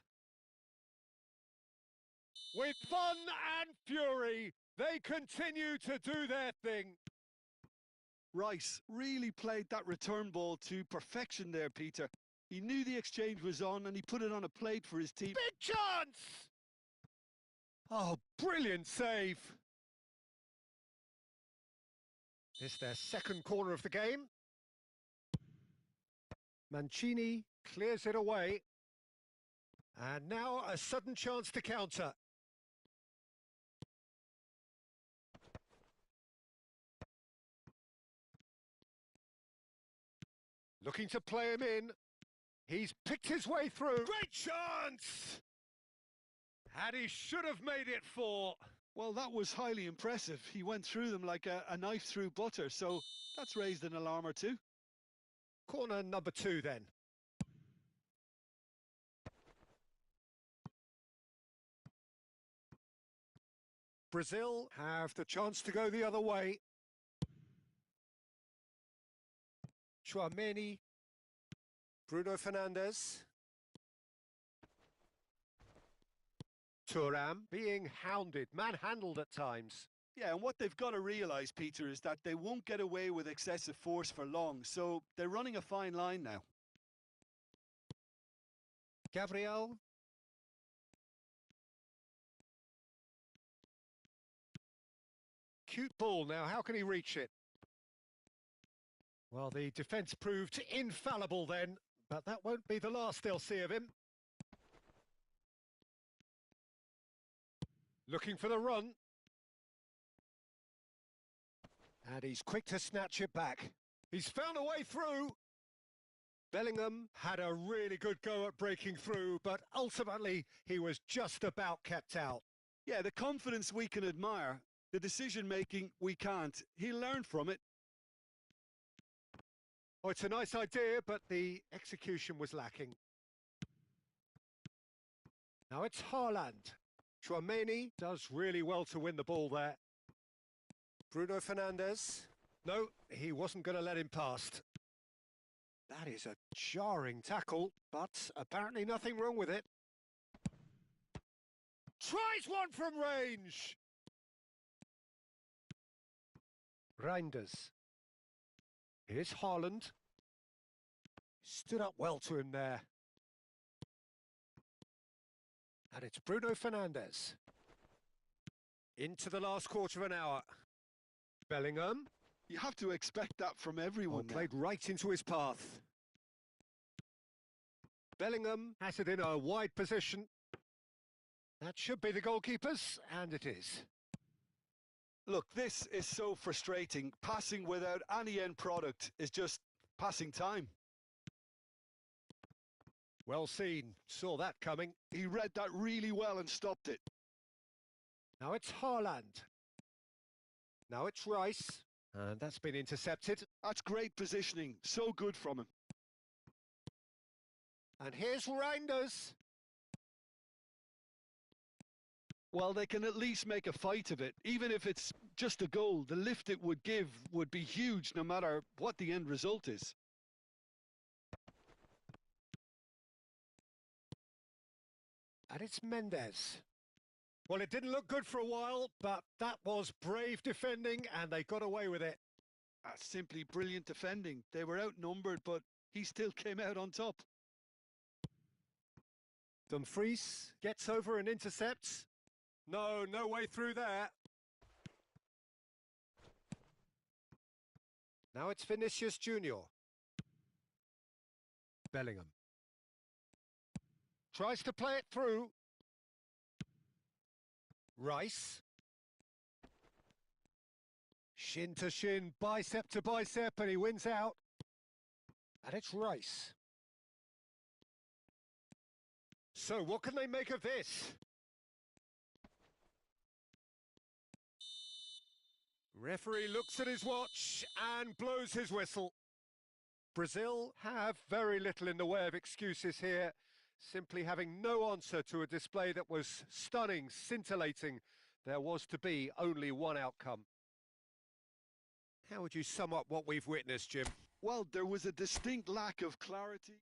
Speaker 1: With fun and fury, they continue to do their thing.
Speaker 2: Rice really played that return ball to perfection there, Peter. He knew the exchange was on and he put it on a plate for his team.
Speaker 1: Big chance! Oh, brilliant save. It's their second corner of the game. Mancini clears it away. And now a sudden chance to counter. Looking to play him in. He's picked his way through. Great chance! And he should have made it 4.
Speaker 2: Well, that was highly impressive. He went through them like a knife through butter, so that's raised an alarm or two.
Speaker 1: Corner number 2 then. Brazil have the chance to go the other way. Tchouaméni, Bruno Fernandes. Thuram being hounded, manhandled at times.
Speaker 2: Yeah, and what they've got to realise, Peter, is that they won't get away with excessive force for long, so they're running a fine line now.
Speaker 1: Gabriel. Cute ball now, how can he reach it? Well, the defence proved infallible then, but that won't be the last they'll see of him. Looking for the run. And he's quick to snatch it back. He's found a way through. Bellingham had a really good go at breaking through, but ultimately he was just about kept out.
Speaker 2: Yeah, the confidence we can admire, the decision-making we can't. He'll learn from it.
Speaker 1: Oh, it's a nice idea, but the execution was lacking. Now it's Haaland. Thuongbaybi does really well to win the ball there. Bruno Fernandes. No, he wasn't going to let him past. That is a jarring tackle, but apparently nothing wrong with it. Tries one from range! Reinders. Here's Haaland. Stood up well to him there. And it's Bruno Fernandes. Into the last quarter of an hour. Bellingham.
Speaker 2: You have to expect that from everyone.
Speaker 1: Played right into his path. Bellingham has it in a wide position. That should be the goalkeeper's, and it is.
Speaker 2: Look, this is so frustrating. Passing without any end product is just passing time.
Speaker 1: Well seen. Saw that coming.
Speaker 2: He read that really well and stopped it.
Speaker 1: Now it's Haaland. Now it's Rice. And that's been intercepted.
Speaker 2: That's great positioning. So good from him.
Speaker 1: And here's Reinders.
Speaker 2: Well, they can at least make a fight of it. Even if it's just a goal, the lift it would give would be huge no matter what the end result is.
Speaker 1: And it's Mendes. Well, it didn't look good for a while, but that was brave defending and they got away with it.
Speaker 2: That's simply brilliant defending. They were outnumbered, but he still came out on top.
Speaker 1: Dumfries gets over and intercepts. No way through there. Now it's Vinicius Junior. Bellingham. Tries to play it through. Rice. Shin to shin, bicep to bicep, and he wins out. And it's Rice. So what can they make of this? Referee looks at his watch and blows his whistle. Brazil have very little in the way of excuses here, simply having no answer to a display that was stunning, scintillating. There was to be only one outcome. How would you sum up what we've witnessed, Jim?
Speaker 2: Well, there was a distinct lack of clarity.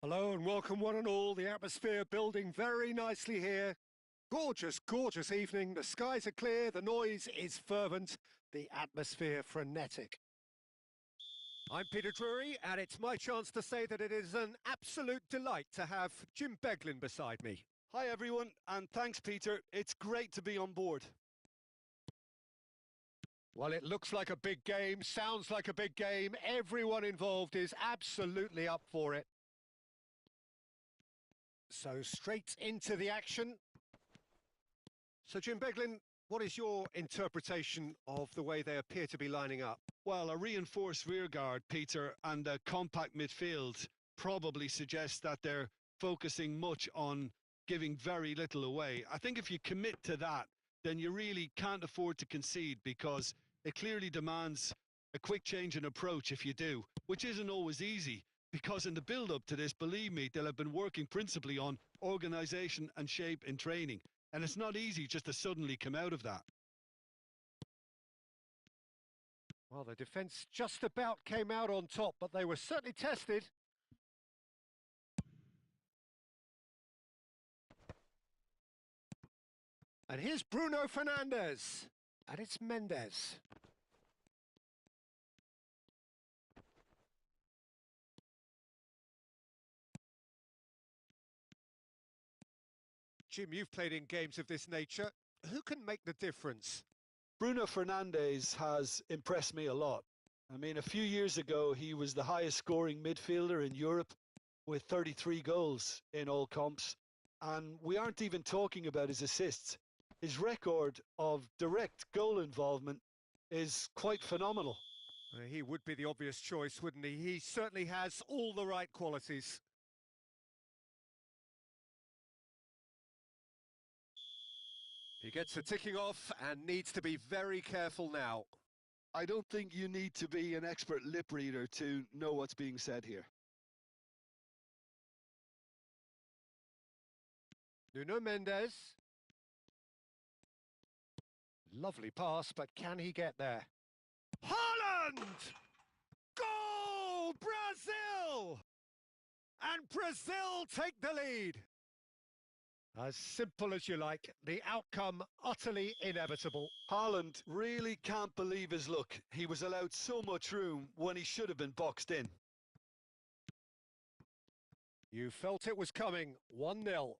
Speaker 1: Hello and welcome one and all. The atmosphere building very nicely here. Gorgeous, gorgeous evening. The skies are clear, the noise is fervent, the atmosphere frenetic. I'm Peter Drury, and it's my chance to say that it is an absolute delight to have Jim Beglin beside me.
Speaker 2: Hi everyone, and thanks Peter. It's great to be on board.
Speaker 1: Well, it looks like a big game, sounds like a big game. Everyone involved is absolutely up for it. So straight into the action. So Jim Beglin, what is your interpretation of the way they appear to be lining up?
Speaker 2: Well, a reinforced rearguard, Peter, and a compact midfield probably suggests that they're focusing much on giving very little away. I think if you commit to that, then you really can't afford to concede, because it clearly demands a quick change in approach if you do, which isn't always easy, because in the build-up to this, believe me, they'll have been working principally on organisation and shape in training, and it's not easy just to suddenly come out of that.
Speaker 1: Well, the defence just about came out on top, but they were certainly tested. And here's Bruno Fernandes. And it's Mendes. Jim, you've played in games of this nature. Who can make the difference?
Speaker 3: Bruno Fernandes has impressed me a lot. I mean, a few years ago, he was the highest scoring midfielder in Europe with 33 goals in all comps. And we aren't even talking about his assists. His record of direct goal involvement is quite phenomenal.
Speaker 1: He would be the obvious choice, wouldn't he? He certainly has all the right qualities. He gets the ticking off and needs to be very careful now.
Speaker 2: I don't think you need to be an expert lip reader to know what's being said here.
Speaker 1: Nuno Mendes. Lovely pass, but can he get there? Haaland! Goal! Brazil! And Brazil take the lead. As simple as you like, the outcome utterly inevitable.
Speaker 3: Haaland really can't believe his luck. He was allowed so much room when he should have been boxed in.
Speaker 1: You felt it was coming, 1-0.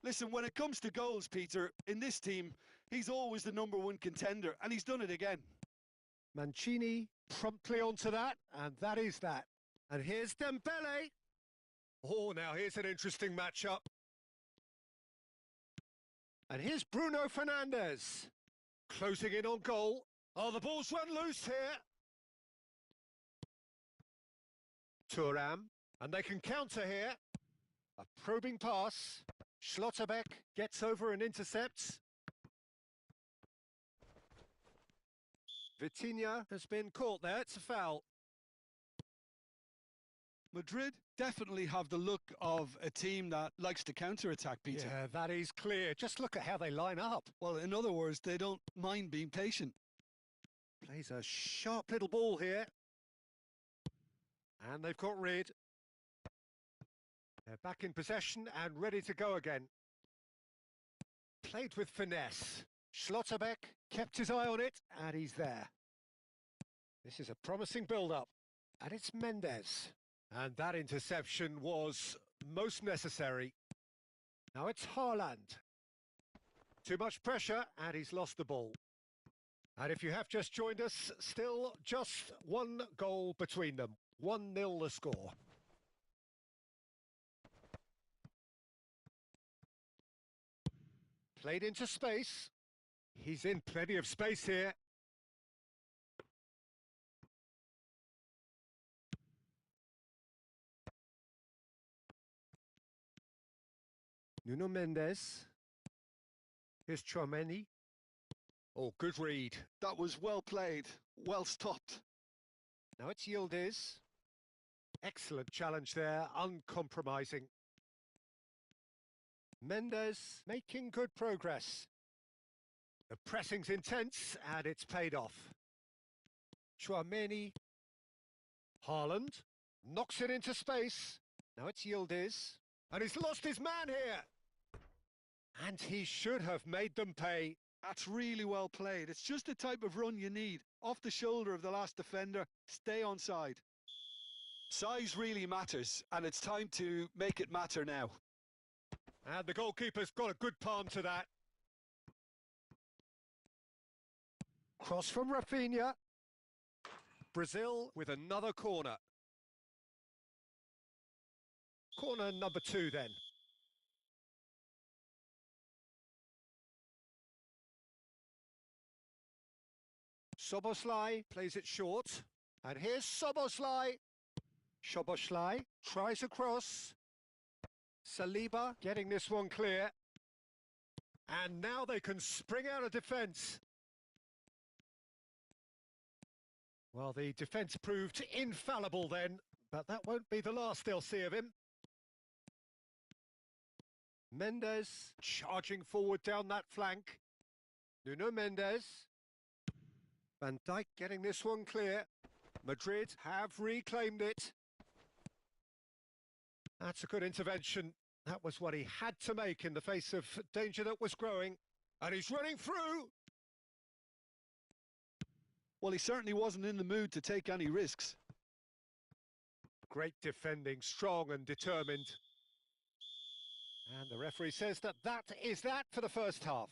Speaker 2: Listen, when it comes to goals, Peter, in this team, he's always the #1 contender, and he's done it again.
Speaker 1: Mancini promptly onto that, and that is that. And here's Dembele. Oh, now here's an interesting matchup. And here's Bruno Fernandes. Closing in on goal. Oh, the ball's run loose here. Thuram. And they can counter here. A probing pass. Schlotterbeck gets over and intercepts. Vitinha has been caught there. It's a foul.
Speaker 2: Madrid definitely have the look of a team that likes to counter-attack, Peter.
Speaker 1: Yeah, that is clear. Just look at how they line up.
Speaker 2: Well, in other words, they don't mind being patient.
Speaker 1: Plays a sharp little ball here. And they've got rid. They're back in possession and ready to go again. Played with finesse. Schlotterbeck kept his eye on it, and he's there. This is a promising build-up. And it's Mendes. And that interception was most necessary. Now it's Haaland. Too much pressure, and he's lost the ball. And if you have just joined us, still just one goal between them. 1-0 the score. Played into space. He's in plenty of space here. Nuno Mendes. Here's Chouameni. Oh, good read.
Speaker 2: That was well played, well stopped.
Speaker 1: Now it's Yildiz. Excellent challenge there, uncompromising. Mendes making good progress. The pressing's intense and it's paid off. Chouameni. Haaland knocks it into space. Now it's Yildiz. And he's lost his man here. And he should have made them pay.
Speaker 2: That's really well played. It's just the type of run you need. Off the shoulder of the last defender, stay onside.
Speaker 3: Size really matters, and it's time to make it matter now.
Speaker 1: And the goalkeeper's got a good palm to that. Cross from Rafinha. Brazil with another corner. Corner number 2 then. Szoboszlai plays it short. And here's Szoboszlai. Szoboszlai tries across. Saliba getting this one clear. And now they can spring out of defence. Well, the defence proved infallible then, but that won't be the last they'll see of him. Mendes charging forward down that flank. Nuno Mendes. Van Dijk getting this one clear. Madrid have reclaimed it. That's a good intervention. That was what he had to make in the face of danger that was growing. And he's running through.
Speaker 2: Well, he certainly wasn't in the mood to take any risks.
Speaker 1: Great defending, strong and determined. And the referee says that is that for the first half.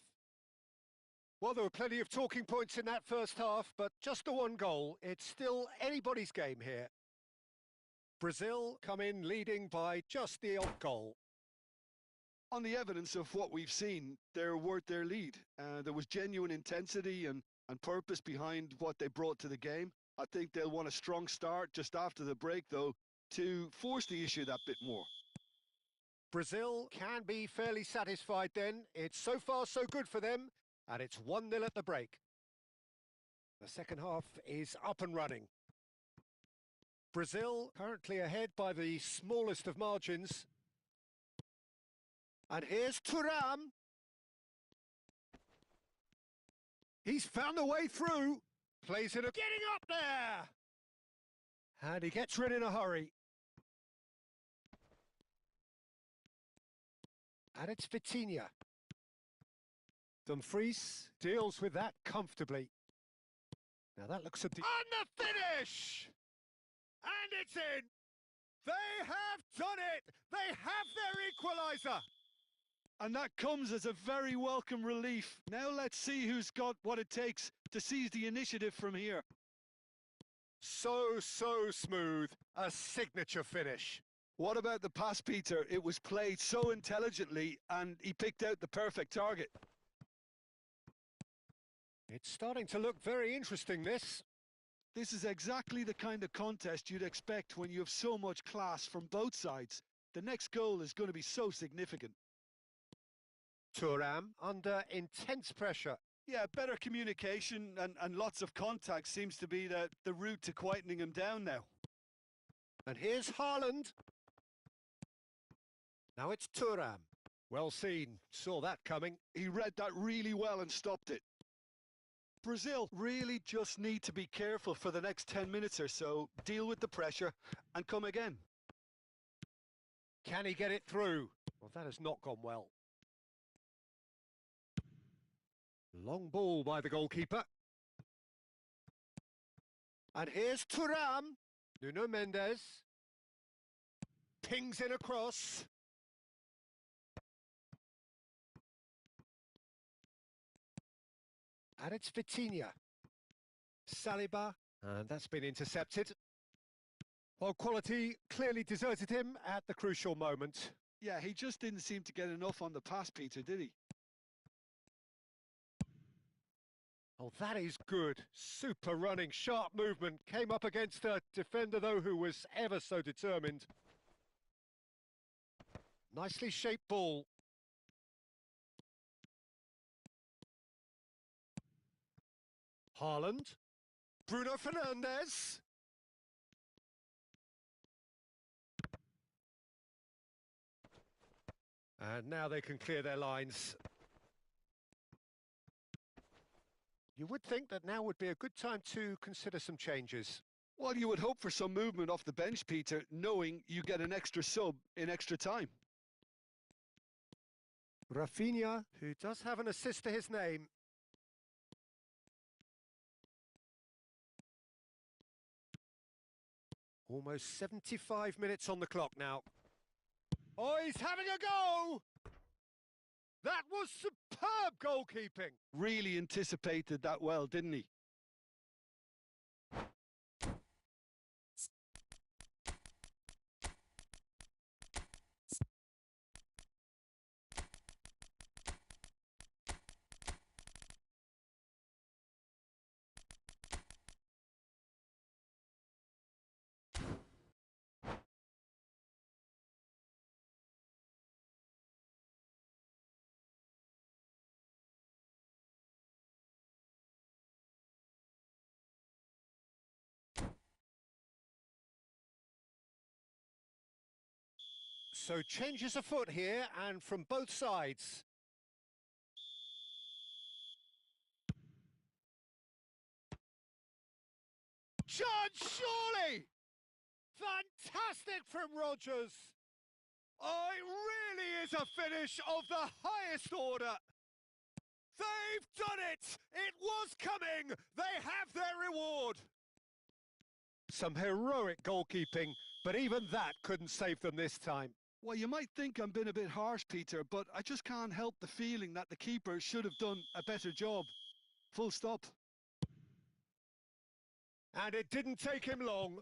Speaker 1: Well, there were plenty of talking points in that first half, but just the one goal. It's still anybody's game here. Brazil come in leading by just the odd goal.
Speaker 2: On the evidence of what we've seen, they're worth their lead. There was genuine intensity and purpose behind what they brought to the game. I think they'll want a strong start just after the break, though, to force the issue that bit more.
Speaker 1: Brazil can be fairly satisfied then. It's so far so good for them, and it's 1-0 at the break. The second half is up and running. Brazil currently ahead by the smallest of margins. And here's Thuram. He's found a way through. Plays it, getting up there. And he gets rid in a hurry. And it's Vitinha. Dumfries deals with that comfortably. Now that looks at the... And the finish! And it's in! They have done it! They have their equaliser!
Speaker 2: And that comes as a very welcome relief. Now let's see who's got what it takes to seize the initiative from here.
Speaker 1: So smooth. A signature finish.
Speaker 2: What about the pass, Peter? It was played so intelligently and he picked out the perfect target.
Speaker 1: It's starting to look very interesting, this.
Speaker 2: This is exactly the kind of contest you'd expect when you have so much class from both sides. The next goal is going to be so significant.
Speaker 1: Thuram under intense pressure.
Speaker 2: Yeah, better communication and lots of contact seems to be the route to quietening him down now.
Speaker 1: And here's Haaland. Now it's Thuram. Well seen, saw that coming.
Speaker 2: He read that really well and stopped it.
Speaker 3: Brazil really just need to be careful for the next 10 minutes or so, deal with the pressure and come again.
Speaker 1: Can he get it through? Well, that has not gone well. Long ball by the goalkeeper. And here's Thuram. Nuno Mendes. Pings in across. And it's Vitinha. Saliba. And that's been intercepted. Well, quality clearly deserted him at the crucial moment.
Speaker 2: Yeah, he just didn't seem to get enough on the pass, Peter, did he?
Speaker 1: Oh, that is good. Super running, sharp movement. Came up against a defender, though, who was ever so determined. Nicely shaped ball. Haaland. Bruno Fernandes. And now they can clear their lines. You would think that now would be a good time to consider some changes.
Speaker 2: Well, you would hope for some movement off the bench, Peter, knowing you get an extra sub in extra time.
Speaker 1: Rafinha, who does have an assist to his name. Almost 75 minutes on the clock now. Oh, he's having a go! That was superb goalkeeping.
Speaker 2: Really anticipated that well, didn't he?
Speaker 1: So changes afoot here, and from both sides. Chance, surely! Fantastic from Rodgers! Oh, it really is a finish of the highest order. They've done it! It was coming! They have their reward! Some heroic goalkeeping, but even that couldn't save them this time.
Speaker 2: Well, you might think I'm being a bit harsh, Peter, but I just can't help the feeling that the keeper should have done a better job. Full stop.
Speaker 1: And it didn't take him long.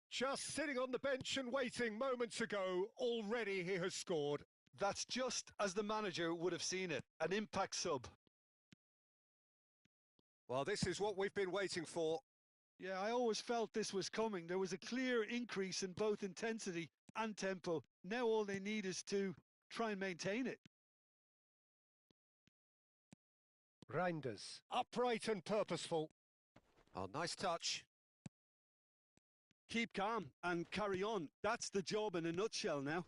Speaker 1: Just sitting on the bench and waiting moments ago, already he has scored.
Speaker 3: That's just as the manager would have seen it, an impact sub.
Speaker 1: Well, this is what we've been waiting for.
Speaker 2: Yeah, I always felt this was coming. There was a clear increase in both intensity and tempo. Now all they need is to try and maintain it.
Speaker 1: Reinders, upright and purposeful. Oh, nice touch.
Speaker 2: Keep calm and carry on. That's the job in a nutshell now.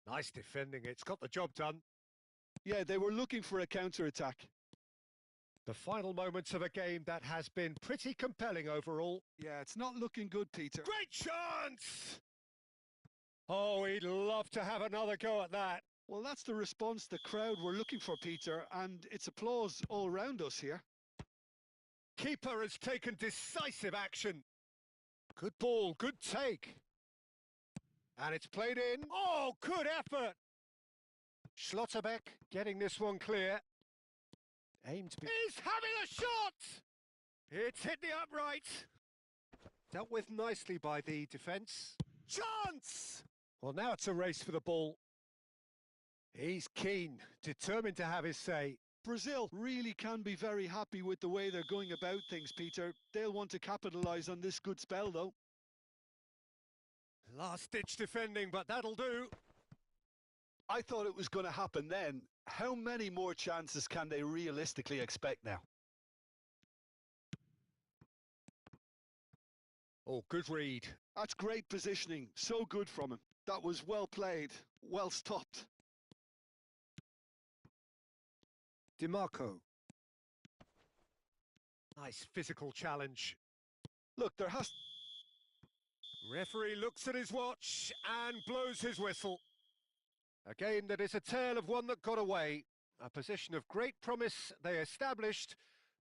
Speaker 1: Nice defending, it's got the job done.
Speaker 2: Yeah, they were looking for a counter-attack.
Speaker 1: The final moments of a game that has been pretty compelling overall.
Speaker 2: Yeah, it's not looking good, Peter.
Speaker 1: Great chance! Oh, he'd love to have another go at that.
Speaker 2: Well, that's the response the crowd were looking for, Peter, and it's applause all round us here.
Speaker 1: Keeper has taken decisive action. Good ball, good take. And it's played in. Oh, good effort! Schlotterbeck getting this one clear. Aimed. He's having a shot! It's hit the upright. Dealt with nicely by the defence. Chance! Well, now it's a race for the ball. He's keen, determined to have his say.
Speaker 2: Brazil really can be very happy with the way they're going about things, Peter. They'll want to capitalise on this good spell, though.
Speaker 1: Last-ditch defending, but that'll do.
Speaker 3: I thought it was going to happen then. How many more chances can they realistically expect now?
Speaker 1: Oh, good read.
Speaker 2: That's great positioning. So good from him. That was well played, well stopped.
Speaker 1: DiMarco. Nice physical challenge.
Speaker 3: Look, there has...
Speaker 1: Referee looks at his watch and blows his whistle. A game that is a tale of one that got away. A position of great promise they established,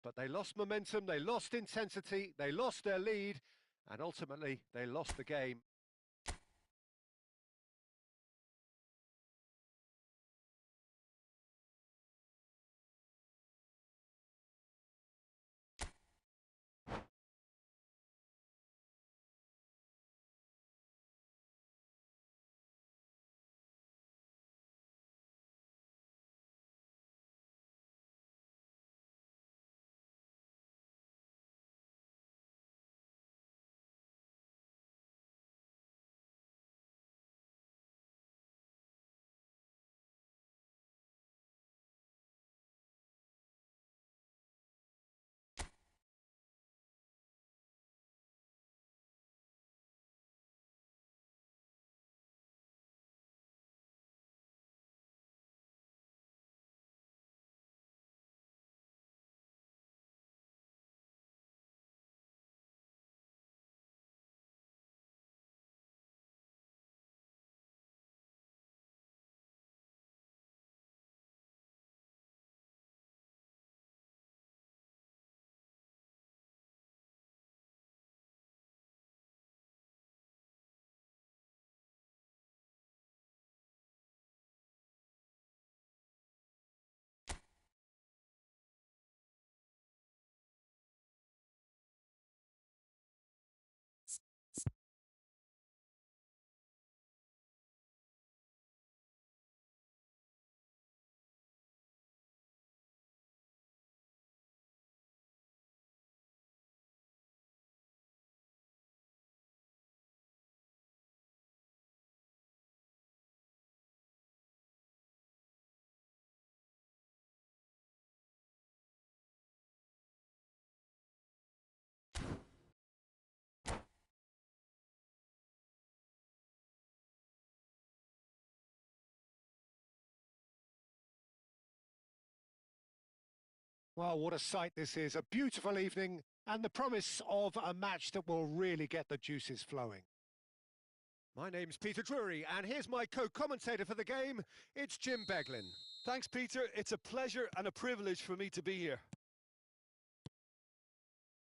Speaker 1: but they lost momentum, they lost intensity, they lost their lead, and ultimately they lost the game. Well, what a sight this is. A beautiful evening and the promise of a match that will really get the juices flowing. My name's Peter Drury, and here's my co-commentator for the game. It's Jim Beglin.
Speaker 2: Thanks, Peter. It's a pleasure and a privilege for me to be here.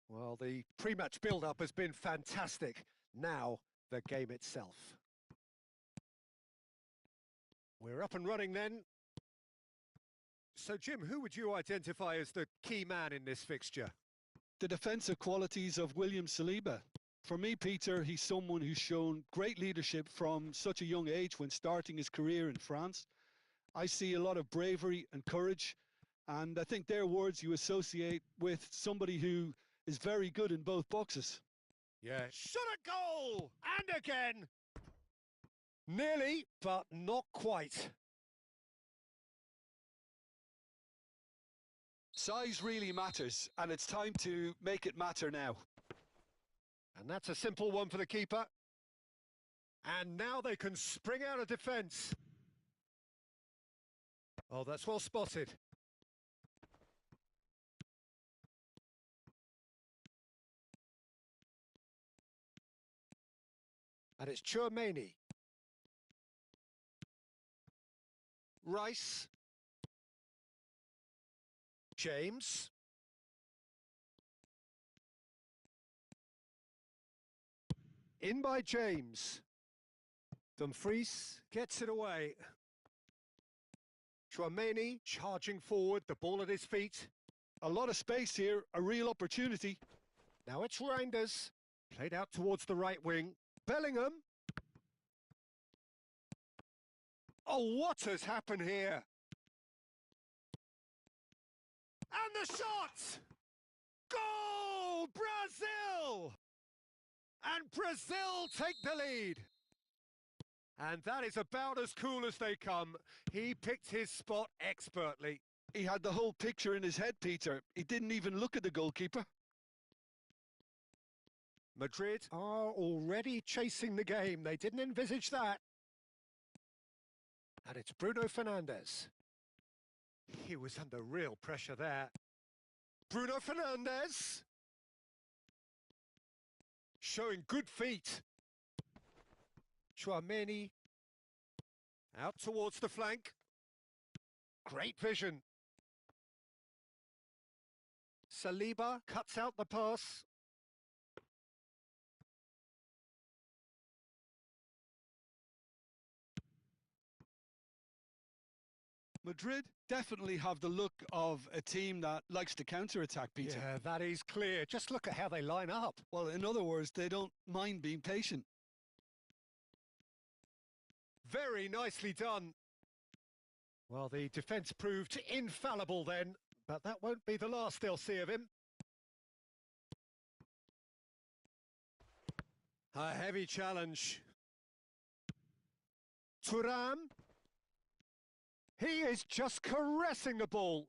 Speaker 1: Well, the pre-match build-up has been fantastic. Now, the game itself. We're up and running then. So, Jim, who would you identify as the key man in this fixture?
Speaker 2: The defensive qualities of William Saliba. For me, Peter, he's someone who's shown great leadership from such a young age when starting his career in France. I see a lot of bravery and courage, and I think they're words you associate with somebody who is very good in both boxes.
Speaker 1: Yeah, shot a goal! And again! Nearly, but not quite.
Speaker 3: Size really matters, and it's time to make it matter now.
Speaker 1: And that's a simple one for the keeper. And now they can spring out of defence. Oh, that's well spotted. And it's Thuongbaybi. Rice. James. In by James. Dumfries gets it away. Thuongbaybi charging forward, the ball at his feet.
Speaker 2: A lot of space here, a real opportunity.
Speaker 1: Now it's Reinders. Played out towards the right wing. Bellingham. Oh, what has happened here? And the shot! Goal! Brazil! And Brazil take the lead. And that is about as cool as they come. He picked his spot expertly.
Speaker 2: He had the whole picture in his head, Peter. He didn't even look at the goalkeeper.
Speaker 1: Madrid are already chasing the game. They didn't envisage that. And it's Bruno Fernandes. He was under real pressure there. Bruno Fernandes. Showing good feet. Thuongbaybi. Out towards the flank. Great vision. Saliba cuts out the pass.
Speaker 2: Madrid definitely have the look of a team that likes to counter-attack, Peter.
Speaker 1: Yeah, that is clear. Just look at how they line up.
Speaker 2: Well, in other words, they don't mind being patient.
Speaker 1: Very nicely done. Well, the defence proved infallible then, but that won't be the last they'll see of him. A heavy challenge. Thuram. He is just caressing the ball.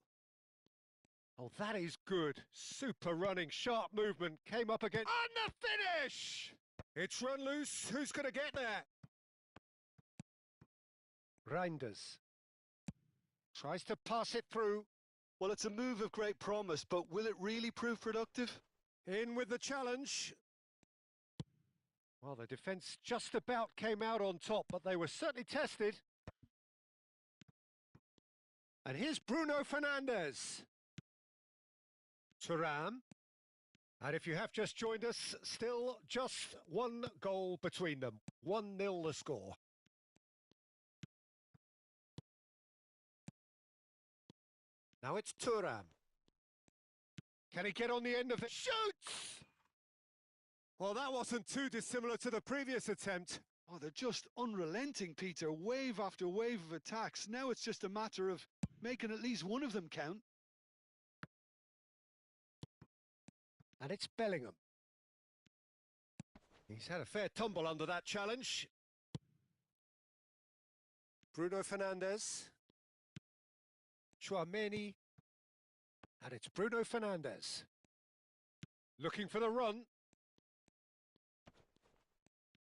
Speaker 1: Oh, that is good. Super running, sharp movement. Came up again. And the finish! It's run loose. Who's going to get there? Reinders. Tries to pass it through.
Speaker 3: Well, it's a move of great promise, but will it really prove productive?
Speaker 1: In with the challenge. Well, the defence just about came out on top, but they were certainly tested. And here's Bruno Fernandes. Thuram. And if you have just joined us, still just one goal between them. 1-0 the score. Now it's Thuram. Can he get on the end of it? Shoots! Well, that wasn't too dissimilar to the previous attempt.
Speaker 2: Oh, they're just unrelenting, Peter. Wave after wave of attacks. Now it's just a matter of making at least one of them count.
Speaker 1: And it's Bellingham. He's had a fair tumble under that challenge. Bruno Fernandes. Thuongbaybi. And it's Bruno Fernandes. Looking for the run.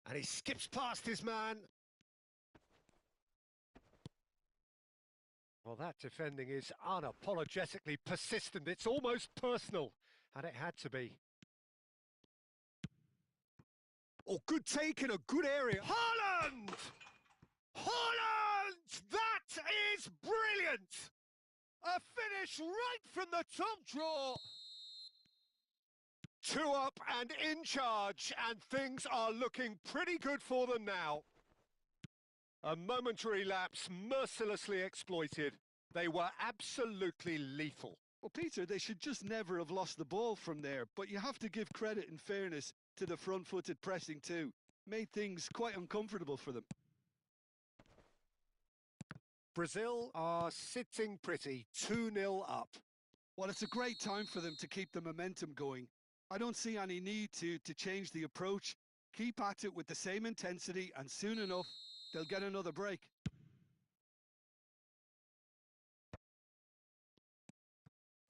Speaker 1: And he skips past his man. Well, that defending is unapologetically persistent. It's almost personal, and it had to be. Oh, good take in a good area. Haaland! Haaland! That is brilliant! A finish right from the top draw. 2 up and in charge, and things are looking pretty good for them now. A momentary lapse mercilessly exploited. They were absolutely lethal.
Speaker 2: Well, Peter, they should just never have lost the ball from there, but you have to give credit and fairness to the front-footed pressing too. Made things quite uncomfortable for them.
Speaker 1: Brazil are sitting pretty, 2-0 up.
Speaker 2: Well, it's a great time for them to keep the momentum going. I don't see any need to change the approach. Keep at it with the same intensity, and soon enough, they'll get another break.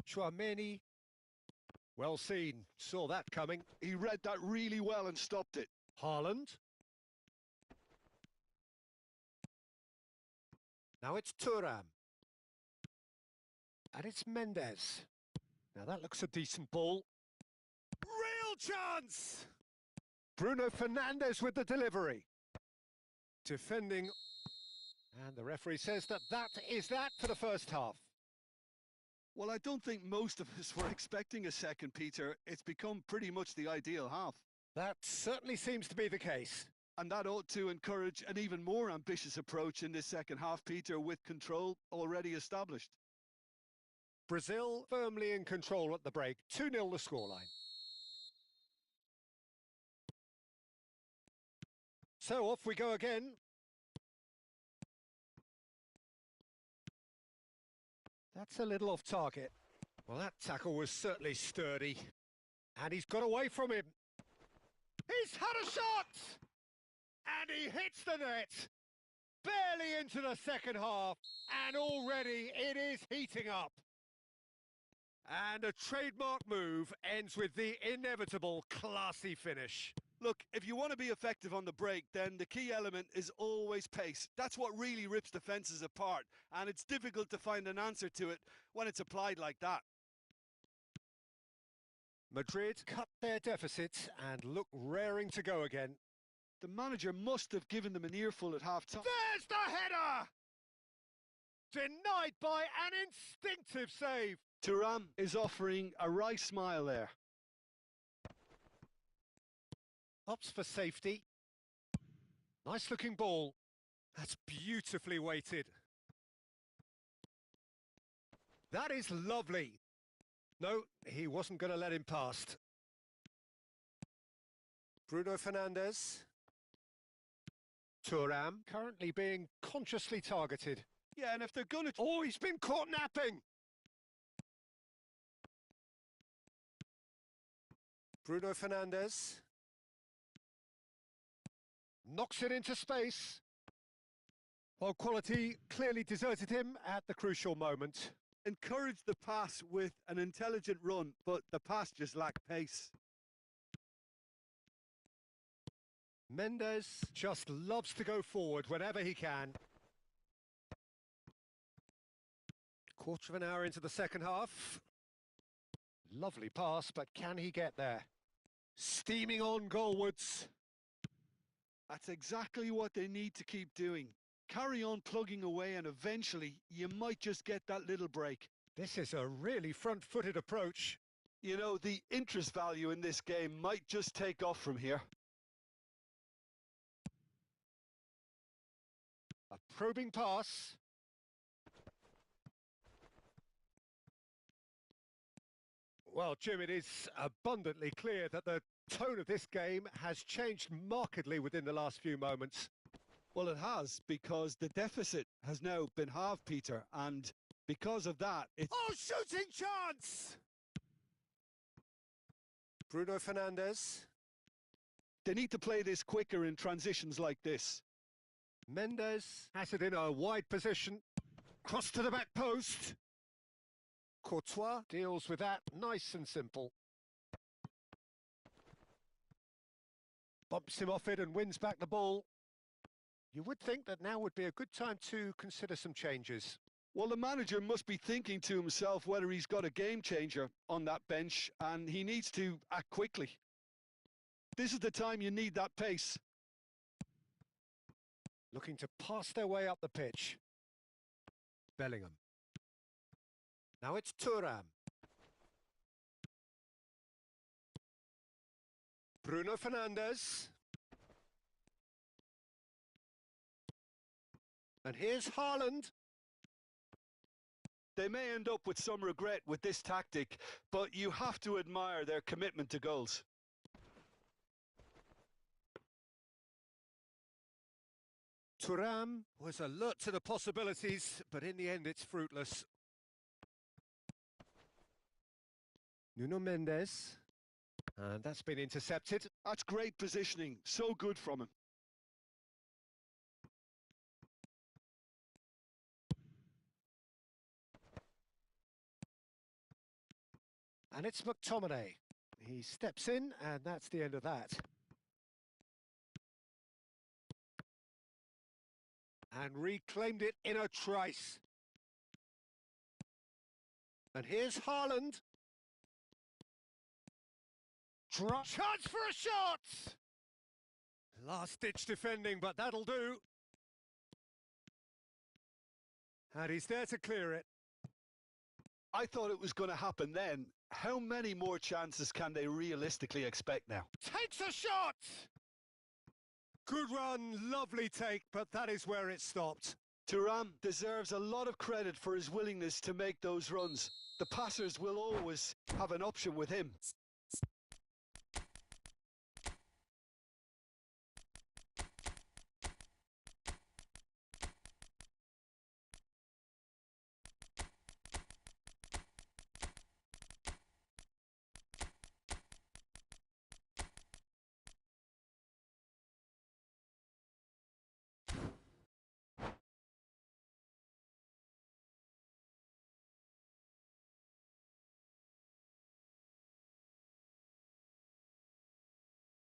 Speaker 1: Chouameni, well seen, saw that coming.
Speaker 2: He read that really well and stopped it.
Speaker 1: Haaland. Now it's Thuram. And it's Mendes. Now that looks a decent ball. Real chance! Bruno Fernandes with the delivery. Defending. And the referee says that is that for the first half.
Speaker 2: Well, I don't think most of us were expecting a second, Peter. It's become pretty much the ideal half.
Speaker 1: That certainly seems to be the case.
Speaker 2: And that ought to encourage an even more ambitious approach in this second half, Peter, with control already established.
Speaker 1: Brazil firmly in control at the break. 2-0 the scoreline. So off we go again. That's a little off target. Well, that tackle was certainly sturdy. And he's got away from him. He's had a shot! And he hits the net. Barely into the second half. And already it is heating up. And a trademark move ends with the inevitable classy finish.
Speaker 2: Look, if you want to be effective on the break, then the key element is always pace. That's what really rips defences apart, and it's difficult to find an answer to it when it's applied like that.
Speaker 1: Madrid cut their deficit and look raring to go again.
Speaker 2: The manager must have given them an earful at half-time.
Speaker 1: There's the header! Denied by an instinctive save.
Speaker 2: Thuram is offering a wry smile there.
Speaker 1: Opts for safety. Nice looking ball. That's beautifully weighted. That is lovely. No, he wasn't going to let him past. Bruno Fernandes. Thuram currently being consciously targeted.
Speaker 2: Yeah, and if they're going to...
Speaker 1: Oh, he's been caught napping! Bruno Fernandes. Knocks it into space. Well, quality clearly deserted him at the crucial moment.
Speaker 2: Encouraged the pass with an intelligent run, but the pass just lacked pace.
Speaker 1: Mendes just loves to go forward whenever he can. Quarter of an hour into the second half. Lovely pass, but can he get there? Steaming on goalwards.
Speaker 2: That's exactly what they need to keep doing. Carry on plugging away and eventually you might just get that little break.
Speaker 1: This is a really front-footed approach.
Speaker 2: You know, the interest value in this game might just take off from here.
Speaker 1: A probing pass. Well, Jim, it is abundantly clear that the tone of this game has changed markedly within the last few moments.
Speaker 2: Well, it has, because the deficit has now been halved, Peter, and because of that, it's...
Speaker 1: Oh, shooting chance! Bruno Fernandes.
Speaker 2: They need to play this quicker in transitions like this.
Speaker 1: Mendes has it in a wide position. Cross to the back post. Courtois deals with that nice and simple. Bumps him off it and wins back the ball. You would think that now would be a good time to consider some changes.
Speaker 2: Well, the manager must be thinking to himself whether he's got a game changer on that bench, and he needs to act quickly. This is the time you need that pace.
Speaker 1: Looking to pass their way up the pitch. Bellingham. Now it's Thuram. Bruno Fernandes. And here's Haaland.
Speaker 3: They may end up with some regret with this tactic, but you have to admire their commitment to goals.
Speaker 1: Thuram was alert to the possibilities, but in the end it's fruitless. Nuno Mendes. And that's been intercepted.
Speaker 2: That's great positioning. So good from him.
Speaker 1: And it's McTominay. He steps in, and that's the end of that. And reclaimed it in a trice. And here's Haaland. Chance for a shot! Last-ditch defending, but that'll do. And he's there to clear it.
Speaker 3: I thought it was going to happen then. How many more chances can they realistically expect now?
Speaker 1: Takes a shot! Good run, lovely take, but that is where it stopped.
Speaker 3: Thuram deserves a lot of credit for his willingness to make those runs. The passers will always have an option with him.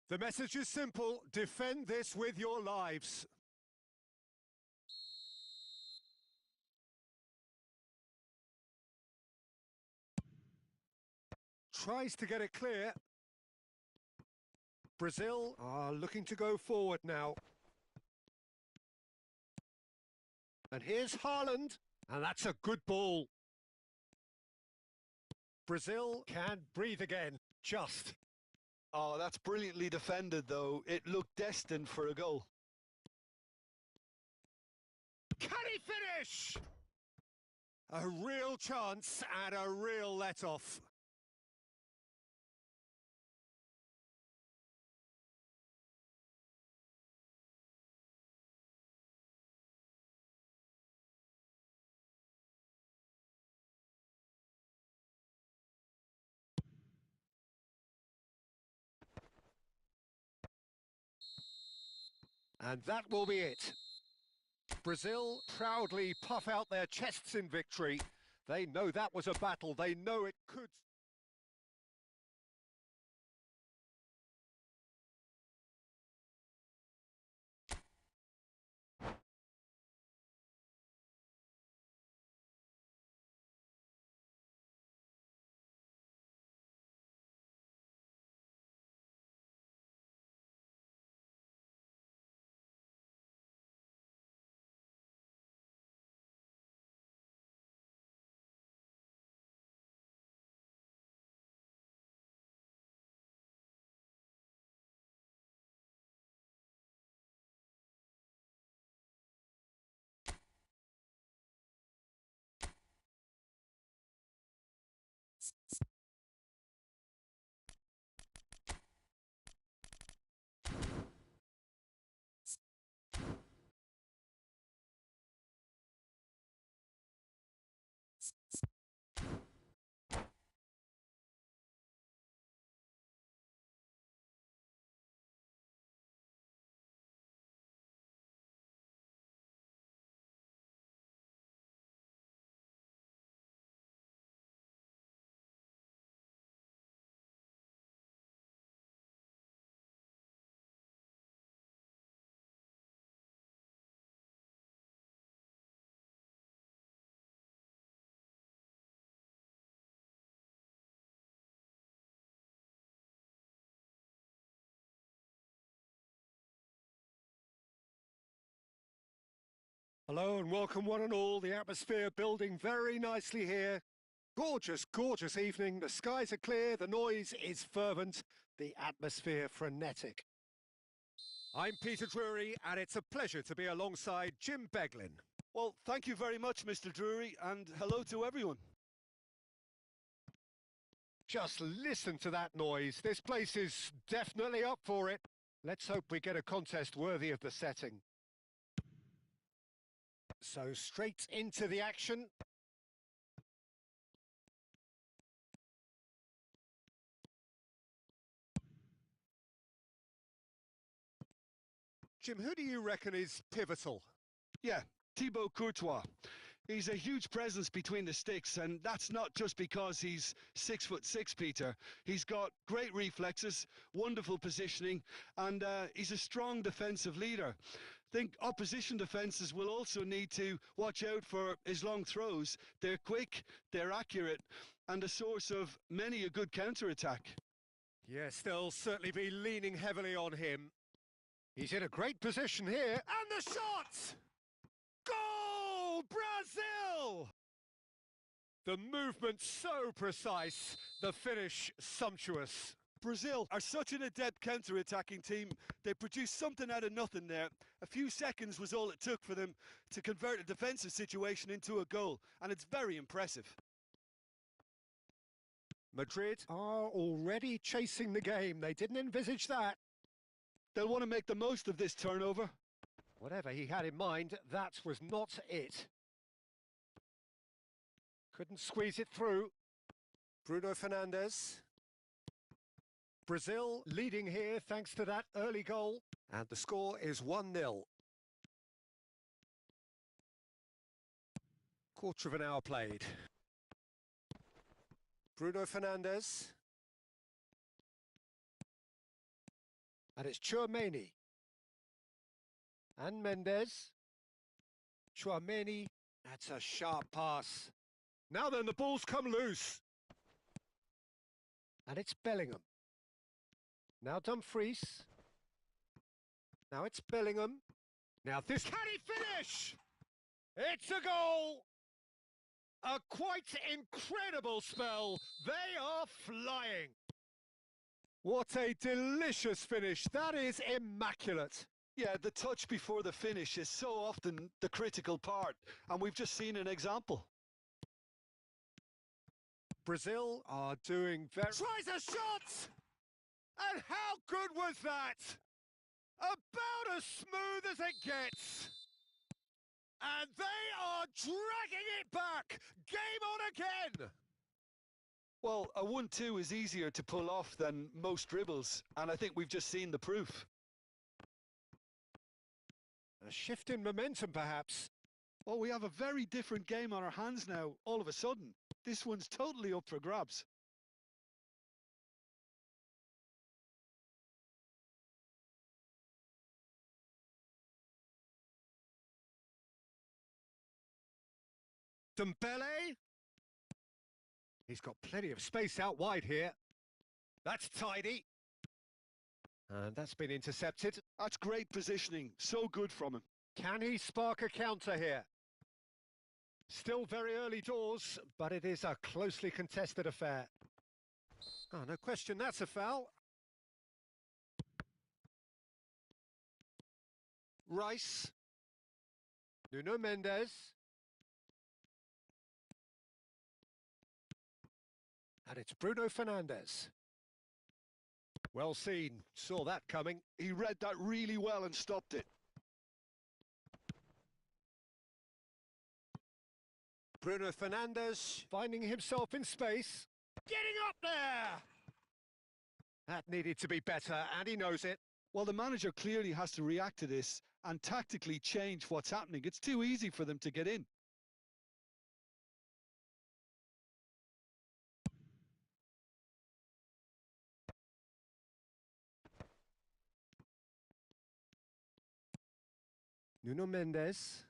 Speaker 1: The message is simple: defend this with your lives. Tries to get it clear. Brazil are looking to go forward now. And here's Haaland, and that's a good ball. Brazil can breathe again, just.
Speaker 3: Oh, that's brilliantly defended, though. It looked destined for a goal.
Speaker 1: Can he finish? A real chance and a real let-off. And that will be it. Brazil proudly puff out their chests in victory. They know that was a battle. They know it could. Hello and welcome one and all. The atmosphere building very nicely here. Gorgeous, gorgeous evening. The skies are clear, the noise is fervent, the atmosphere frenetic. I'm Peter Drury and it's a pleasure to be alongside Jim Beglin.
Speaker 3: Well, thank you very much, Mr. Drury, and hello to everyone.
Speaker 1: Just listen to that noise. This place is definitely up for it. Let's hope we get a contest worthy of the setting. So straight into the action. Jim, who do you reckon is pivotal?
Speaker 2: Yeah, Thibaut Courtois. He's a huge presence between the sticks, and that's not just because he's 6'6", Peter. He's got great reflexes, wonderful positioning, and he's a strong defensive leader. I think opposition defences will also need to watch out for his long throws. They're quick, they're accurate, and a source of many a good counter-attack.
Speaker 1: Yes, they'll certainly be leaning heavily on him. He's in a great position here, and the shot! Goal! Brazil! The movement so precise, the finish sumptuous.
Speaker 3: Brazil are such an adept counter-attacking team. They produced something out of nothing there. A few seconds was all it took for them to convert a defensive situation into a goal, and it's very impressive.
Speaker 1: Madrid are already chasing the game. They didn't envisage that.
Speaker 2: They'll want to make the most of this turnover.
Speaker 1: Whatever he had in mind, that was not it. Couldn't squeeze it through. Bruno Fernandes. Brazil leading here thanks to that early goal. And the score is 1-0. Quarter of an hour played. Bruno Fernandes. And it's Tchouaméni. And Mendes. Tchouaméni. That's a sharp pass. Now then, the ball's come loose. And it's Bellingham. Now Dumfries. Now it's Bellingham. Now this... Can he finish? It's a goal! A quite incredible spell. They are flying. What a delicious finish. That is immaculate.
Speaker 3: Yeah, the touch before the finish is so often the critical part, and we've just seen an example.
Speaker 1: Brazil are doing very... Tries a shot! And how good was that? About as smooth as it gets. And they are dragging it back. Game on again.
Speaker 3: Well, a 1-2 is easier to pull off than most dribbles, and I think we've just seen the proof.
Speaker 1: A shift in momentum, perhaps.
Speaker 3: Well, we have a very different game on our hands now, all of a sudden. This one's totally up for grabs.
Speaker 1: Dembele. He's got plenty of space out wide here. That's tidy. And that's been intercepted.
Speaker 3: That's great positioning. So good from him.
Speaker 1: Can he spark a counter here? Still very early doors, but it is a closely contested affair. Oh, no question, that's a foul. Rice. Nuno Mendes. And it's Bruno Fernandes. Well seen, saw that coming.
Speaker 3: He read that really well and stopped it.
Speaker 1: Bruno Fernandes finding himself in space. Getting up there! That needed to be better, and he knows it.
Speaker 3: Well, the manager clearly has to react to this and tactically change what's happening. It's too easy for them to get in.
Speaker 1: Nuno Mendes.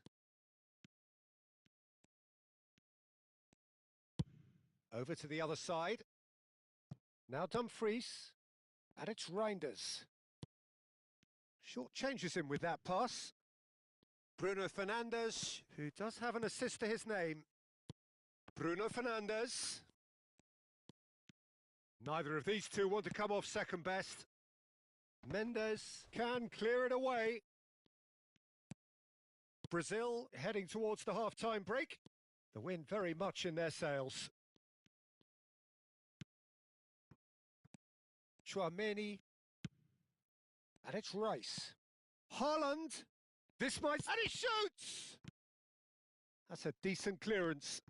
Speaker 1: Over to the other side. Now Dumfries. And it's Reinders. Short changes him with that pass. Bruno Fernandes, who does have an assist to his name. Bruno Fernandes. Neither of these two want to come off second best. Mendes can clear it away. Brazil heading towards the half-time break. The wind very much in their sails. Chouameni. And it's Rice. Haaland. This might... And he shoots! That's a decent clearance.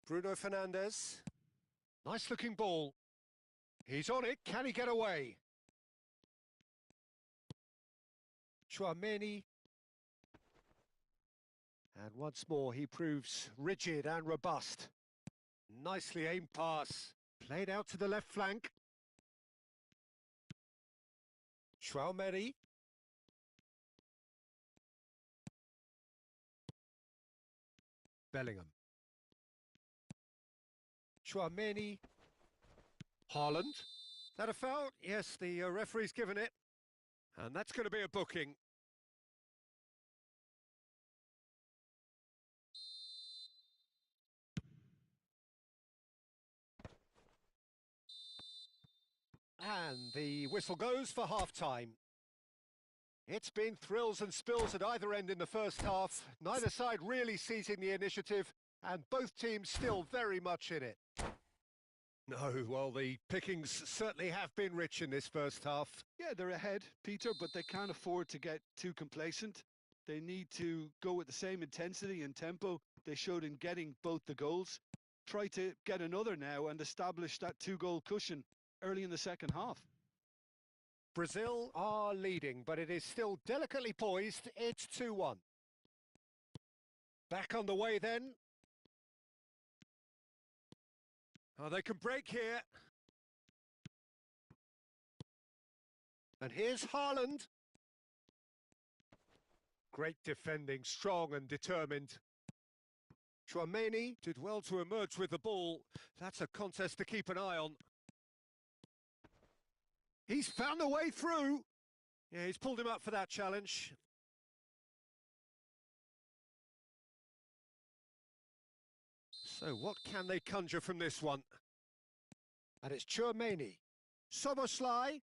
Speaker 1: Bruno Fernandes. Nice looking ball. He's on it. Can he get away? Chouameni. And once more he proves rigid and robust. Nicely aimed pass. Played out to the left flank. Chouameni. Bellingham. Chouameni. Haaland. Is that a foul? Yes, the referee's given it. And that's going to be a booking. And the whistle goes for half-time. It's been thrills and spills at either end in the first half. Neither side really seizing the initiative, and both teams still very much in it. No, well, the pickings certainly have been rich in this first half.
Speaker 2: Yeah, they're ahead, Peter, but they can't afford to get too complacent. They need to go with the same intensity and tempo they showed in getting both the goals. Try to get another now and establish that two-goal cushion early in the second half.
Speaker 1: Brazil are leading, but it is still delicately poised. It's 2-1. Back on the way then. Oh, they can break here. And here's Haaland. Great defending, strong and determined. Chouameni did well to emerge with the ball. That's a contest to keep an eye on. He's found a way through. Yeah, he's pulled him up for that challenge. So what can they conjure from this one? And it's Chouameni. Soboslai.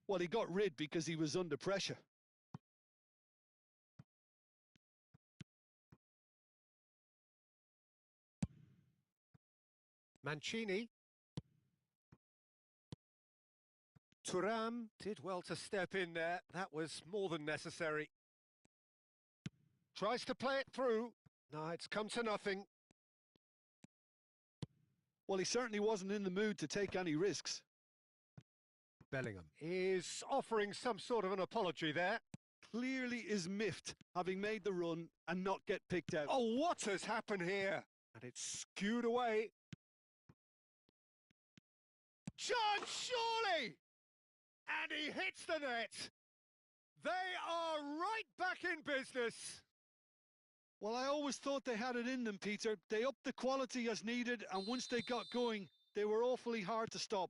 Speaker 2: Well, he got rid because he was under pressure.
Speaker 1: Mancini. Thuram did well to step in there. That was more than necessary. Tries to play it through. No, it's come to nothing.
Speaker 2: Well, he certainly wasn't in the mood to take any risks.
Speaker 1: Bellingham is offering some sort of an apology there.
Speaker 2: Clearly is miffed, having made the run and not get picked out.
Speaker 1: Oh, what has happened here? And it's skewed away. John Surely! And he hits the net. They are right back in business.
Speaker 2: Well, I always thought they had it in them, Peter. They upped the quality as needed, and once they got going, they were awfully hard to stop.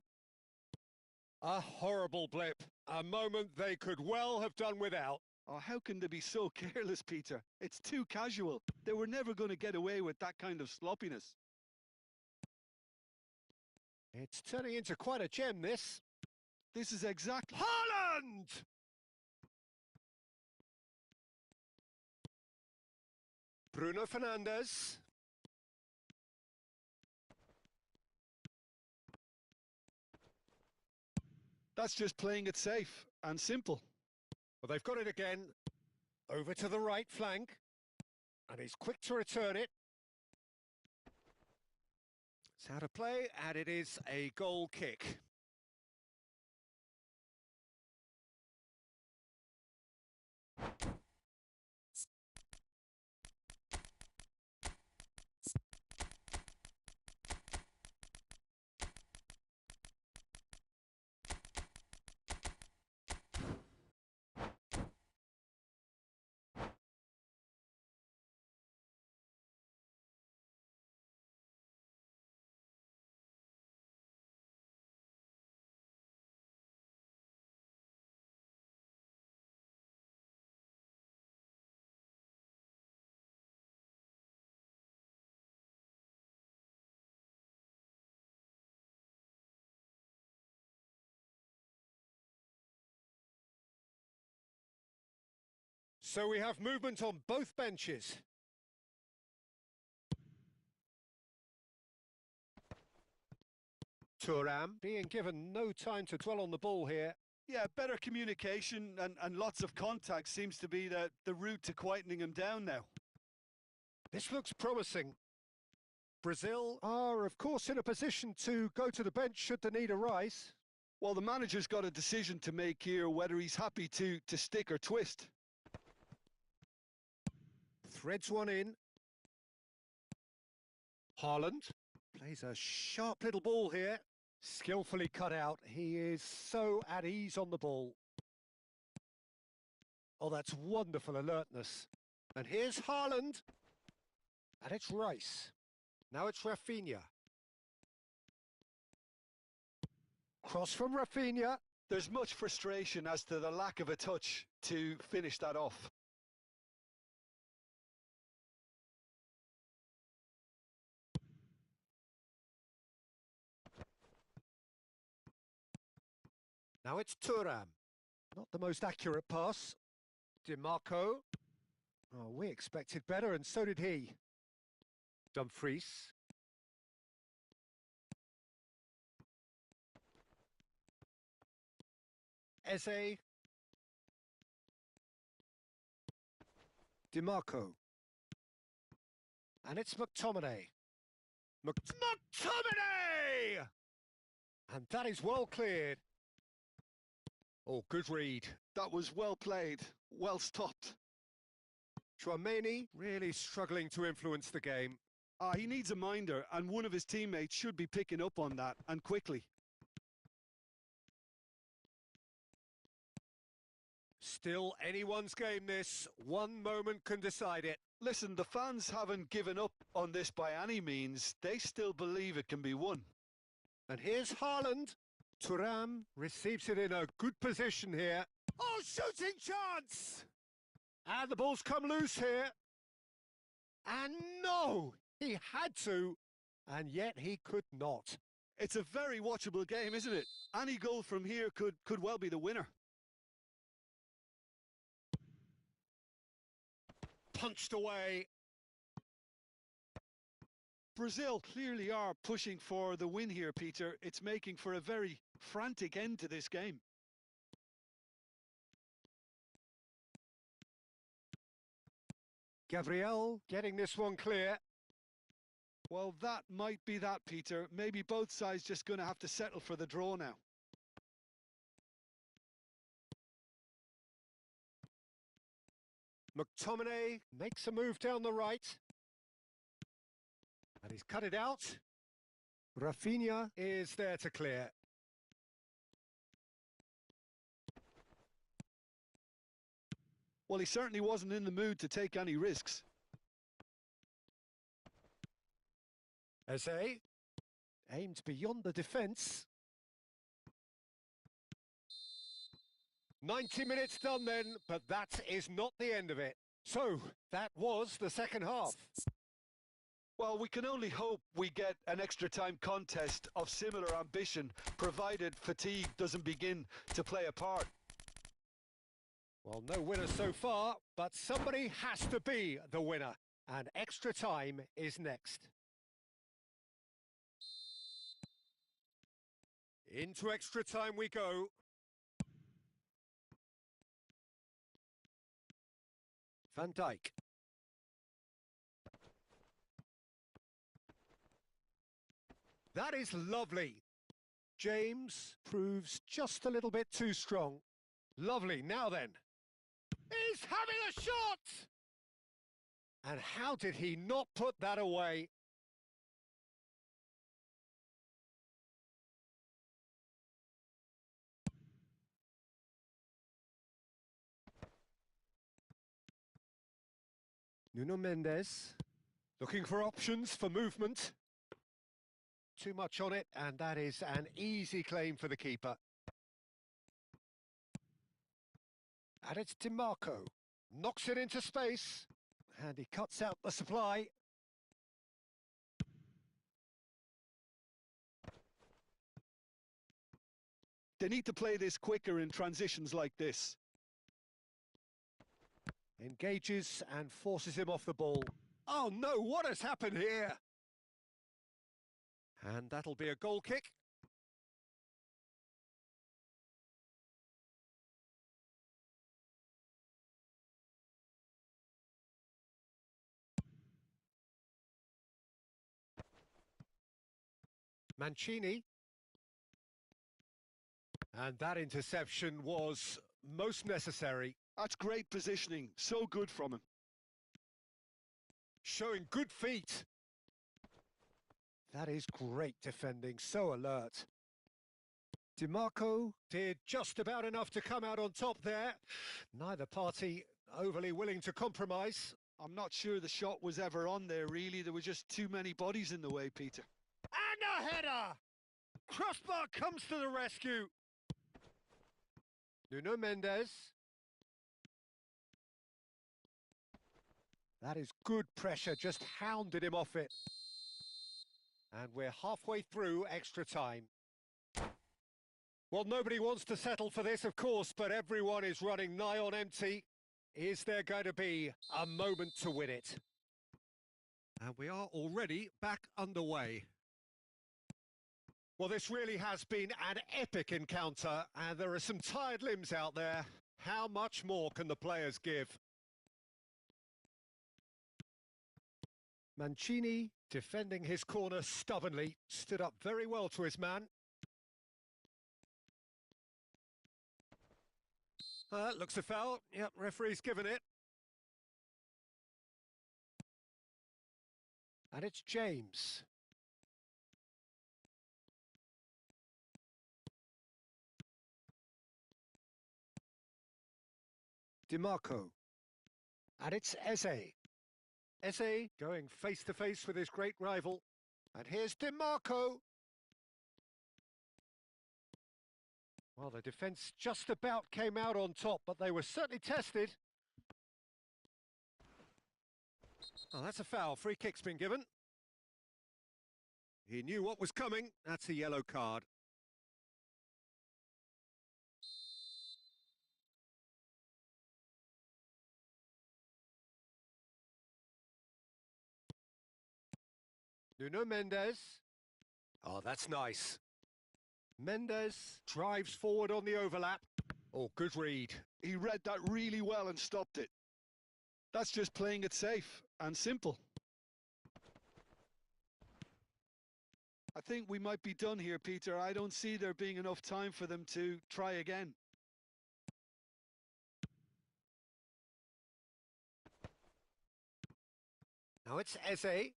Speaker 1: A horrible blip. A moment they could well have done without.
Speaker 2: Oh, how can they be so careless, Peter? It's too casual. They were never going to get away with that kind of sloppiness.
Speaker 1: It's turning into quite a gem, this.
Speaker 2: This is exactly...
Speaker 1: Haaland! Bruno Fernandes.
Speaker 2: That's just playing it safe and simple.
Speaker 1: Well, they've got it again. Over to the right flank. And he's quick to return it. It's out of play, and it is a goal kick. So we have movement on both benches. Thuram being given no time to dwell on the ball here.
Speaker 2: Yeah, better communication and lots of contact seems to be the route to quietening him down now.
Speaker 1: This looks promising. Brazil are, of course, in a position to go to the bench should the need arise.
Speaker 2: Well, the manager's got a decision to make here, whether he's happy to stick or twist.
Speaker 1: Threads one in. Haaland plays a sharp little ball here. Skillfully cut out. He is so at ease on the ball. Oh, that's wonderful alertness. And here's Haaland. And it's Rice. Now it's Rafinha. Cross from Rafinha.
Speaker 3: There's much frustration as to the lack of a touch to finish that off.
Speaker 1: Now it's Thuram. Not the most accurate pass. DiMarco. Oh, we expected better, and so did he. Dumfries. Eze. DiMarco. And it's McTominay. McTominay! And that is well cleared. Oh, good read.
Speaker 2: That was well played, well stopped.
Speaker 1: Chouameni really struggling to influence the game.
Speaker 2: He needs a minder, and one of his teammates should be picking up on that, and quickly.
Speaker 1: Still anyone's game this. One moment can decide it.
Speaker 3: Listen, the fans haven't given up on this by any means. They still believe it can be won.
Speaker 1: And here's Haaland. Thuram receives it in a good position here. Oh, shooting chance! And the ball's come loose here. And no, he had to, and yet he could not.
Speaker 2: It's a very watchable game, isn't it? Any goal from here could well be the winner.
Speaker 1: Punched away.
Speaker 2: Brazil clearly are pushing for the win here, Peter. It's making for a very frantic end to this game.
Speaker 1: Gabriel getting this one clear.
Speaker 2: Well, that might be that, Peter. Maybe both sides just going to have to settle for the draw now.
Speaker 1: McTominay makes a move down the right. And he's cut it out. Rafinha is there to clear.
Speaker 2: Well, he certainly wasn't in the mood to take any risks.
Speaker 1: Eze aimed beyond the defence. 90 minutes done then, but that is not the end of it. So, that was the second half.
Speaker 3: Well, we can only hope we get an extra time contest of similar ambition, provided fatigue doesn't begin to play a part.
Speaker 1: Well, no winner so far, but somebody has to be the winner. And extra time is next. Into extra time we go. Van Dijk. That is lovely. James proves just a little bit too strong. Lovely, now then. He's having a shot! And how did he not put that away? Nuno Mendes looking for options for movement. Too much on it, and that is an easy claim for the keeper. And it's DiMarco. Knocks it into space, and he cuts out the supply.
Speaker 2: They need to play this quicker in transitions like this.
Speaker 1: Engages and forces him off the ball. Oh no, what has happened here? And that'll be a goal kick. Mancini. And that interception was most necessary.
Speaker 2: That's great positioning. So good from him.
Speaker 1: Showing good feet. That is great defending, so alert. DiMarco did just about enough to come out on top there. Neither party overly willing to compromise.
Speaker 2: I'm not sure the shot was ever on there, really. There were just too many bodies in the way, Peter.
Speaker 1: And a header! Crossbar comes to the rescue. Nuno Mendes. That is good pressure, just hounded him off it. And we're halfway through extra time. Well, nobody wants to settle for this, of course, but everyone is running nigh on empty. Is there going to be a moment to win it? And we are already back underway. Well, this really has been an epic encounter, and there are some tired limbs out there. How much more can the players give? Mancini, defending his corner stubbornly, stood up very well to his man. Looks a foul. Yep, referee's given it. And it's James. DiMarco. And it's Eze. Eze going face-to-face with his great rival. And here's DiMarco. Well, the defence just about came out on top, but they were certainly tested. Oh, that's a foul. Free kick's been given. He knew what was coming. That's a yellow card. Nuno Mendes. Oh, that's nice. Mendes drives forward on the overlap. Oh, good read.
Speaker 2: He read that really well and stopped it. That's just playing it safe and simple. I think we might be done here, Peter. I don't see there being enough time for them to try again.
Speaker 1: Now it's Eze.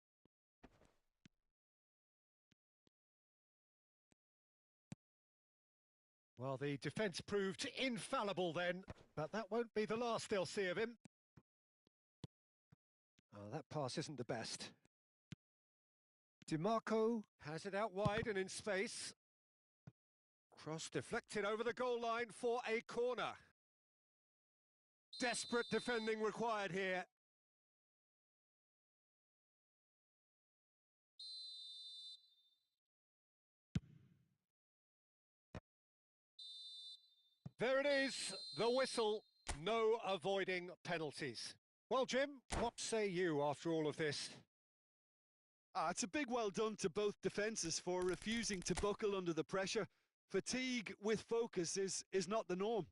Speaker 1: Well, the defence proved infallible then, but that won't be the last they'll see of him. Oh, that pass isn't the best. DiMarco has it out wide and in space. Cross deflected over the goal line for a corner. Desperate defending required here. There it is, the whistle. No avoiding penalties. Well, Jim, what say you after all of this?
Speaker 2: It's a big well done to both defences for refusing to buckle under the pressure. Fatigue with focus is not the norm.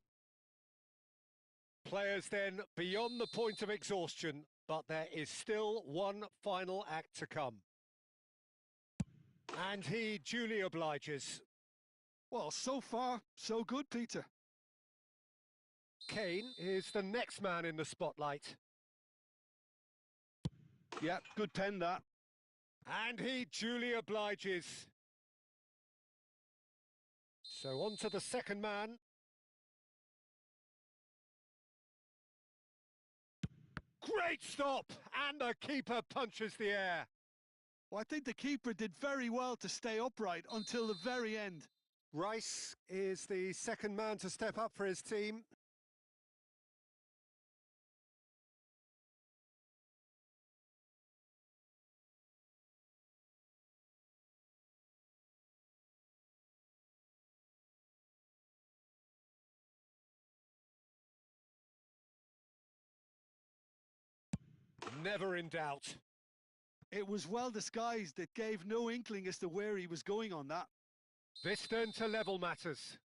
Speaker 1: Players then beyond the point of exhaustion, but there is still one final act to come. And he duly obliges.
Speaker 2: Well, so far, so good, Peter.
Speaker 1: Kane is the next man in the spotlight.
Speaker 2: Yeah, good pen that.
Speaker 1: And he duly obliges. So on to the second man. Great stop! And the keeper punches the air.
Speaker 2: Well, I think the keeper did very well to stay upright until the very end.
Speaker 1: Rice is the second man to step up for his team. never in doubt.
Speaker 2: It was well disguised. It gave no inkling as to where he was going on that.
Speaker 1: This then to level matters.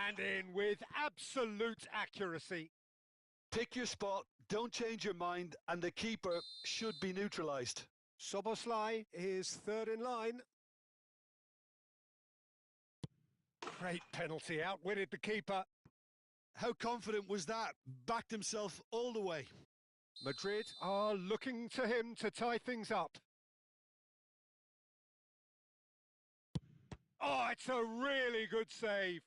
Speaker 1: And in with absolute accuracy.
Speaker 3: Pick your spot, don't change your mind, and the keeper should be neutralised.
Speaker 1: Soboslai is third in line. Great penalty, outwitted the keeper.
Speaker 2: How confident was that? Backed himself all the way.
Speaker 1: Madrid are looking to him to tie things up. Oh, it's a really good save.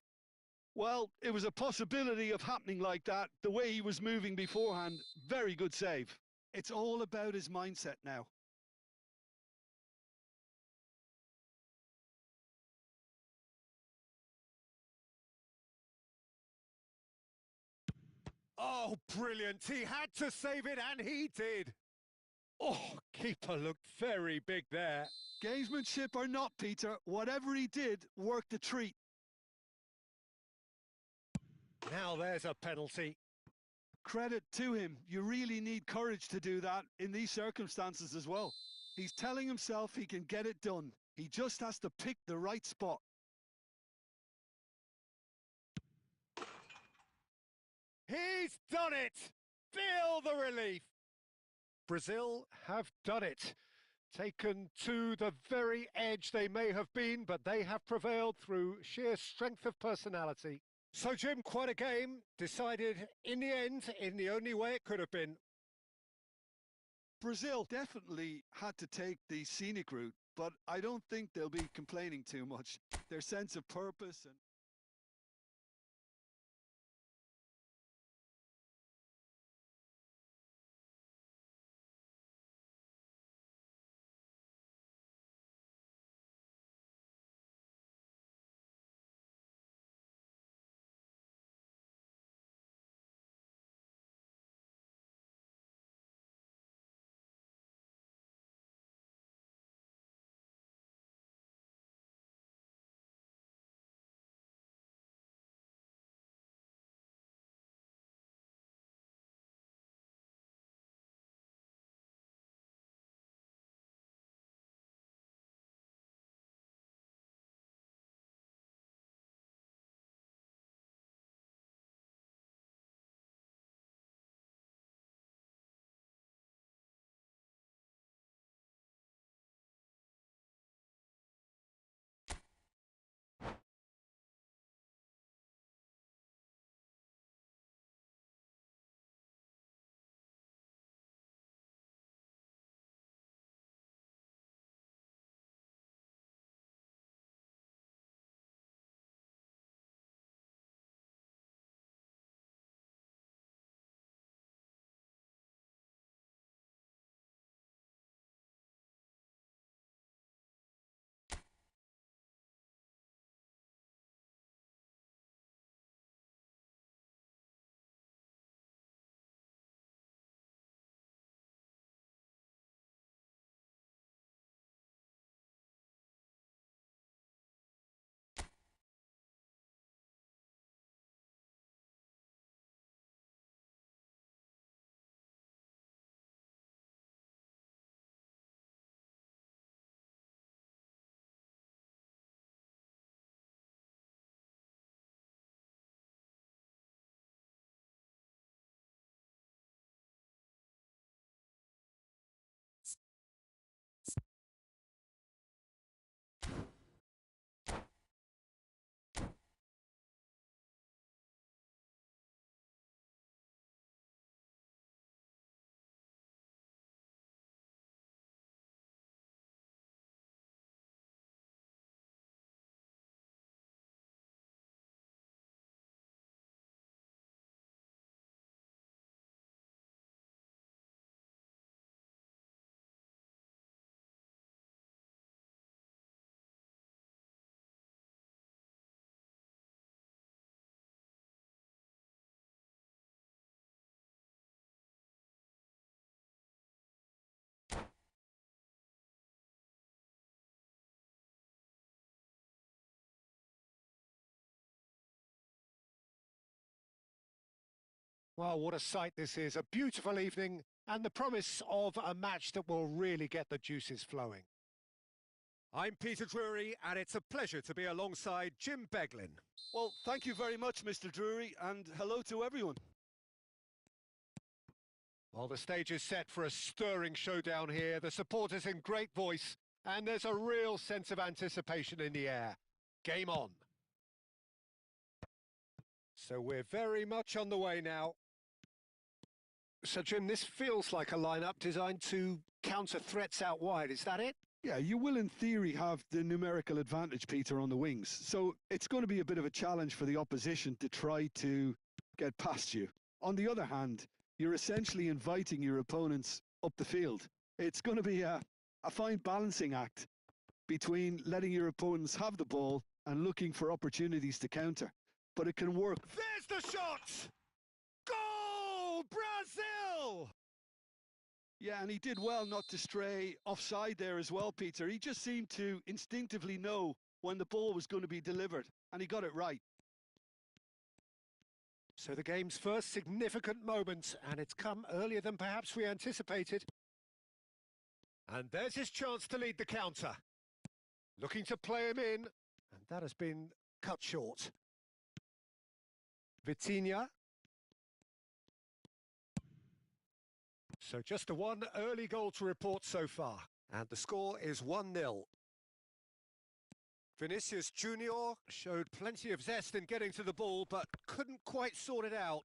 Speaker 2: Well, it was a possibility of happening like that, the way he was moving beforehand. Very good save. It's all about his mindset now.
Speaker 1: Oh, brilliant. He had to save it, and he did. Oh, keeper looked very big there.
Speaker 2: Gamesmanship or not, Peter, whatever he did worked a treat.
Speaker 1: Now there's a penalty.
Speaker 2: Credit to him. You really need courage to do that in these circumstances as well. He's telling himself he can get it done. He just has to pick the right spot.
Speaker 1: He's done it! Feel the relief! Brazil have done it. Taken to the very edge they may have been, but they have prevailed through sheer strength of personality. So, Jim, quite a game. Decided in the end, in the only way it could have been.
Speaker 2: Brazil definitely had to take the scenic route, but I don't think they'll be complaining too much. Their sense of purpose and
Speaker 1: Well, what a sight this is. A beautiful evening and the promise of a match that will really get the juices flowing. I'm Peter Drury, and it's a pleasure to be alongside Jim Beglin.
Speaker 2: Well, thank you very much, Mr. Drury, and hello to everyone.
Speaker 1: Well, the stage is set for a stirring showdown here. The supporters in great voice, and there's a real sense of anticipation in the air. Game on. So we're very much on the way now. So, Jim, this feels like a lineup designed to counter threats out wide. Is that it?
Speaker 2: Yeah, you will in theory have the numerical advantage, Peter, on the wings. So it's going to be a bit of a challenge for the opposition to try to get past you. On the other hand, you're essentially inviting your opponents up the field. It's going to be a fine balancing act between letting your opponents have the ball and looking for opportunities to counter. But it can work.
Speaker 1: There's the shot! Goal! Brazil!
Speaker 2: Yeah, and he did well not to stray offside there as well, Peter. He just seemed to instinctively know when the ball was going to be delivered, and he got it right.
Speaker 1: So the game's first significant moment, and it's come earlier than perhaps we anticipated. And there's his chance to lead the counter. Looking to play him in, and that has been cut short. Vitinha. So just the one early goal to report so far. And the score is 1-0. Vinicius Junior showed plenty of zest in getting to the ball, but couldn't quite sort it out.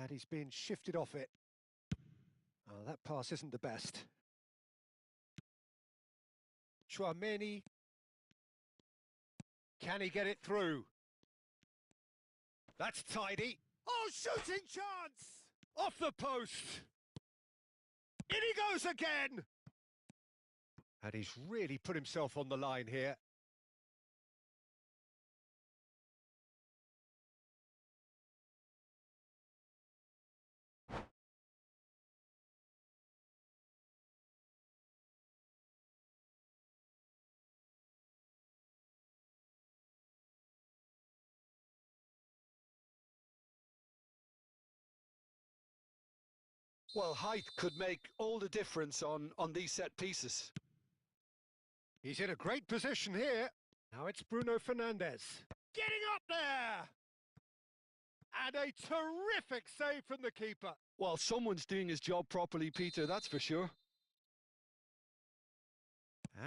Speaker 1: And he's been shifted off it. Oh, that pass isn't the best. Thuongbaybi. Can he get it through? That's tidy. Oh, shooting chance! Off the post! In he goes again! And he's really put himself on the line here.
Speaker 3: Well, height could make all the difference on these set pieces.
Speaker 1: He's in a great position here. Now it's Bruno Fernandes. Getting up there! And a terrific save from the keeper.
Speaker 2: Well, someone's doing his job properly, Peter, that's for sure.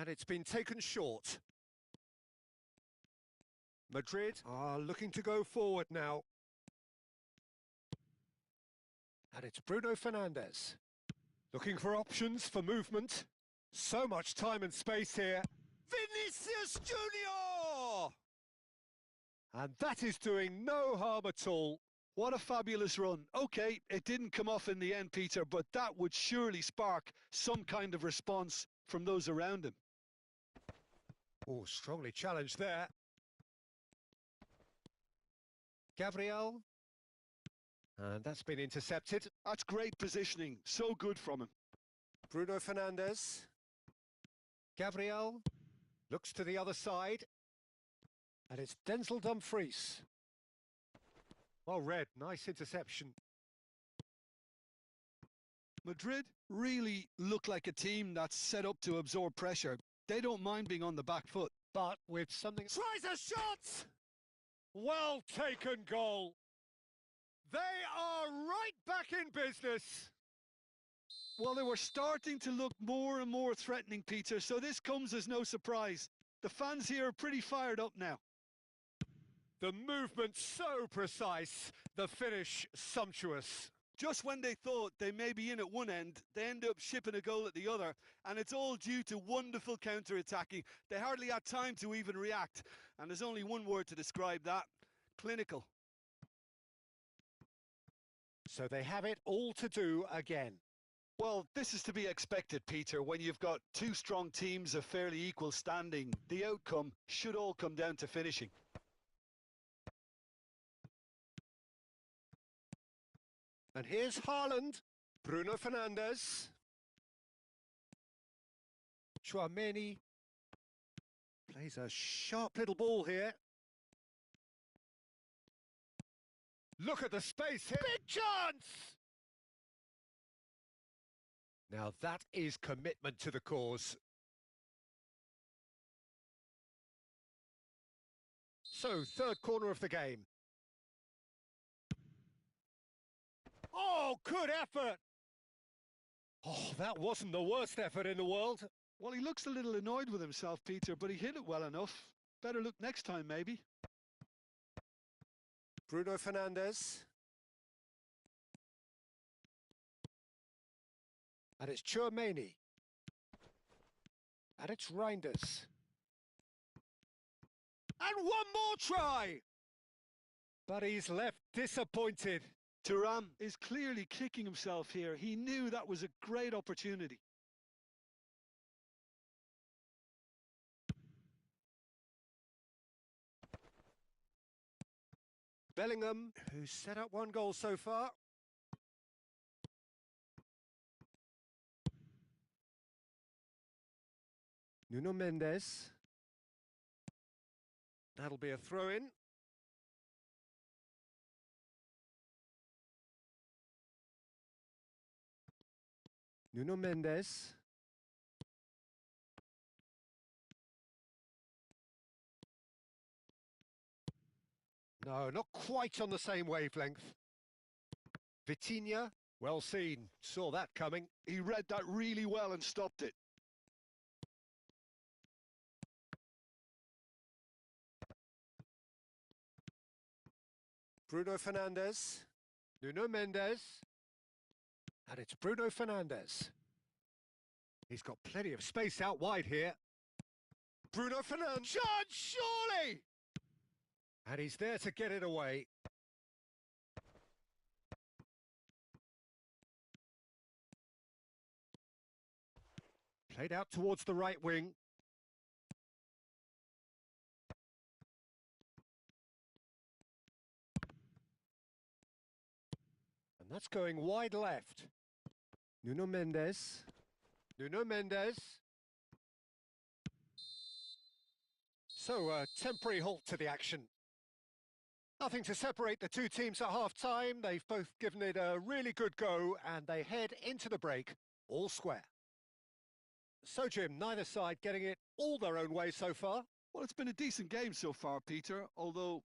Speaker 1: And it's been taken short. Madrid are looking to go forward now. And it's Bruno Fernandes. Looking for options for movement. So much time and space here. Vinicius Junior! And that is doing no harm at all.
Speaker 2: What a fabulous run. Okay, it didn't come off in the end, Peter, but that would surely spark some kind of response from those around him.
Speaker 1: Oh, strongly challenged there. Gabriel. And that's been intercepted.
Speaker 2: That's great positioning. So good from him.
Speaker 1: Bruno Fernandes. Gabriel looks to the other side. And it's Denzel Dumfries. Well read, nice interception.
Speaker 2: Madrid really look like a team that's set up to absorb pressure. They don't mind being on the back foot.
Speaker 1: But with something... Tries a shot! Well taken goal. They are right back in business.
Speaker 2: Well, they were starting to look more and more threatening, Peter, so this comes as no surprise. The fans here are pretty fired up now.
Speaker 1: The movement so precise, the finish sumptuous.
Speaker 2: Just when they thought they may be in at one end, they end up shipping a goal at the other, and it's all due to wonderful counter-attacking. They hardly had time to even react, and there's only one word to describe that: clinical.
Speaker 1: So they have it all to do again.
Speaker 3: Well, this is to be expected, Peter, when you've got two strong teams of fairly equal standing. The outcome should all come down to finishing.
Speaker 1: And here's Haaland. Bruno Fernandes. Thuongbaybi plays a sharp little ball here. Look at the space here. Big chance! Now that is commitment to the cause. So, third corner of the game. Oh, good effort! Oh, that wasn't the worst effort in the world.
Speaker 2: Well, he looks a little annoyed with himself, Peter, but he hit it well enough. Better look next time, maybe.
Speaker 1: Bruno Fernandes. And it's Thuongbaybi. And it's Reinders. And one more try! But he's left disappointed.
Speaker 2: Thuram is clearly kicking himself here. He knew that was a great opportunity.
Speaker 1: Bellingham, who's set up one goal so far. Nuno Mendes. That'll be a throw-in. Nuno Mendes. No, not quite on the same wavelength. Vitinha, well seen. Saw that coming.
Speaker 2: He read that really well and stopped it.
Speaker 1: Bruno Fernandes. Nuno Mendes. And it's Bruno Fernandes. He's got plenty of space out wide here. Bruno Fernandes. Chance, surely! And he's there to get it away. Played out towards the right wing. And that's going wide left. Nuno Mendes. Nuno Mendes. So, a temporary halt to the action. Nothing to separate the two teams at half-time. They've both given it a really good go, and they head into the break all square. So, Jim, neither side getting it all their own way so far.
Speaker 2: Well, it's been a decent game so far, Peter, although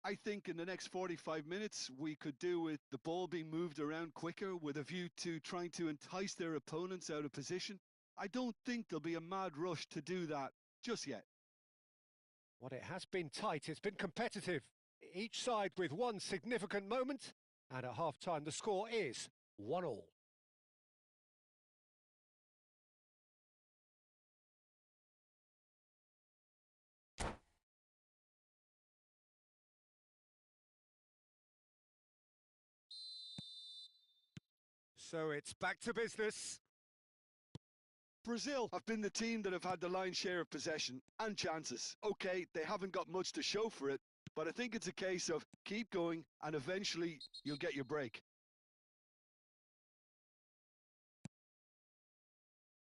Speaker 2: I think in the next 45 minutes we could do with the ball being moved around quicker with a view to trying to entice their opponents out of position. I don't think there'll be a mad rush to do that just yet.
Speaker 1: Well, it has been tight, it's been competitive. Each side with one significant moment, and at half-time the score is 1-1. So it's back to business.
Speaker 2: Brazil have been the team that have had the lion's share of possession and chances. Okay, they haven't got much to show for it, but I think it's a case of keep going and eventually you'll get your break.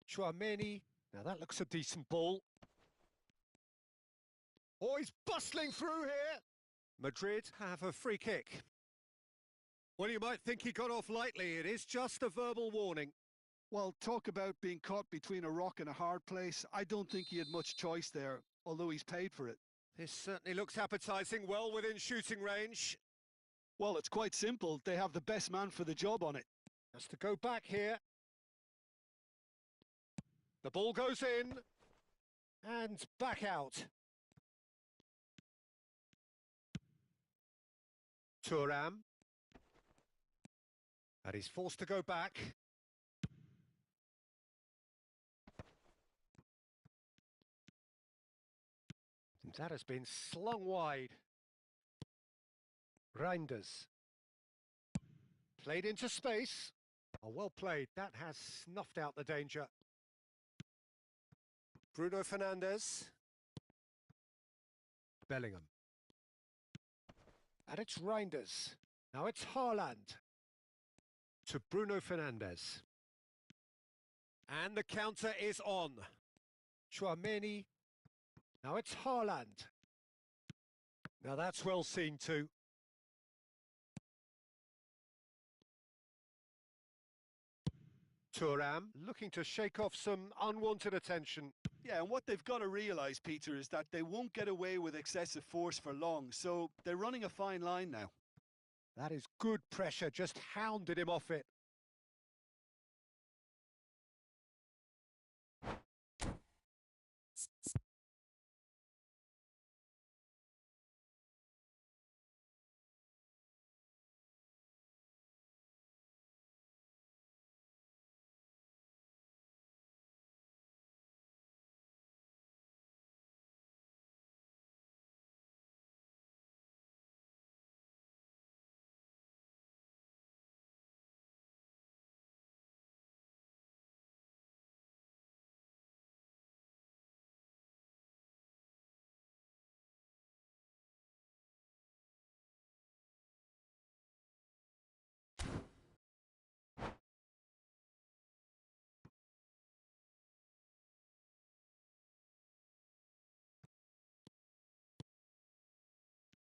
Speaker 1: Thuongbaybi. Now that looks a decent ball. Oh, he's bustling through here. Madrid have a free kick. Well, you might think he got off lightly. It is just a verbal warning.
Speaker 2: Well, talk about being caught between a rock and a hard place. I don't think he had much choice there, although he's paid for it.
Speaker 1: This certainly looks appetising, well within shooting range.
Speaker 2: Well, it's quite simple. They have the best man for the job on it.
Speaker 1: Has to go back here. The ball goes in. And back out. Thuram. And he's forced to go back. And that has been slung wide. Reinders. Played into space. Oh, well played. That has snuffed out the danger. Bruno Fernandes. Bellingham. And it's Reinders. Now it's Haaland. To Bruno Fernandes. And the counter is on. Thuongbaybi. Now it's Haaland. Now that's well seen too. Thuram, looking to shake off some unwanted attention.
Speaker 2: Yeah, and what they've got to realise, Peter, is that they won't get away with excessive force for long, so they're running a fine line now.
Speaker 1: That is good pressure, just hounded him off it.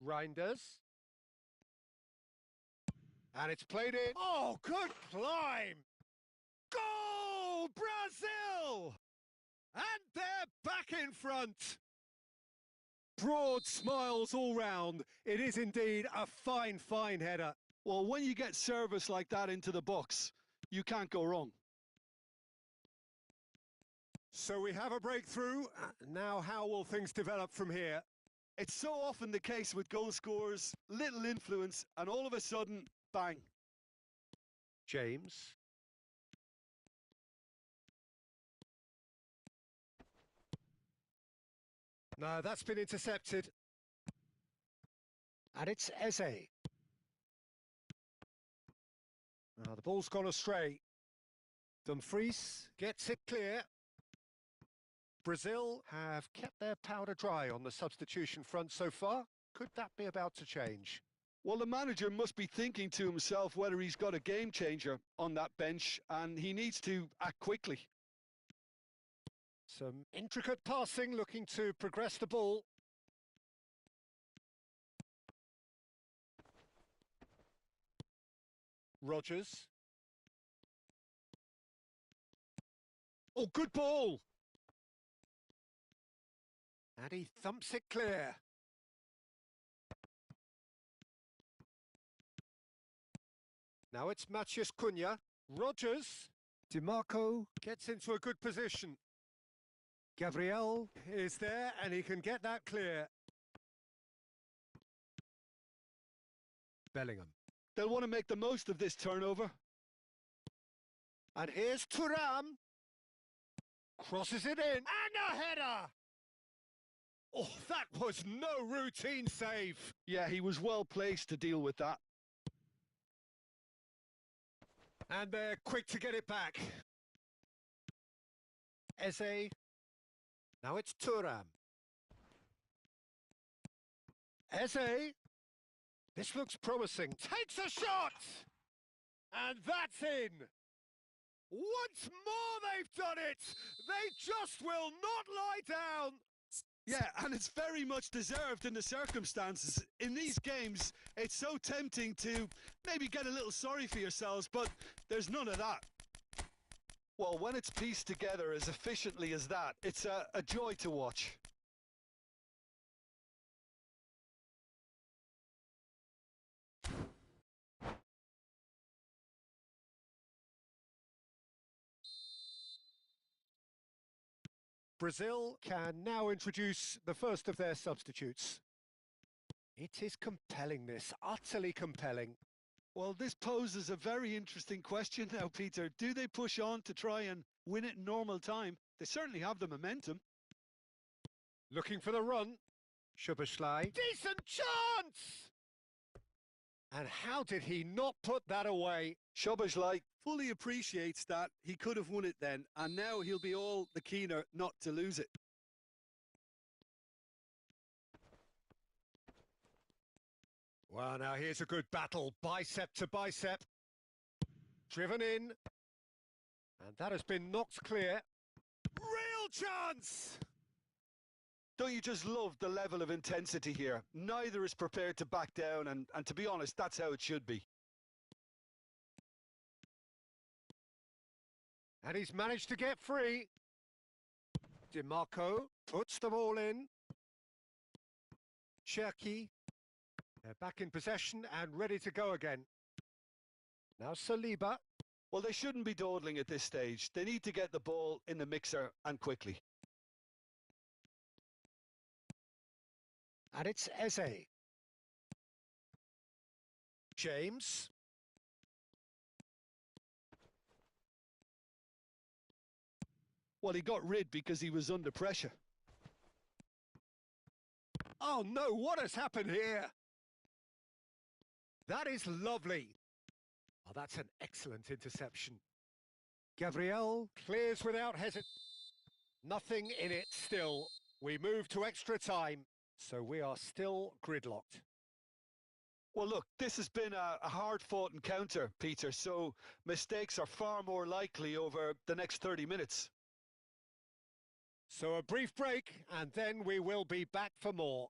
Speaker 1: Reinders. And it's played in. Oh, good climb! Goal, Brazil! And they're back in front. Broad smiles all round. It is indeed a fine, fine header.
Speaker 2: Well, when you get service like that into the box, you can't go wrong.
Speaker 1: So we have a breakthrough. Now how will things develop from here?
Speaker 2: It's so often the case with goal scorers, little influence, and all of a sudden, bang.
Speaker 1: James. No, that's been intercepted. And it's Eze. Now the ball's gone astray. Dumfries gets it clear. Brazil have kept their powder dry on the substitution front so far. Could that be about to change?
Speaker 2: Well, the manager must be thinking to himself whether he's got a game changer on that bench, and he needs to act quickly.
Speaker 1: Some intricate passing, looking to progress the ball. Rodgers. Oh, good ball! And he thumps it clear. Now it's Matheus Cunha. Rodgers. DiMarco gets into a good position. Gabriel is there and he can get that clear. Bellingham.
Speaker 2: They'll want to make the most of this turnover.
Speaker 1: And here's Thuram. Crosses it in. And a header! Oh, that was no routine save.
Speaker 2: Yeah, he was well placed to deal with that.
Speaker 1: And they're quick to get it back. Eze. Now it's Thuram. Eze. This looks promising. Takes a shot! And that's in. Once more they've done it. They just will not lie down.
Speaker 2: Yeah, and it's very much deserved in the circumstances. In these games, it's so tempting to maybe get a little sorry for yourselves, but there's none of that.
Speaker 3: Well, when it's pieced together as efficiently as that, it's a joy to watch.
Speaker 1: Brazil can now introduce the first of their substitutes. It is compelling, this, utterly compelling.
Speaker 2: Well, this poses a very interesting question now, Peter. Do they push on to try and win it in normal time? They certainly have the momentum.
Speaker 1: Looking for the run. Szoboszlai. Decent chance! And how did he not put that away?
Speaker 2: Szoboszlai fully appreciates that he could have won it then, and now he'll be all the keener not to lose it.
Speaker 1: Well, now here's a good battle, bicep to bicep. Driven in. And that has been knocked clear. Real chance!
Speaker 3: Don't you just love the level of intensity here? Neither is prepared to back down, and to be honest, that's how it should be.
Speaker 1: And he's managed to get free. DiMarco puts them all in. Cherki. They're back in possession and ready to go again. Now Saliba.
Speaker 3: Well, they shouldn't be dawdling at this stage. They need to get the ball in the mixer and quickly.
Speaker 1: And it's Eze. James.
Speaker 2: Well, he got rid because he was under pressure.
Speaker 1: Oh no, what has happened here? That is lovely. Oh, that's an excellent interception. Gabriel clears without hesitation. Nothing in it still. We move to extra time, so we are still gridlocked.
Speaker 3: Well, look, this has been a hard-fought encounter, Peter, so mistakes are far more likely over the next 30 minutes.
Speaker 1: So a brief break, and then we will be back for more.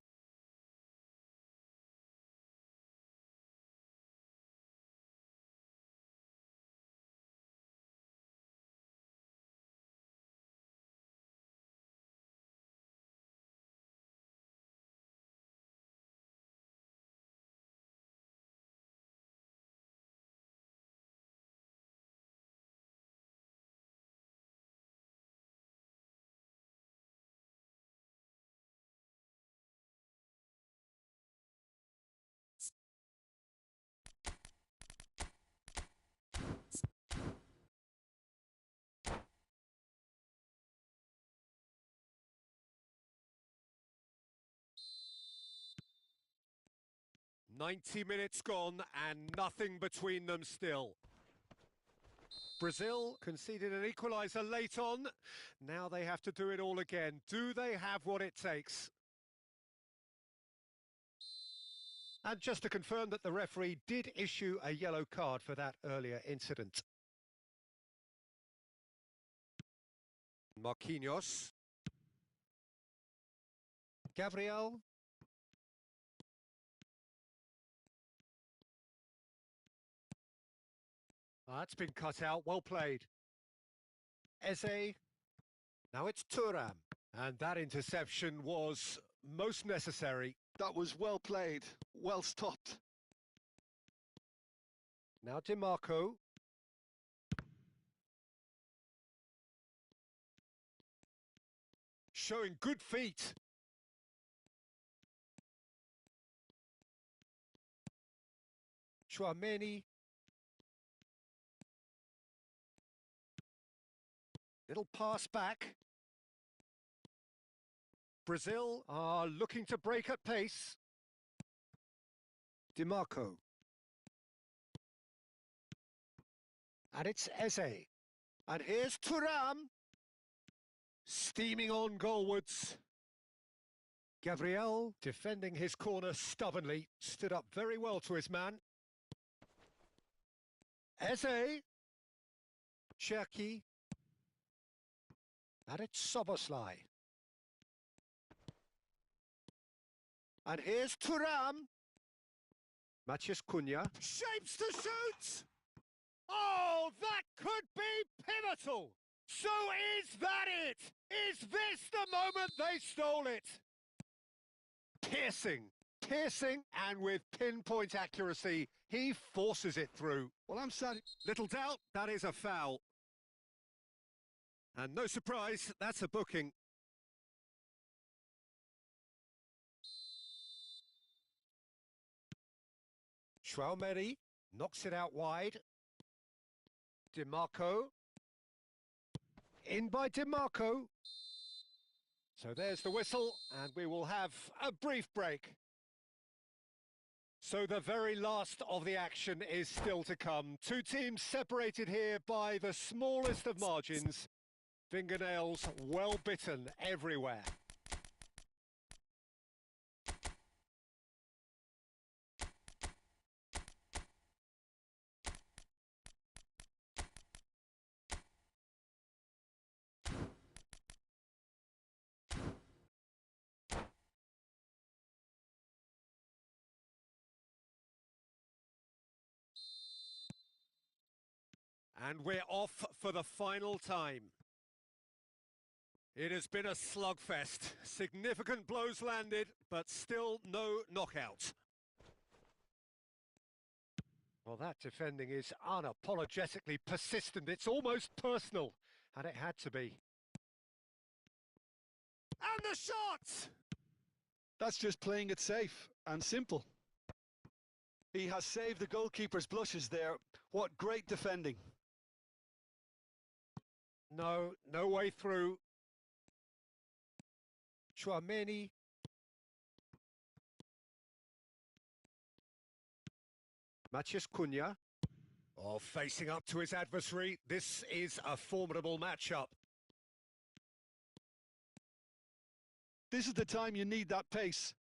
Speaker 1: "90 minutes gone and nothing between them still." Brazil conceded an equaliser late on. Now they have to do it all again. Do they have what it takes? And just to confirm that the referee did issue a yellow card for that earlier incident. Marquinhos. Gabriel. That's been cut out, well played. Eze. Now it's Thuram. And that interception was most necessary.
Speaker 2: That was well played, well stopped.
Speaker 1: Now DiMarco. Showing good feet. Chouameni. Little pass back. Brazil are looking to break at pace. DiMarco. And it's Eze. And here's Thuram. Steaming on goalwards. Gabriel, defending his corner stubbornly, stood up very well to his man. Eze. Cherki. And it's Soboslai. And here's Thuram. Matheus Cunha. Shapes to shoot! Oh, that could be pivotal! So is that it? Is this the moment they stole it? Piercing, and with pinpoint accuracy, he forces it through.
Speaker 2: Well, I'm sad.
Speaker 1: Little doubt, that is a foul. And no surprise, that's a booking. Chouameni knocks it out wide. DiMarco. In by DiMarco. So there's the whistle, and we will have a brief break. So the very last of the action is still to come. Two teams separated here by the smallest of margins. Fingernails well bitten everywhere. And we're off for the final time. It has been a slugfest. Significant blows landed, but still no knockout. Well, that defending is unapologetically persistent. It's almost personal, and it had to be. And the shot!
Speaker 2: That's just playing it safe and simple.
Speaker 3: He has saved the goalkeeper's blushes there. What great defending.
Speaker 1: No way through. Chouameni. Matheus Cunha. Oh, facing up to his adversary. This is a formidable matchup.
Speaker 2: This is the time you need that pace.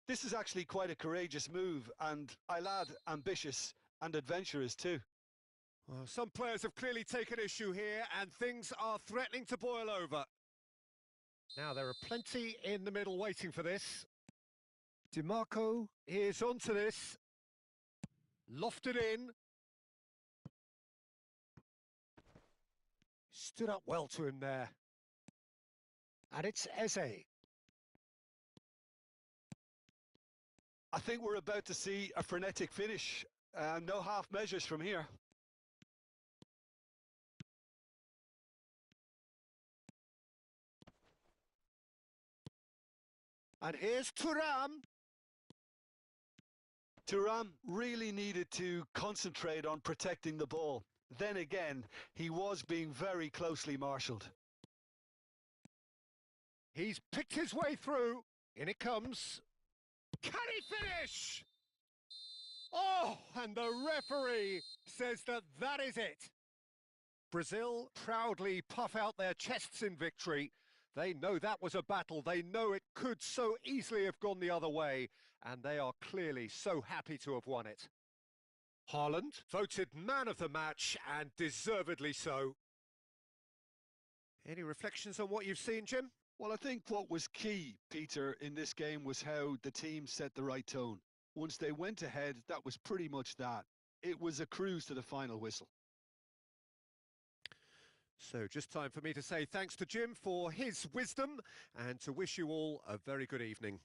Speaker 3: This is actually quite a courageous move, and I'll add ambitious and adventurous too.
Speaker 1: Well, some players have clearly taken issue here, and things are threatening to boil over. Now, there are plenty in the middle waiting for this. DiMarco is onto this. Lofted in. Stood up well to him there. And it's Eze.
Speaker 3: I think we're about to see a frenetic finish. No half measures from here.
Speaker 1: And here's Thuram.
Speaker 3: Thuram really needed to concentrate on protecting the ball. Then again, he was being very closely marshalled.
Speaker 1: He's picked his way through. In it comes. Can he finish? Oh, and the referee says that is it. Brazil proudly puff out their chests in victory. They know that was a battle. They know it could so easily have gone the other way, and they are clearly so happy to have won it. Haaland, voted man of the match, and deservedly so. Any reflections on what you've seen, Jim?
Speaker 2: Well, I think what was key, Peter, in this game was how the team set the right tone. Once they went ahead, that was pretty much that. It was a cruise to the final whistle.
Speaker 1: So just time for me to say thanks to Jim for his wisdom and to wish you all a very good evening.